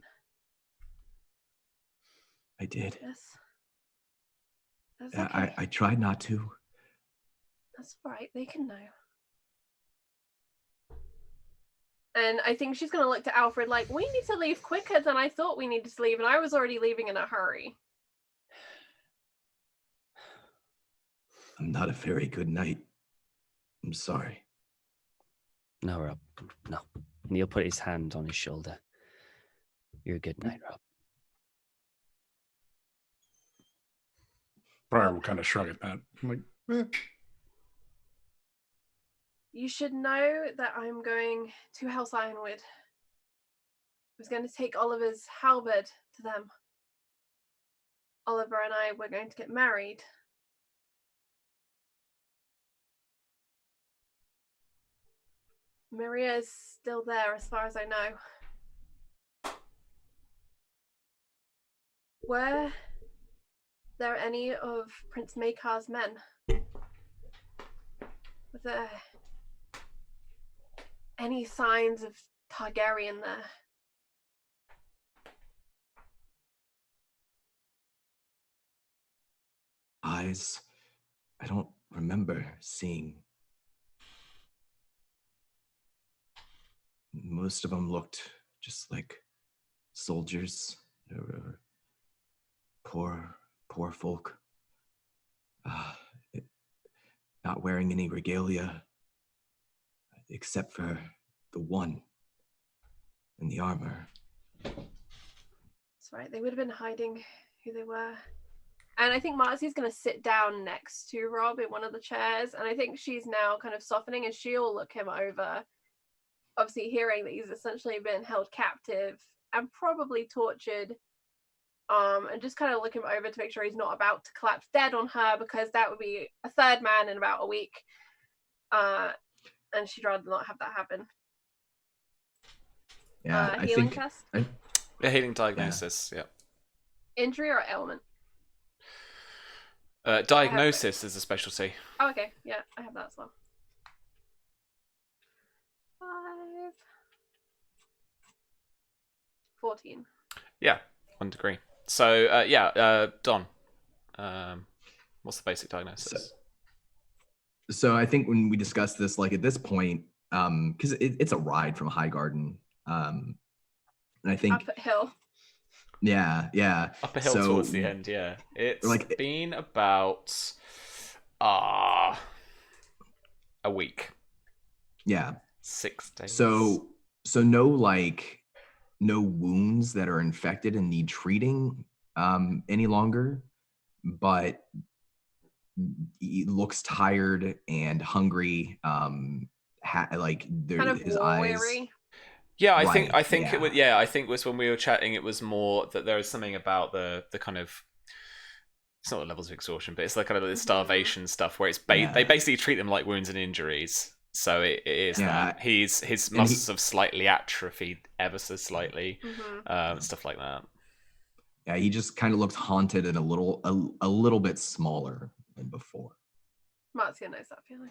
Speaker 5: I did.
Speaker 3: Yes. That's okay.
Speaker 5: I tried not to.
Speaker 3: That's all right. They can know. And I think she's going to look to Alfred like, we need to leave quicker than I thought we needed to leave. And I was already leaving in a hurry.
Speaker 5: I'm not a very good knight. I'm sorry.
Speaker 4: No, Rob. No. Neil put his hand on his shoulder. You're a good knight, Rob.
Speaker 2: Briar will kind of shrug at that. I'm like,
Speaker 3: You should know that I'm going to House Ironwood. I was going to take Oliver's halberd to them. Oliver and I were going to get married. Maria is still there as far as I know. Were there any of Prince Maekar's men? Were there any signs of Targaryen there?
Speaker 5: Eyes. I don't remember seeing. Most of them looked just like soldiers, or poor folk. Not wearing any regalia, except for the one in the armor.
Speaker 3: That's right. They would have been hiding who they were. And I think Marcy's going to sit down next to Rob in one of the chairs. And I think she's now kind of softening and she'll look him over. Obviously hearing that he's essentially been held captive and probably tortured. And just kind of look him over to make sure he's not about to collapse dead on her, because that would be a third man in about a week. And she'd rather not have that happen.
Speaker 5: Yeah, I
Speaker 3: healing
Speaker 5: think...
Speaker 3: test?
Speaker 1: Healing diagnosis, yeah.
Speaker 3: Injury or ailment?
Speaker 1: Diagnosis is a specialty.
Speaker 3: Oh, okay. Yeah, I have that as well. 5. 14.
Speaker 1: Yeah, 1 degree. So, Don, what's the basic diagnosis?
Speaker 5: So I think when we discussed this, like at this point, because it's a ride from Highgarden, and I think
Speaker 3: up a hill.
Speaker 5: Yeah.
Speaker 1: Up a hill towards the end, yeah. It's like been about a week.
Speaker 5: Yeah.
Speaker 1: 6 days.
Speaker 5: So no wounds that are infected and need treating any longer, but he looks tired and hungry. Like
Speaker 3: kind of
Speaker 5: his eyes.
Speaker 3: Weary.
Speaker 1: Yeah, I think it was. Yeah, I think it was when we were chatting. It was more that there is something about the kind of. It's not the levels of exhaustion, but it's like kind of the starvation stuff where it's they basically treat them like wounds and injuries. So it is that his muscles have slightly atrophied ever so slightly, stuff like that.
Speaker 5: Yeah, he just kind of looks haunted and a little bit smaller than before.
Speaker 3: Marcia knows that feeling.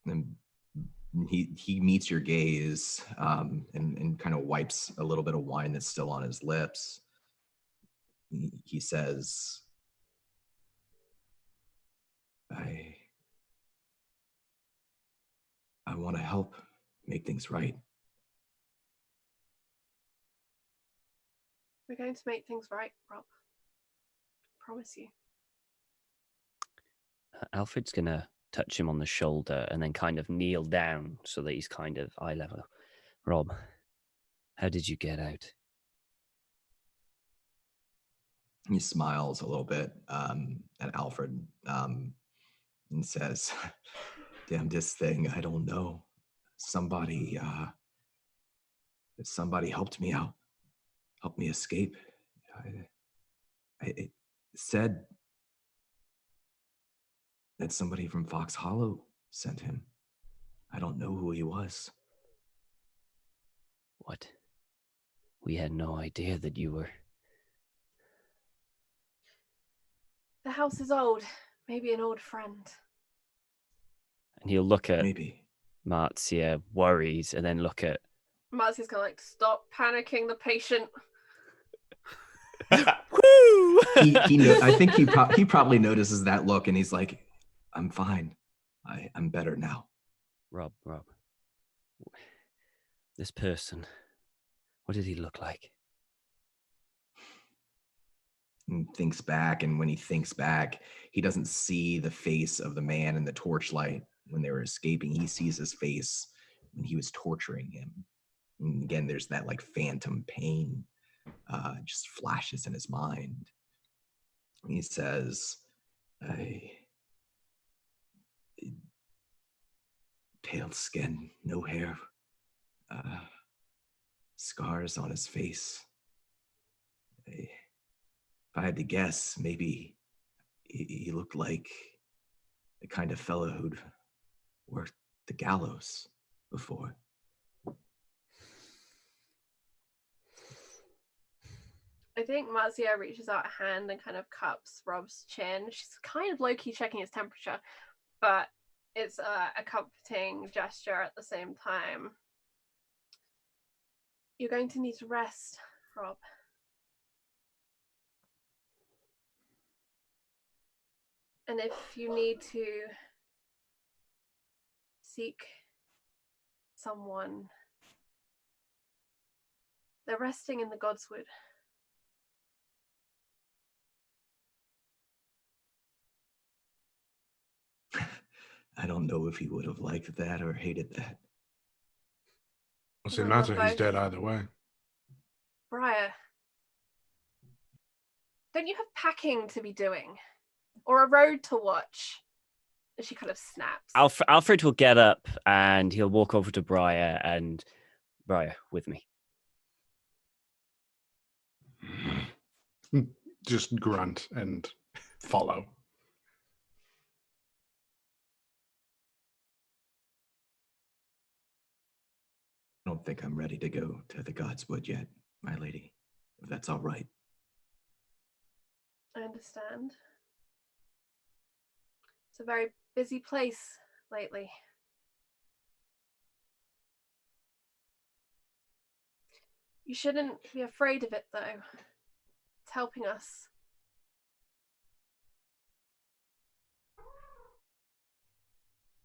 Speaker 5: And And he meets your gaze and kind of wipes a little bit of wine that's still on his lips. He says, I want to help make things right.
Speaker 3: We're going to make things right, Rob. Promise you.
Speaker 4: Alfred's gonna touch him on the shoulder and then kind of kneel down so that he's kind of eye level. Rob, how did you get out?
Speaker 5: He smiles a little bit at Alfred and says, damnedest thing, I don't know. Somebody helped me out, helped me escape. It said that somebody from Fox Hollow sent him. I don't know who he was.
Speaker 4: What? We had no idea that you were...
Speaker 3: The house is old. Maybe an old friend.
Speaker 4: And he'll look at
Speaker 5: Maybe.
Speaker 4: Marzia, worried, and then look at...
Speaker 3: Marzia's kind of like, stop panicking the patient.
Speaker 4: Woo!
Speaker 5: I think he probably notices that look and he's like, I'm fine. I'm better now.
Speaker 4: Rob. This person, what did he look like?
Speaker 5: And thinks back, and when he thinks back, he doesn't see the face of the man in the torchlight when they were escaping. He sees his face when he was torturing him. And again, there's that like phantom pain just flashes in his mind. He says, pale skin, no hair, scars on his face. If I had to guess, maybe he looked like the kind of fellow who'd worked the gallows before.
Speaker 3: I think Marzia reaches out a hand and kind of cups Rob's chin. She's kind of low-key checking his temperature, but it's a comforting gesture at the same time. You're going to need to rest, Rob. And if you need to seek someone, they're resting in the Godswood.
Speaker 5: I don't know if he would have liked that or hated that.
Speaker 2: Doesn't matter, he's dead either way.
Speaker 3: Briar, don't you have packing to be doing? Or a road to watch? And she kind of snaps.
Speaker 4: Alfred will get up and he'll walk over to Briar and... Briar, with me.
Speaker 2: Just grunt and follow.
Speaker 5: I don't think I'm ready to go to the Godswood yet, my lady, if that's all right.
Speaker 3: I understand. It's a very busy place lately. You shouldn't be afraid of it, though. It's helping us.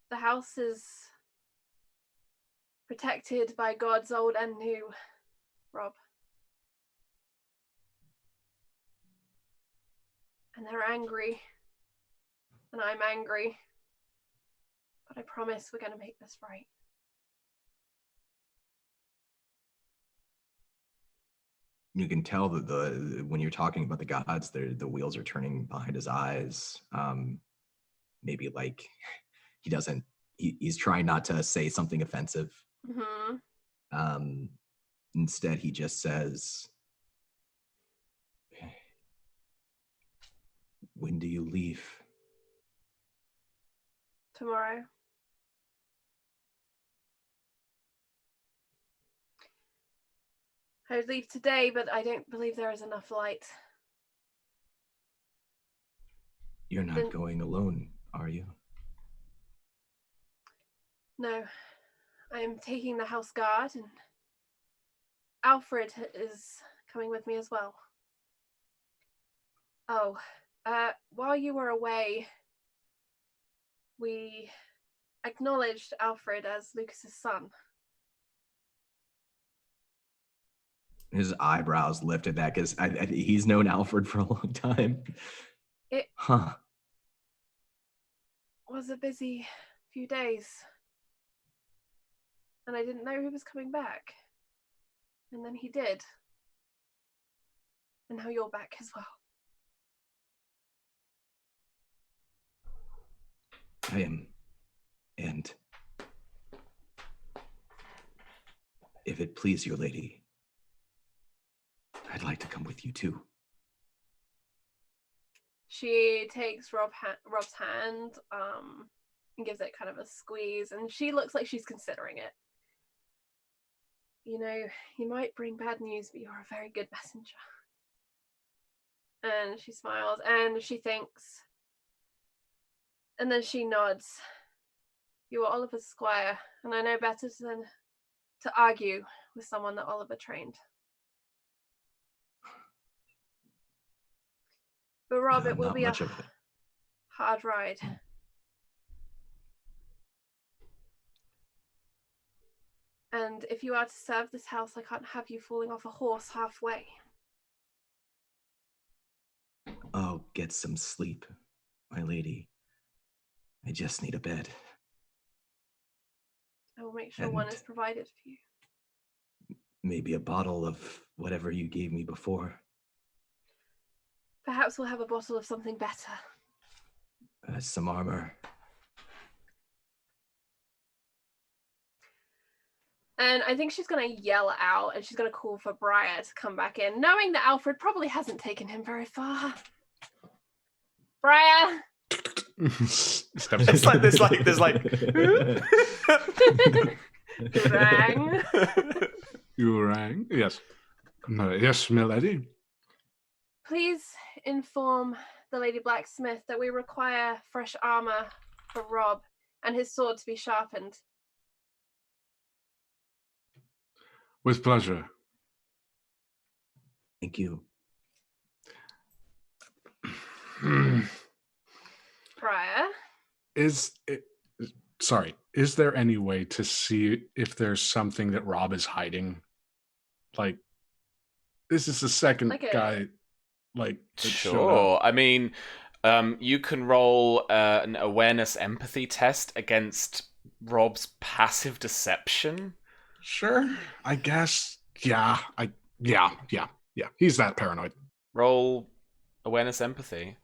Speaker 3: The house is protected by gods old and new, Rob. And they're angry. And I'm angry. But I promise we're going to make this right.
Speaker 5: You can tell that when you're talking about the gods, the wheels are turning behind his eyes. Maybe like he's trying not to say something offensive.
Speaker 3: Mm-hmm.
Speaker 5: Instead, he just says, when do you leave?
Speaker 3: Tomorrow. I would leave today, but I don't believe there is enough light.
Speaker 5: You're not going alone, are you?
Speaker 3: No, I'm taking the house guard, and Alfred is coming with me as well. Oh, while you were away, we acknowledged Alfred as Lucas's son.
Speaker 5: His eyebrows lift at that because he's known Alfred for a long time.
Speaker 3: It was a busy few days, and I didn't know he was coming back. And then he did. And now you're back as well.
Speaker 5: I am. And if it please your lady, I'd like to come with you too.
Speaker 3: She takes Rob's hand and gives it kind of a squeeze, and she looks like she's considering it. You know, you might bring bad news, but you're a very good messenger. And she smiles, and she thinks, and then she nods. You are Oliver's squire, and I know better than to argue with someone that Oliver trained. But Rob, it will be a hard ride. And if you are to serve this house, I can't have you falling off a horse halfway.
Speaker 5: Oh, get some sleep, my lady. I just need a bed.
Speaker 3: I will make sure one is provided for you.
Speaker 5: Maybe a bottle of whatever you gave me before.
Speaker 3: Perhaps we'll have a bottle of something better.
Speaker 5: Some armor.
Speaker 3: And I think she's going to yell out, and she's going to call for Briar to come back in, knowing that Alfred probably hasn't taken him very far. Briar!
Speaker 1: It's like there's
Speaker 3: You rang.
Speaker 2: You rang? Yes. Yes, milady.
Speaker 3: Please inform the Lady Blacksmith that we require fresh armor for Rob and his sword to be sharpened.
Speaker 2: With pleasure.
Speaker 5: Thank you.
Speaker 3: Briar?
Speaker 2: Is there any way to see if there's something that Rob is hiding? Like, this is the second guy. Like,
Speaker 1: sure. I mean, you can roll an awareness empathy test against Rob's passive deception.
Speaker 2: Sure, I guess. Yeah. He's that paranoid.
Speaker 1: Roll awareness empathy.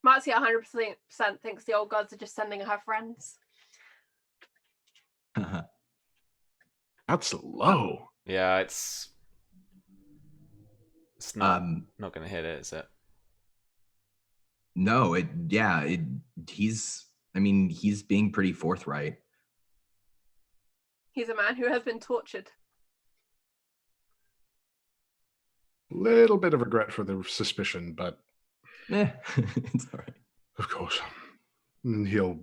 Speaker 3: Marcia 100% thinks the old gods are just sending her friends.
Speaker 2: That's low.
Speaker 1: Yeah, it's not going to hit it, is it?
Speaker 5: No, he's being pretty forthright.
Speaker 3: He's a man who has been tortured.
Speaker 2: Little bit of regret for the suspicion, but
Speaker 5: it's all right.
Speaker 2: Of course. And he'll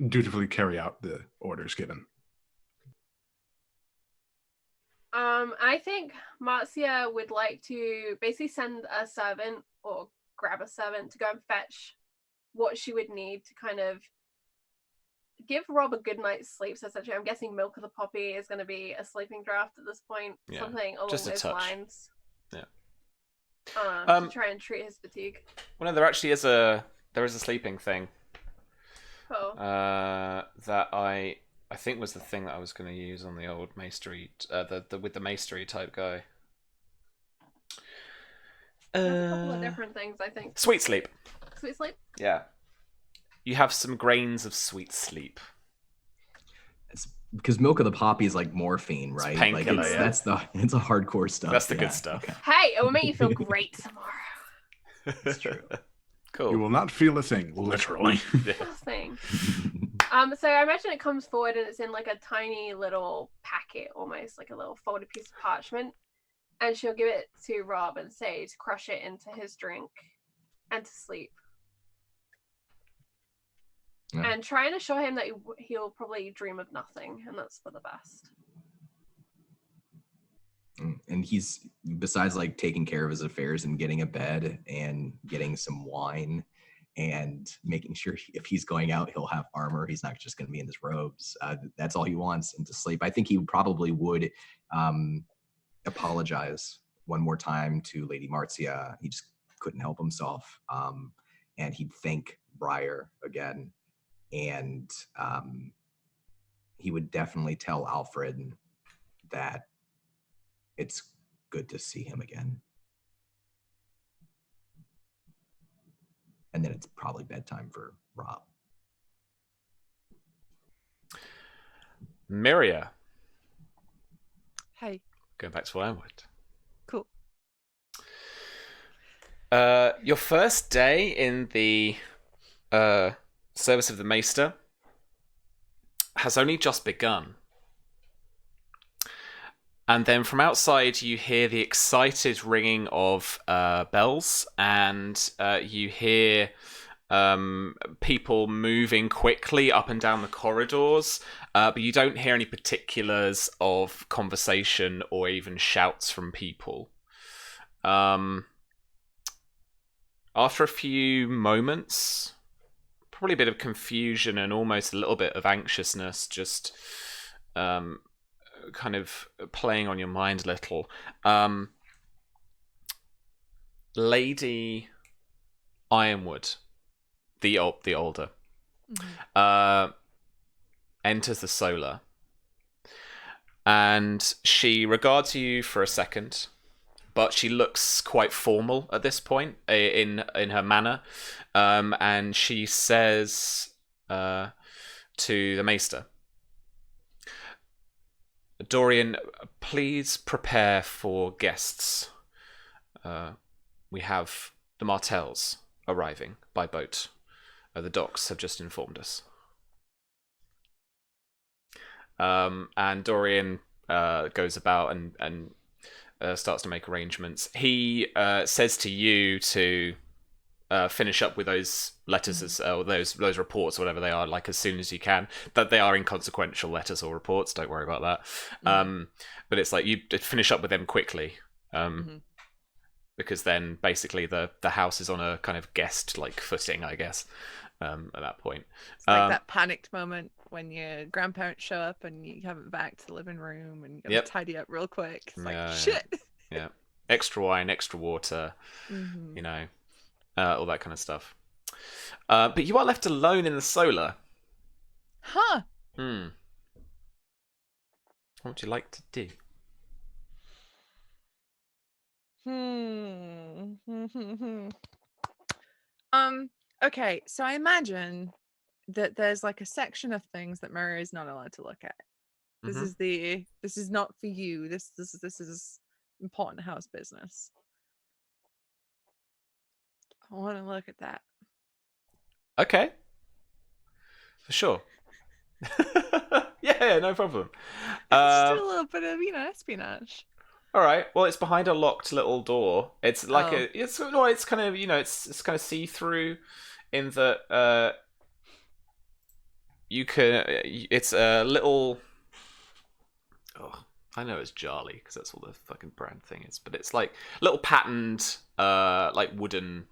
Speaker 2: dutifully carry out the orders given.
Speaker 3: I think Marcia would like to basically send a servant or grab a servant to go and fetch what she would need to kind of give Rob a good night's sleep. So essentially, I'm guessing Milk of the Poppy is going to be a sleeping draft at this point. Yeah, something along those lines.
Speaker 1: Yeah.
Speaker 3: To try and treat his fatigue.
Speaker 1: Well, no, there actually is a sleeping thing.
Speaker 3: Oh.
Speaker 1: That I think was the thing that I was going to use on the old Maestery, with the Maestery type guy.
Speaker 3: There's a couple of different things, I think.
Speaker 1: Sweet sleep.
Speaker 3: Sweet sleep?
Speaker 1: Yeah. You have some grains of sweet sleep.
Speaker 5: It's because Milk of the Poppy is like morphine, right?
Speaker 1: It's painkiller,
Speaker 5: like it's a hardcore stuff.
Speaker 1: That's the good stuff. Okay.
Speaker 3: Hey, it will make you feel great tomorrow.
Speaker 5: It's true.
Speaker 1: Cool.
Speaker 2: You will not feel a thing, literally.
Speaker 3: Thing. So I imagine it comes forward and it's in like a tiny little packet, almost like a little folded piece of parchment. And she'll give it to Rob and say to crush it into his drink and to sleep.
Speaker 5: Yeah.
Speaker 3: And trying to show him that he'll probably dream of nothing, and that's for the best.
Speaker 5: And he's, besides like taking care of his affairs and getting a bed and getting some wine and making sure if he's going out, he'll have armor. He's not just going to be in his robes. That's all he wants, and to sleep. I think he probably would apologize one more time to Lady Marcia. He just couldn't help himself. And he'd thank Briar again. And he would definitely tell Alfred that it's good to see him again. And then it's probably bedtime for Rob.
Speaker 1: Miria.
Speaker 6: Hey.
Speaker 1: Going back to Ironwood.
Speaker 6: Cool.
Speaker 1: Your first day in the service of the Maester has only just begun. And then from outside, you hear the excited ringing of bells, and you hear people moving quickly up and down the corridors, but you don't hear any particulars of conversation or even shouts from people. After a few moments, probably a bit of confusion and almost a little bit of anxiousness, just kind of playing on your mind a little. Lady Ironwood, the older, enters the solar, and she regards you for a second, but she looks quite formal at this point in her manner, and she says to the Maester, Dorian, please prepare for guests. We have the Martells arriving by boat. The docks have just informed us. And Dorian goes about and starts to make arrangements. He says to you to finish up with those letters or those reports, or whatever they are, like as soon as you can. That they are inconsequential letters or reports. Don't worry about that. But it's like you finish up with them quickly, because then basically the house is on a kind of guest like footing, I guess. At that point,
Speaker 6: it's like that panicked moment when your grandparents show up and you haven't back to the living room and you gotta tidy up real quick. It's like shit.
Speaker 1: Yeah, extra wine, extra water, you know. All that kind of stuff. But you are left alone in the solar.
Speaker 6: Huh.
Speaker 1: What would you like to do?
Speaker 6: Okay, so I imagine that there's like a section of things that Murray is not allowed to look at. This is not for you. This is important house business. I want to look at that.
Speaker 1: Okay. For sure. yeah, no problem.
Speaker 6: It's still a little bit of, espionage.
Speaker 1: All right. Well, it's behind a locked little door. It's like it's kind of, it's kind of see-through in that you can. It's a little. Oh, I know it's Jarly because that's what the fucking brand thing is, but it's like little patterned, like wooden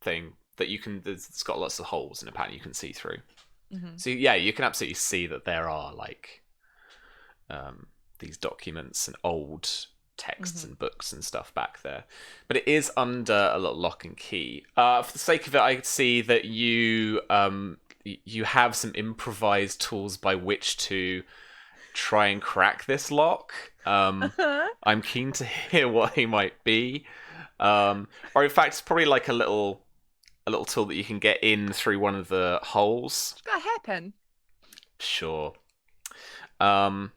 Speaker 1: thing that you can. It's got lots of holes in a pattern you can see through. So yeah, you can absolutely see that there are like these documents and old texts and books and stuff back there, but it is under a little lock and key. For the sake of it, I could see that you have some improvised tools by which to try and crack this lock. I'm keen to hear what he might be, or in fact, it's probably like a little tool that you can get in through one of the holes.
Speaker 6: It's got a hairpin.
Speaker 1: Sure.
Speaker 6: That's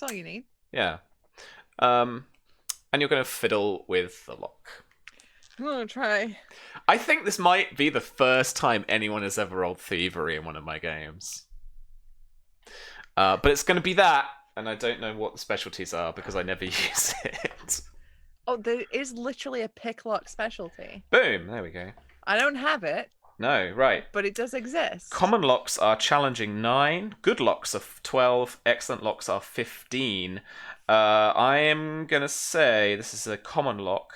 Speaker 6: all you need.
Speaker 1: Yeah. And you're going to fiddle with the lock.
Speaker 6: I'm going to try.
Speaker 1: I think this might be the first time anyone has ever rolled thievery in one of my games. But it's going to be that, and I don't know what the specialties are because I never use it.
Speaker 6: Oh, there is literally a pick lock specialty.
Speaker 1: Boom, there we go.
Speaker 6: I don't have it,
Speaker 1: No, right.
Speaker 6: But it does exist.
Speaker 1: Common locks are challenging 9. Good locks are 12. Excellent locks are 15. I am going to say this is a common lock.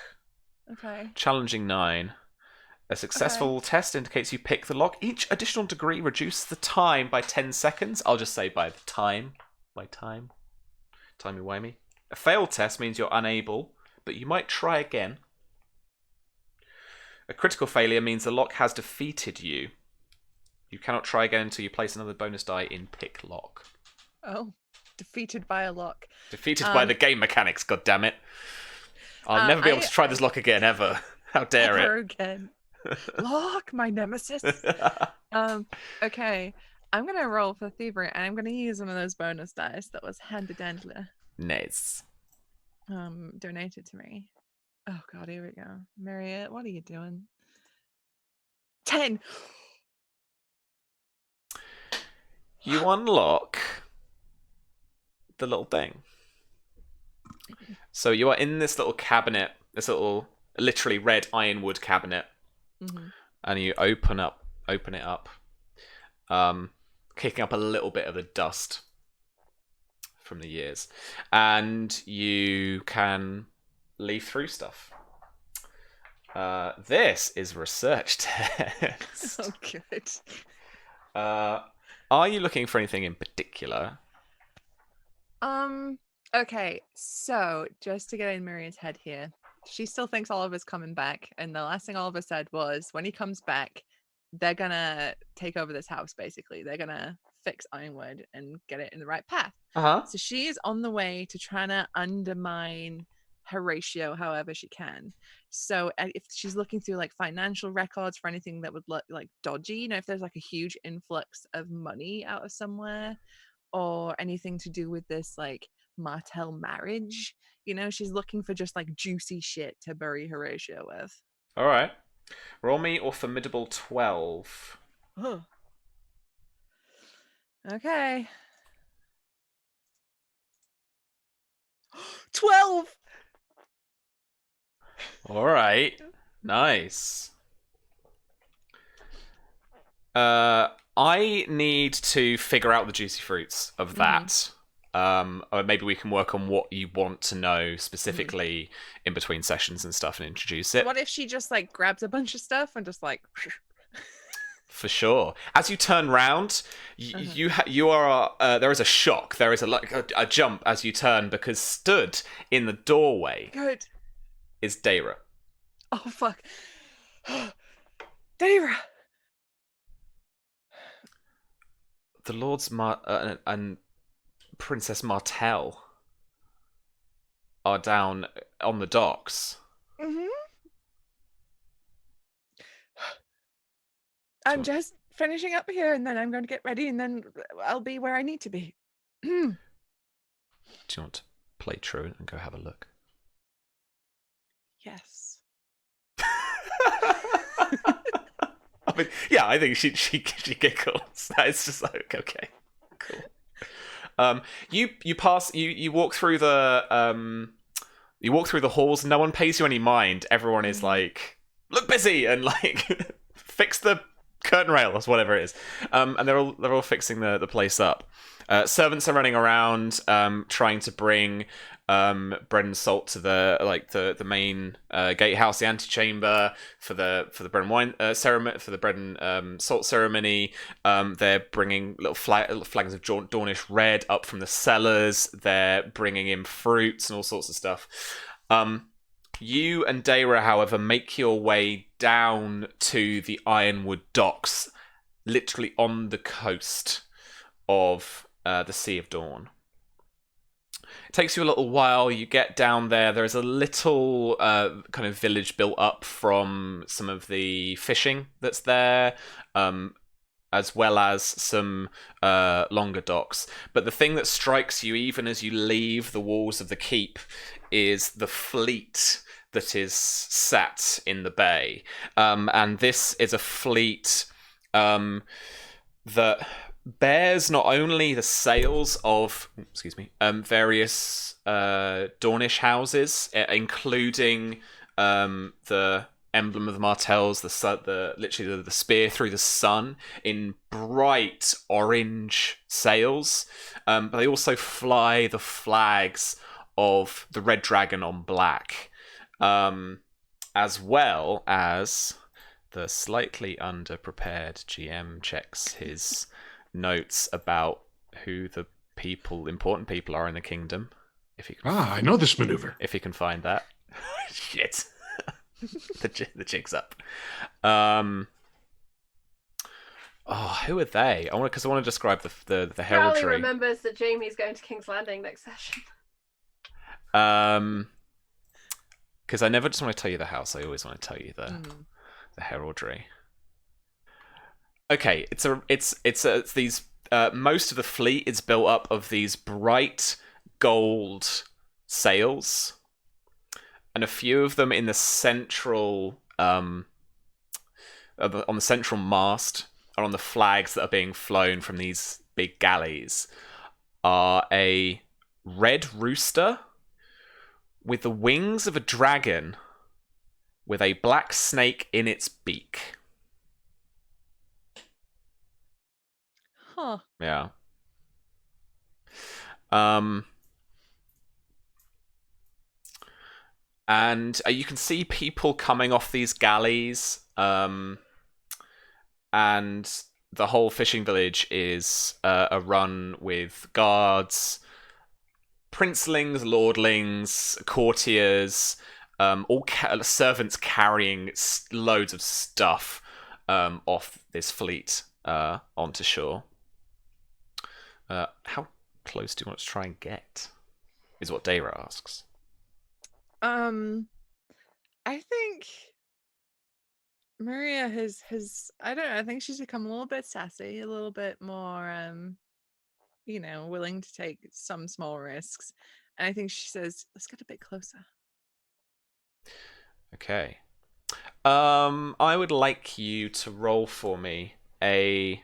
Speaker 6: Okay.
Speaker 1: Challenging 9. A successful test indicates you pick the lock. Each additional degree reduces the time by 10 seconds. I'll just say by the time. By time. Timey-wimey. A failed test means you're unable, but you might try again. A critical failure means the lock has defeated you. You cannot try again until you place another bonus die in pick lock.
Speaker 6: Oh, defeated by a lock.
Speaker 1: Defeated by the game mechanics, goddammit. I'll never be able to try this lock again, ever. How dare
Speaker 6: ever
Speaker 1: it.
Speaker 6: Again. Lock, my nemesis. Okay. I'm going to roll for thievery, and I'm going to use one of those bonus dice that was handed earlier.
Speaker 1: Nice.
Speaker 6: Donated to me. Oh god, here we go. Marriott, what are you doing? 10.
Speaker 1: You unlock the little thing. So you are in this little cabinet, this little literally red ironwood cabinet, and you open it up, kicking up a little bit of the dust from the years, and you can leaf through stuff. This is research test.
Speaker 6: Oh, good.
Speaker 1: Are you looking for anything in particular?
Speaker 6: Okay, so just to get in Miriam's head here, she still thinks Oliver's coming back, and the last thing Oliver said was, when he comes back, they're gonna take over this house, basically. They're gonna fix Ironwood and get it in the right path. So she is on the way to trying to undermine Horatio however she can. So if she's looking through like financial records for anything that would look like dodgy, you know, if there's like a huge influx of money out of somewhere, or anything to do with this like Martell marriage, you know, she's looking for just like juicy shit to bury Horatio with.
Speaker 1: All right. Roll me or formidable 12.
Speaker 6: Oh. Okay. 12.
Speaker 1: All right. Nice. I need to figure out the juicy fruits of that. Or maybe we can work on what you want to know specifically in between sessions and stuff and introduce it.
Speaker 6: What if she just like grabs a bunch of stuff and just like...
Speaker 1: For sure. As you turn round, you are there is a shock. There is a jump as you turn, because stood in the doorway is Daira.
Speaker 6: Oh fuck. Daira.
Speaker 1: The Lords and Princess Martell are down on the docks.
Speaker 6: I'm just finishing up here, and then I'm going to get ready, and then I'll be where I need to be.
Speaker 1: Do you want to play truant and go have a look?
Speaker 6: Yes.
Speaker 1: I mean, yeah, I think she giggles. It's just like, okay, cool. You walk through the halls. No one pays you any mind. Everyone is like, look busy, and like fix the curtain rail or whatever it is. And they're all fixing the place up. Servants are running around trying to bring bread and salt to the main gatehouse, the antechamber for the bread and wine ceremony, for the bread and salt ceremony. They're bringing little flags of Dornish red up from the cellars. They're bringing in fruits and all sorts of stuff. You and Daira, however, make your way down to the Ironwood docks, literally on the coast of the Sea of Dorne. It takes you a little while. You get down there. There is a little kind of village built up from some of the fishing that's there, as well as some longer docks. But the thing that strikes you, even as you leave the walls of the keep, is the fleet that is sat in the bay. And this is a fleet that bears not only the sails of various Dornish houses, including the emblem of the Martells, literally the spear through the sun in bright orange sails, but they also fly the flags of the Red Dragon on black, as well as the slightly underprepared GM checks his notes about who the important people are in the kingdom. If he can,
Speaker 2: I know this maneuver.
Speaker 1: If he can find that. Shit. the jig's up. Who are they? Because I want to describe the heraldry.
Speaker 3: Charlie remembers that Jamie's going to King's Landing next session.
Speaker 1: Because I never just want to tell you the house. I always want to tell you the heraldry. Okay, it's these. Most of the fleet is built up of these bright gold sails, and a few of them in the central on the central mast, or on the flags that are being flown from these big galleys, are a red rooster with the wings of a dragon with a black snake in its beak.
Speaker 6: Huh.
Speaker 1: Yeah. And you can see people coming off these galleys, and the whole fishing village is a run with guards, princelings, lordlings, courtiers, all servants carrying loads of stuff off this fleet onto shore. How close do you want to try and get? Is what Dayra asks.
Speaker 6: I think Maria has I don't know, I think she's become a little bit sassy, a little bit more willing to take some small risks. And I think she says, let's get a bit closer.
Speaker 1: Okay. I would like you to roll for me a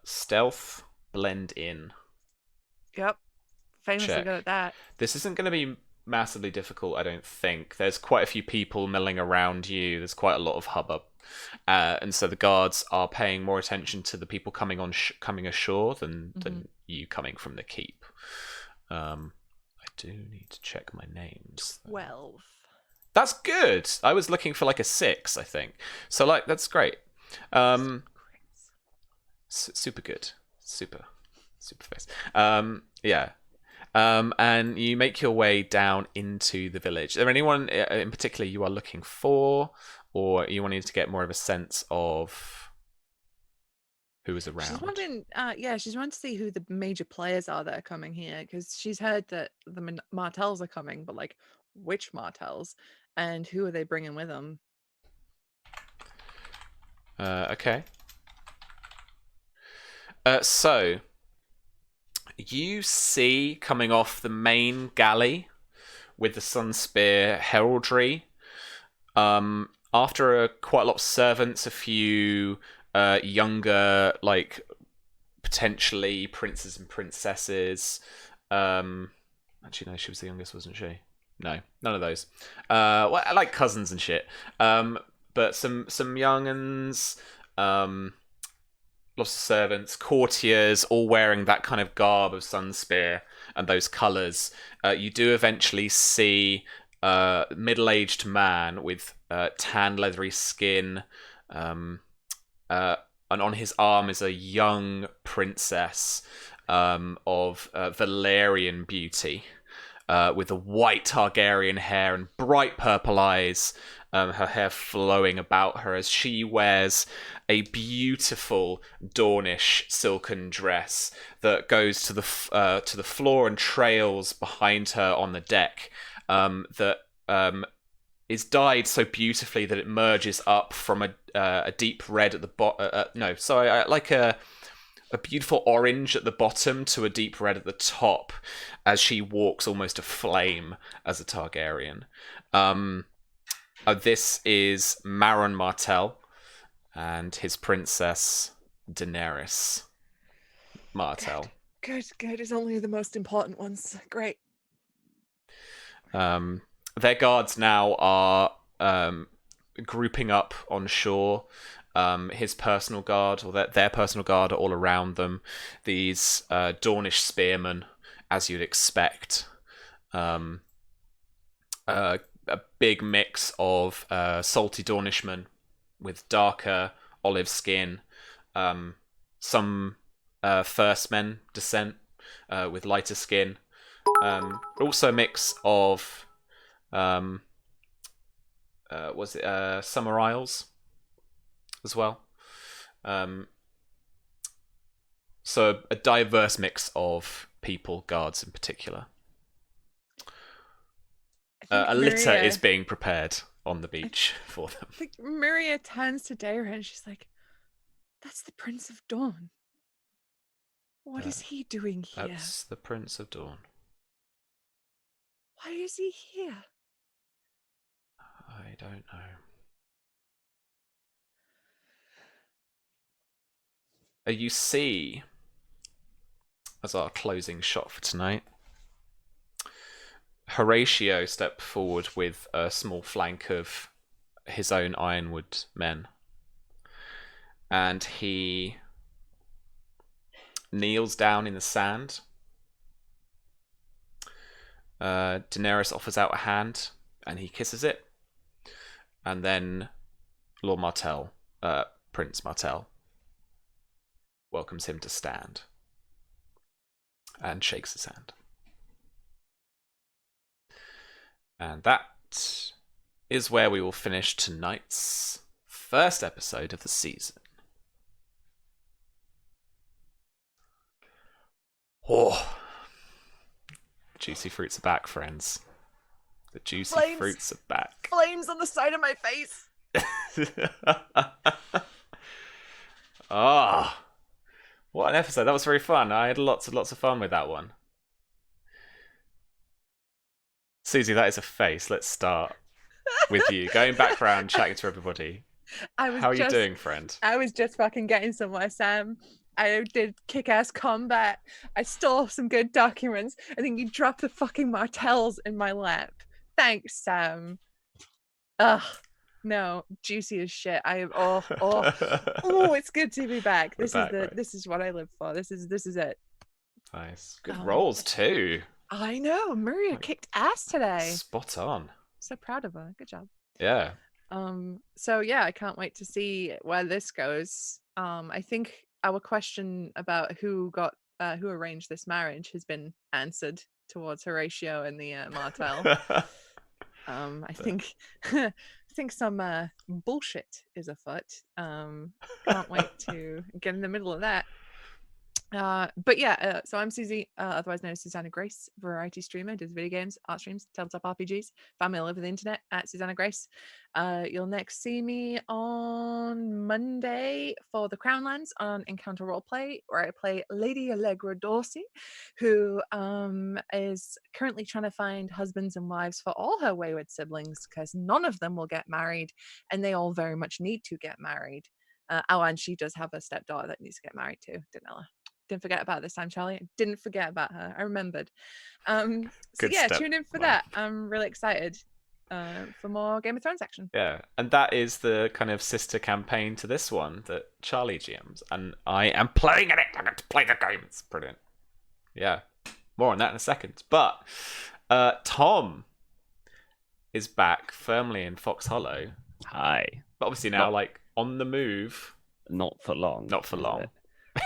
Speaker 1: stealth blend in.
Speaker 6: Yep. Famously
Speaker 1: check.
Speaker 6: good at that.
Speaker 1: This isn't going to be massively difficult, I don't think. There's quite a few people milling around you. There's quite a lot of hubbub. And so the guards are paying more attention to the people coming ashore than you coming from the keep. I do need to check my names.
Speaker 6: 12.
Speaker 1: That's good. I was looking for like a 6, I think. So that's great. Super good. Super face. Yeah. And you make your way down into the village. Is there anyone in particular you are looking for, or you wanted to get more of a sense of who is around?
Speaker 6: She's wanting, she's wanting to see who the major players are that are coming here, because she's heard that the Martells are coming, but like which Martells and who are they bringing with them?
Speaker 1: Okay. So you see coming off the main galley with the Sunspear heraldry, after quite a lot of servants, a few younger, like potentially princes and princesses. Actually, no, she was the youngest, wasn't she? No, none of those. Well, I like cousins and shit. But some young'uns, lots of servants, courtiers, all wearing that kind of garb of Sunspear and those colours. You do eventually see a middle-aged man with tan, leathery skin, and on his arm is a young princess of Valerian beauty, with the white Targaryen hair and bright purple eyes. Her hair flowing about her as she wears a beautiful Dornish silken dress that goes to the floor and trails behind her on the deck. That is dyed so beautifully that it merges up from a deep red at the bottom. Like a beautiful orange at the bottom to a deep red at the top, as she walks almost aflame as a Targaryen. This is Maron Martell and his princess Daenerys Martell.
Speaker 6: Good. It's only the most important ones. Great.
Speaker 1: Their guards now are grouping up on shore. His personal guard, or their personal guard, are all around them. These Dornish spearmen, as you'd expect. A big mix of salty Dornishmen with darker olive skin. Some First Men descent with lighter skin. Also a mix of Summer Isles as well. So a diverse mix of people, guards in particular. A litter is being prepared on the beach for them.
Speaker 6: I think Maria turns to Daira and she's like, "That's the Prince of Dawn. What is he doing here?
Speaker 1: That's the Prince of Dawn.
Speaker 6: Why is he here?"
Speaker 1: I don't know. You see, as our closing shot for tonight, Horatio stepped forward with a small flank of his own Ironwood men. And he kneels down in the sand. Daenerys offers out a hand, and he kisses it. And then Lord Martell, Prince Martell, welcomes him to stand and shakes his hand. And that is where we will finish tonight's first episode of the season. Oh, juicy fruits are back, friends. The juicy fruits are back.
Speaker 6: Flames on the side of my face.
Speaker 1: Ah. What an episode. That was very fun. I had lots of fun with that one. Susie, that is a face. Let's start with you. Going back round, chatting to everybody. How are you doing, friend?
Speaker 6: I was just fucking getting somewhere, Sam. I did kick-ass combat. I stole some good documents. I think you dropped the fucking martels in my lap. Thanks, Sam. Ugh. No, juicy as shit. It's good to be back. This is what I live for. This is it.
Speaker 1: Nice. Good rolls too.
Speaker 6: I know. Maria kicked ass today.
Speaker 1: Spot on.
Speaker 6: So proud of her. Good job.
Speaker 1: Yeah.
Speaker 6: So yeah, I can't wait to see where this goes. I think our question about who arranged this marriage has been answered towards Horatio and the Martell. I think some bullshit is afoot. Can't wait to get in the middle of that. But yeah, so I'm Susie, otherwise known as Susanna Grace, variety streamer, does video games, art streams, tabletop RPGs, found me all over the internet at Susanna Grace. You'll next see me on Monday for the Crownlands on Encounter Roleplay, where I play Lady Allegra Dorsey, who is currently trying to find husbands and wives for all her wayward siblings, because none of them will get married, and they all very much need to get married. And she does have a stepdaughter that needs to get married too, Danella. Didn't forget about this time, Charlie. Didn't forget about her. I remembered. So yeah, tune in for that. I'm really excited for more Game of Thrones action.
Speaker 1: Yeah, and that is the kind of sister campaign to this one that Charlie GMs, and I am playing in it. I get to play the game. It's brilliant. Yeah, more on that in a second. But Tom is back firmly in Fox Hollow.
Speaker 4: Hi.
Speaker 1: But obviously now, like, on the move.
Speaker 4: Not for long.
Speaker 1: Not for long.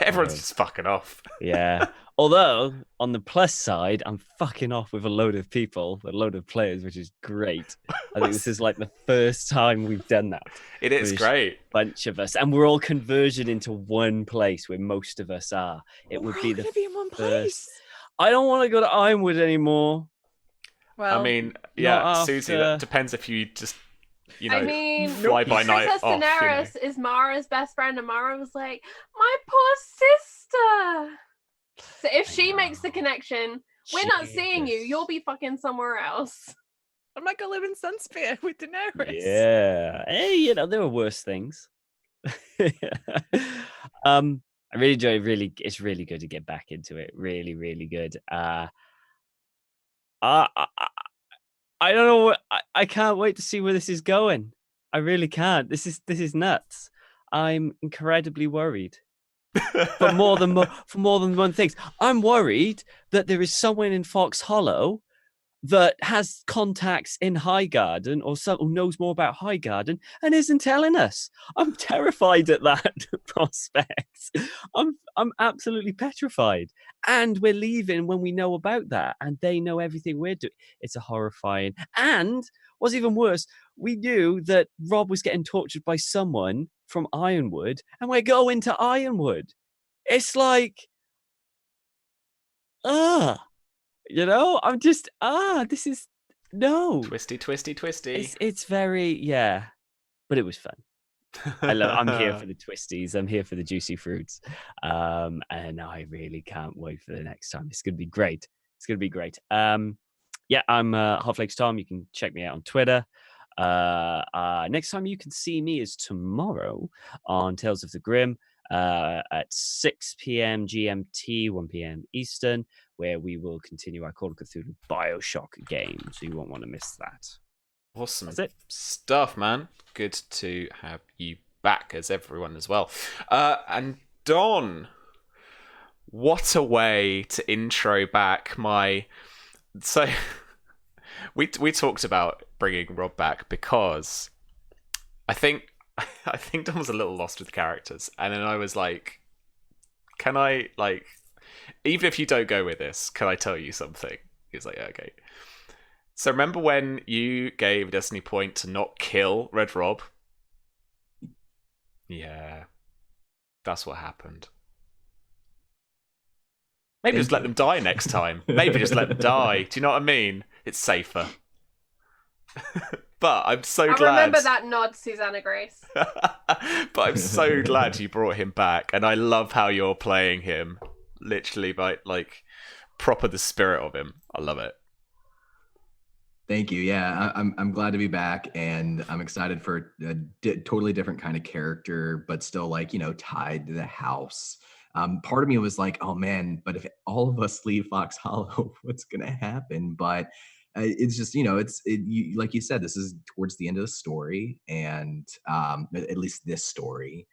Speaker 1: Everyone's just fucking off.
Speaker 4: Yeah. Although, on the plus side, I'm fucking off with a load of people, a load of players, which is great. I think this is like the first time we've done that.
Speaker 1: It is great.
Speaker 4: Bunch of us. And we're all converging into one place where most of us are. It would be the
Speaker 6: be in one place.
Speaker 4: I don't want to go to Ironwood anymore.
Speaker 6: Well,
Speaker 1: I mean, yeah, Susie, that depends if you just...
Speaker 3: I mean,
Speaker 1: fly by night
Speaker 3: Princess
Speaker 1: off,
Speaker 3: Daenerys is Mara's best friend, and Mara was like, "My poor sister." So if she makes the connection, we're not seeing you. You'll be fucking somewhere else.
Speaker 6: I'm not gonna live in Sunspear with Daenerys.
Speaker 4: Yeah. Hey, there are worse things. I really enjoy it. It's really good to get back into it. Really, really good. I don't know. I can't wait to see where this is going. I really can't. This is nuts. I'm incredibly worried. For more than one thing. I'm worried that there is someone in Fox Hollow that has contacts in Highgarden or who knows more about Highgarden and isn't telling us. I'm terrified at that prospect. I'm absolutely petrified. And we're leaving when we know about that, and they know everything we're doing. It's a horrifying. And what's even worse, we knew that Rob was getting tortured by someone from Ironwood, and we're going to Ironwood. It's like, I'm just, this is, no.
Speaker 1: Twisty.
Speaker 4: It's very, yeah, but it was fun. I'm here for the twisties. I'm here for the juicy fruits. And I really can't wait for the next time. It's going to be great. I'm Half-Legs Tom. You can check me out on Twitter. Next time you can see me is tomorrow on Tales of the Grim at 6 p.m. GMT, 1 p.m. Eastern, where we will continue our Call of Cthulhu Bioshock game. So you won't want to miss that.
Speaker 1: Awesome.
Speaker 4: That's it.
Speaker 1: Stuff, man. Good to have you back, as everyone as well. And Don, what a way to intro back my... So we talked about bringing Rob back because I think Don was a little lost with the characters, and then I was like, can I, like, even if you don't go with this, can I tell you something? He was like, yeah, okay. So remember when you gave Destiny Point to not kill Red Rob? Yeah, that's what happened. Maybe just let them die next time. Maybe just let them die. Do you know what I mean? It's safer. But I'm so glad.
Speaker 3: I remember that nod, Susanna Grace.
Speaker 1: But I'm so glad you brought him back, and I love how you're playing him, literally by like proper the spirit of him. I love it.
Speaker 5: Thank you. Yeah, I'm glad to be back, and I'm excited for a totally different kind of character, but still like, tied to the house. Part of me was like, oh man, but if all of us leave Fox Hollow, what's gonna happen? But it's just, like you said, this is towards the end of the story, and at least this story,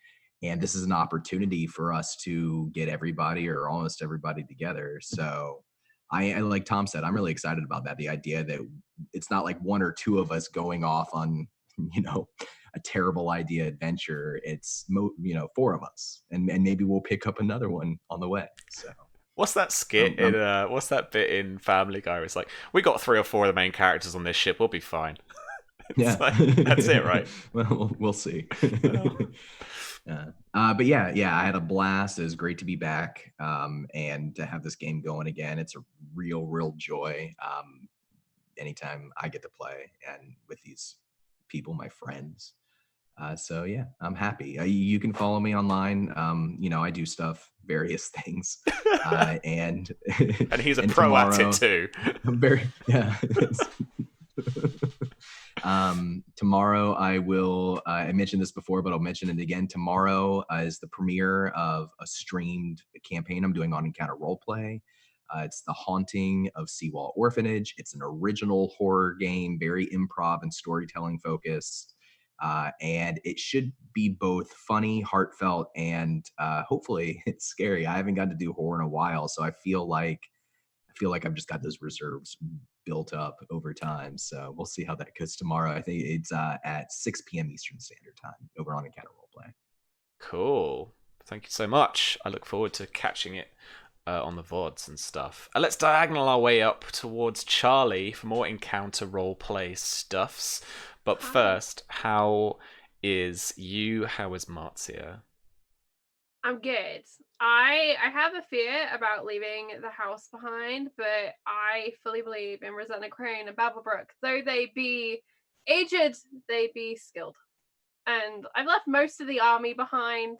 Speaker 5: and this is an opportunity for us to get everybody or almost everybody together. So I like Tom said, I'm really excited about that. The idea that it's not like one or two of us going off on, a terrible idea adventure. It's, four of us, and maybe we'll pick up another one on the way. So.
Speaker 1: What's that skit in what's that bit in Family Guy where it's like, we got 3 or 4 of the main characters on this ship, we'll be fine.
Speaker 5: Yeah.
Speaker 1: Like, that's it, right?
Speaker 5: Well, we'll see. But yeah, I had a blast. It was great to be back, and to have this game going again. It's a real joy anytime I get to play and with these people, my friends. So yeah, I'm happy. You can follow me online. I do stuff, various things, and
Speaker 1: he's a pro tomorrow, at it too.
Speaker 5: I'm tomorrow I will. I mentioned this before, but I'll mention it again. Tomorrow is the premiere of a streamed campaign I'm doing on Encounter Roleplay. It's The Haunting of Seawall Orphanage. It's an original horror game, very improv and storytelling focused. And it should be both funny, heartfelt, and hopefully it's scary. I haven't gotten to do horror in a while, so I feel like I've just got those reserves built up over time. So we'll see how that goes tomorrow. I think it's at 6 p.m. Eastern Standard Time over on Encounter Roleplay.
Speaker 1: Cool. Thank you so much. I look forward to catching it on the VODs and stuff. Let's diagonal our way up towards Charlie for more Encounter Roleplay stuffs. But first, how is Marzia?
Speaker 3: I'm good. I have a fear about leaving the house behind, but I fully believe in Rosanna Crane and Babblebrook. Though they be aged, they be skilled. And I've left most of the army behind.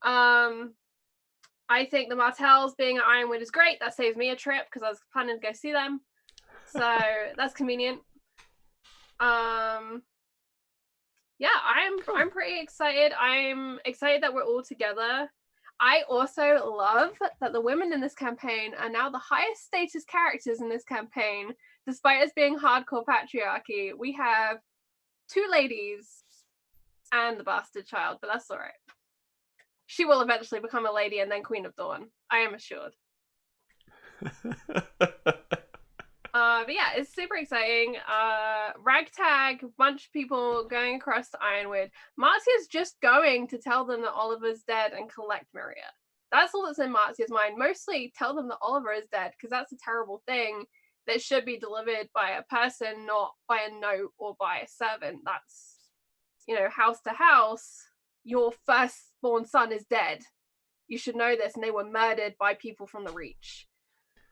Speaker 3: I think the Martells being at Ironwood is great. That saves me a trip because I was planning to go see them. So that's convenient. Yeah, I'm pretty excited. I'm excited that we're all together. I also love that the women in this campaign are now the highest status characters in this campaign. Despite us being hardcore patriarchy, we have 2 ladies and the bastard child, but that's all right. She will eventually become a lady and then Queen of Dorne. I am assured. But yeah, it's super exciting. Ragtag, bunch of people going across to Ironwood. Marcia's just going to tell them that Oliver's dead and collect Miria. That's all that's in Marcia's mind. Mostly tell them that Oliver is dead, because that's a terrible thing that should be delivered by a person, not by a note or by a servant. That's, you know, house to house. Your firstborn son is dead. You should know this, and they were murdered by people from the Reach.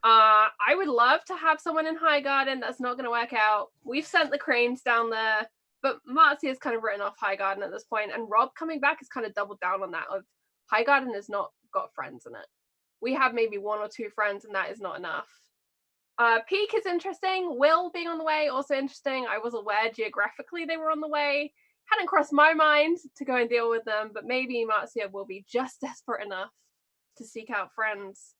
Speaker 3: I would love to have someone in Highgarden. That's not going to work out. We've sent the Cranes down there, but Marcia's kind of written off Highgarden at this point, and Rob coming back has kind of doubled down on that. Of Highgarden has not got friends in it. We have maybe 1 or 2 friends, and that is not enough. Peak is interesting. Will being on the way, also interesting. I was aware geographically they were on the way. Hadn't crossed my mind to go and deal with them, but maybe Marcia will be just desperate enough to seek out friends.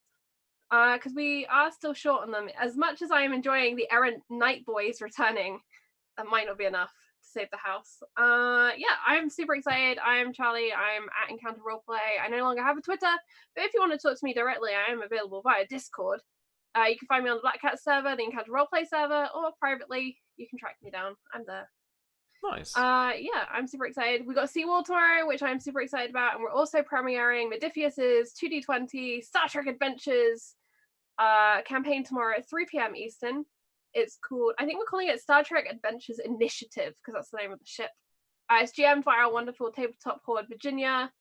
Speaker 3: Because we are still short on them. As much as I am enjoying the errant night boys returning, that might not be enough to save the house. Yeah, I'm super excited. I am Charlie. I'm at Encounter Roleplay. I no longer have a Twitter, but if you want to talk to me directly, I am available via Discord. You can find me on the Black Cat server, the Encounter Roleplay server, or privately. You can track me down. I'm there.
Speaker 1: Nice.
Speaker 3: Yeah, I'm super excited. We got Seawall tomorrow, which I'm super excited about, and we're also premiering Modiphius's 2D20 Star Trek Adventures campaign tomorrow at 3 p.m. Eastern. It's called, I think we're calling it Star Trek Adventures Initiative, because that's the name of the ship. It's GM'd by our wonderful tabletop horde Virginia,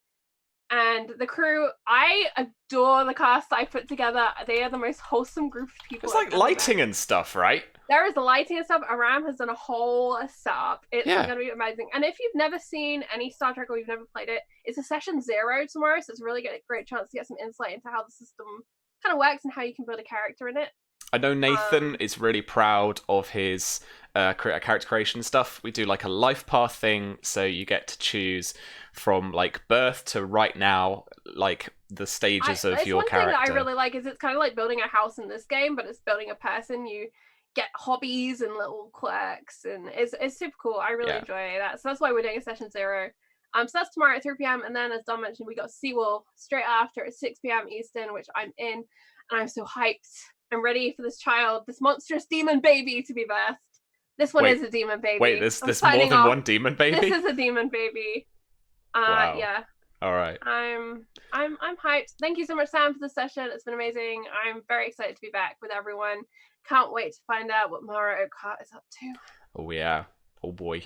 Speaker 3: and the crew. I adore the cast I put together. They are the most wholesome group of people.
Speaker 1: It's like lighting and stuff, right?
Speaker 3: There is the lighting and stuff. Aram has done a whole setup. It's going to be amazing. And if you've never seen any Star Trek or you've never played it, it's a session 0 tomorrow, so it's a really great chance to get some insight into how the system kind of works and how you can build a character in it.
Speaker 1: I know Nathan is really proud of his character creation stuff. We do like a life path thing, so you get to choose from like birth to right now, like the stages of your character.
Speaker 3: One thing that I really like is it's kind of like building a house in this game, but it's building a person. You get hobbies and little quirks, and it's super cool. I really enjoy that. So that's why we're doing a session 0. So that's tomorrow at 3 p.m. And then, as Don mentioned, we got Seawall straight after at 6 p.m. Eastern, which I'm in, and I'm so hyped. I'm ready for this child, this monstrous demon baby, to be birthed. This one is a demon baby.
Speaker 1: Wait, there's more than one demon baby?
Speaker 3: This is a demon baby.
Speaker 1: Wow.
Speaker 3: Yeah.
Speaker 1: All right.
Speaker 3: I'm hyped. Thank you so much, Sam, for the session. It's been amazing. I'm very excited to be back with everyone. Can't wait to find out what Mara Okart is up to.
Speaker 1: Oh yeah. Oh boy.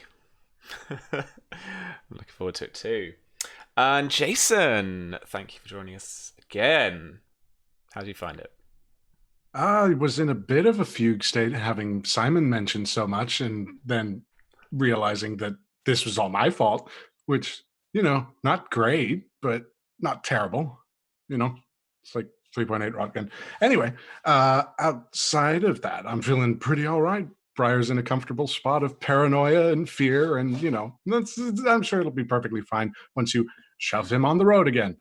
Speaker 1: I'm looking forward to it too. And Jason, thank you for joining us again. How do you find it?
Speaker 2: I was in a bit of a fugue state, having Simon mentioned so much, and then realizing that this was all my fault, which, you know, not great, but not terrible. You know, it's like 3.8 Rotgun. Anyway, outside of that, I'm feeling pretty all right. Briar's in a comfortable spot of paranoia and fear, and, you know, I'm sure it'll be perfectly fine once you shove him on the road again.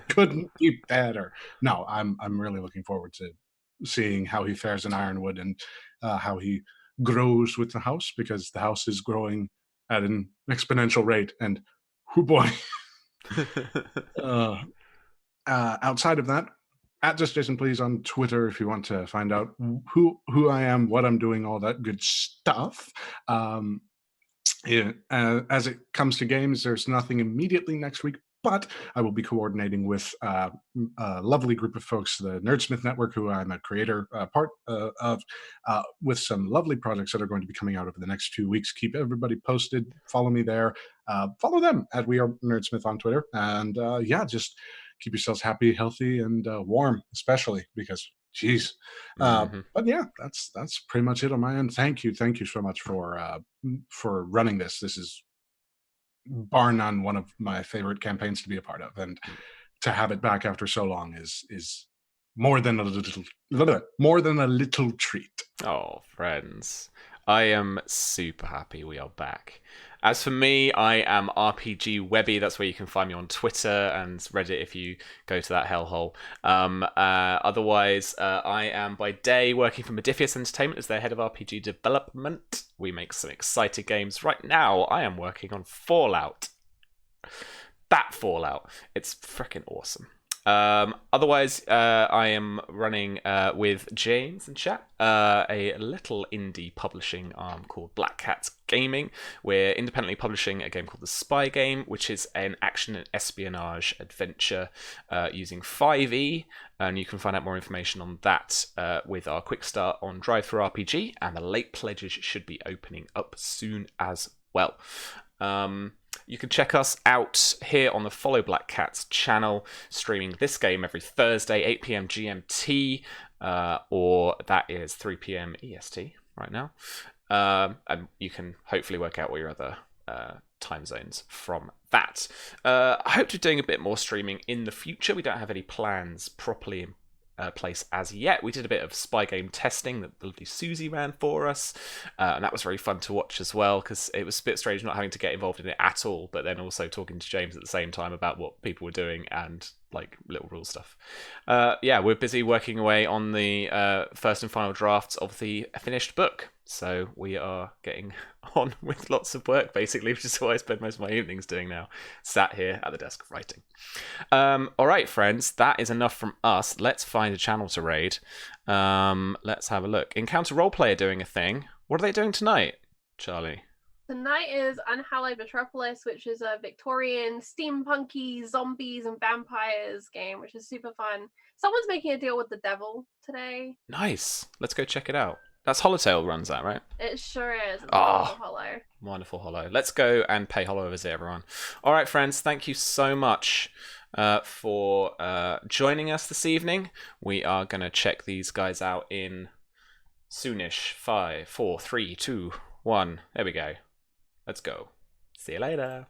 Speaker 2: Couldn't be better. No, I'm really looking forward to seeing how he fares in Ironwood and how he grows with the house, because the house is growing at an exponential rate. And oh boy. Outside of that, at Just Jason Please on Twitter if you want to find out who I am, what I'm doing, all that good stuff. As it comes to games, there's nothing immediately next week, but I will be coordinating with a lovely group of folks, the Nerdsmith Network, who I'm a creator part of, with some lovely projects that are going to be coming out over the next 2 weeks. Keep everybody posted. Follow me there. Follow them at We Are Nerdsmith on Twitter. And just keep yourselves happy, healthy, and warm, especially because, geez. But yeah, that's pretty much it on my end. Thank you so much for running this. This is bar none one of my favorite campaigns to be a part of, and to have it back after so long is more than a little treat.
Speaker 1: Oh, friends, I am super happy we are back. As for me, I am RPG Webby. That's where you can find me on Twitter and Reddit if you go to that hellhole. Otherwise, I am by day working for Modifius Entertainment as their head of RPG development. We make some exciting games. Right now, I am working on Fallout. That Fallout. It's freaking awesome. Otherwise, I am running with James and chat a little indie publishing arm called Black Cat Gaming. We're independently publishing a game called The Spy Game, which is an action and espionage adventure using 5e, and you can find out more information on that with our quick start on DriveThruRPG, and the late pledges should be opening up soon as well. You can check us out here on the Follow Black Cats channel, streaming this game every Thursday, 8 p.m. GMT, or that is 3 p.m. EST right now. And you can hopefully work out all your other time zones from that. I hope to be doing a bit more streaming in the future. We don't have any plans properly in place as yet. We did a bit of spy game testing that the lovely Susie ran for us, and that was very fun to watch as well, because it was a bit strange not having to get involved in it at all, but then also talking to James at the same time about what people were doing and like little rule stuff. Yeah, we're busy working away on the first and final drafts of the finished book, so we are getting on with lots of work basically, which is what I spend most of my evenings doing now, sat here at the desk writing. All right, friends, that is enough from us. Let's find a channel to raid. Let's have a look. Encounter Roleplayer doing a thing. What are they doing tonight, Charlie?
Speaker 3: Tonight is Unhallowed Metropolis, which is a Victorian steampunky zombies and vampires game, which is super fun. Someone's making a deal with the devil today.
Speaker 1: Nice. Let's go check it out. That's Hollowtail runs that, right?
Speaker 3: It sure is. It's Hollow.
Speaker 1: Wonderful Hollow. Let's go and pay Hollow a visit, everyone. All right, friends. Thank you so much for joining us this evening. We are going to check these guys out in soonish. 5, 4, 3, 2, 1. There we go. Let's go. See you later.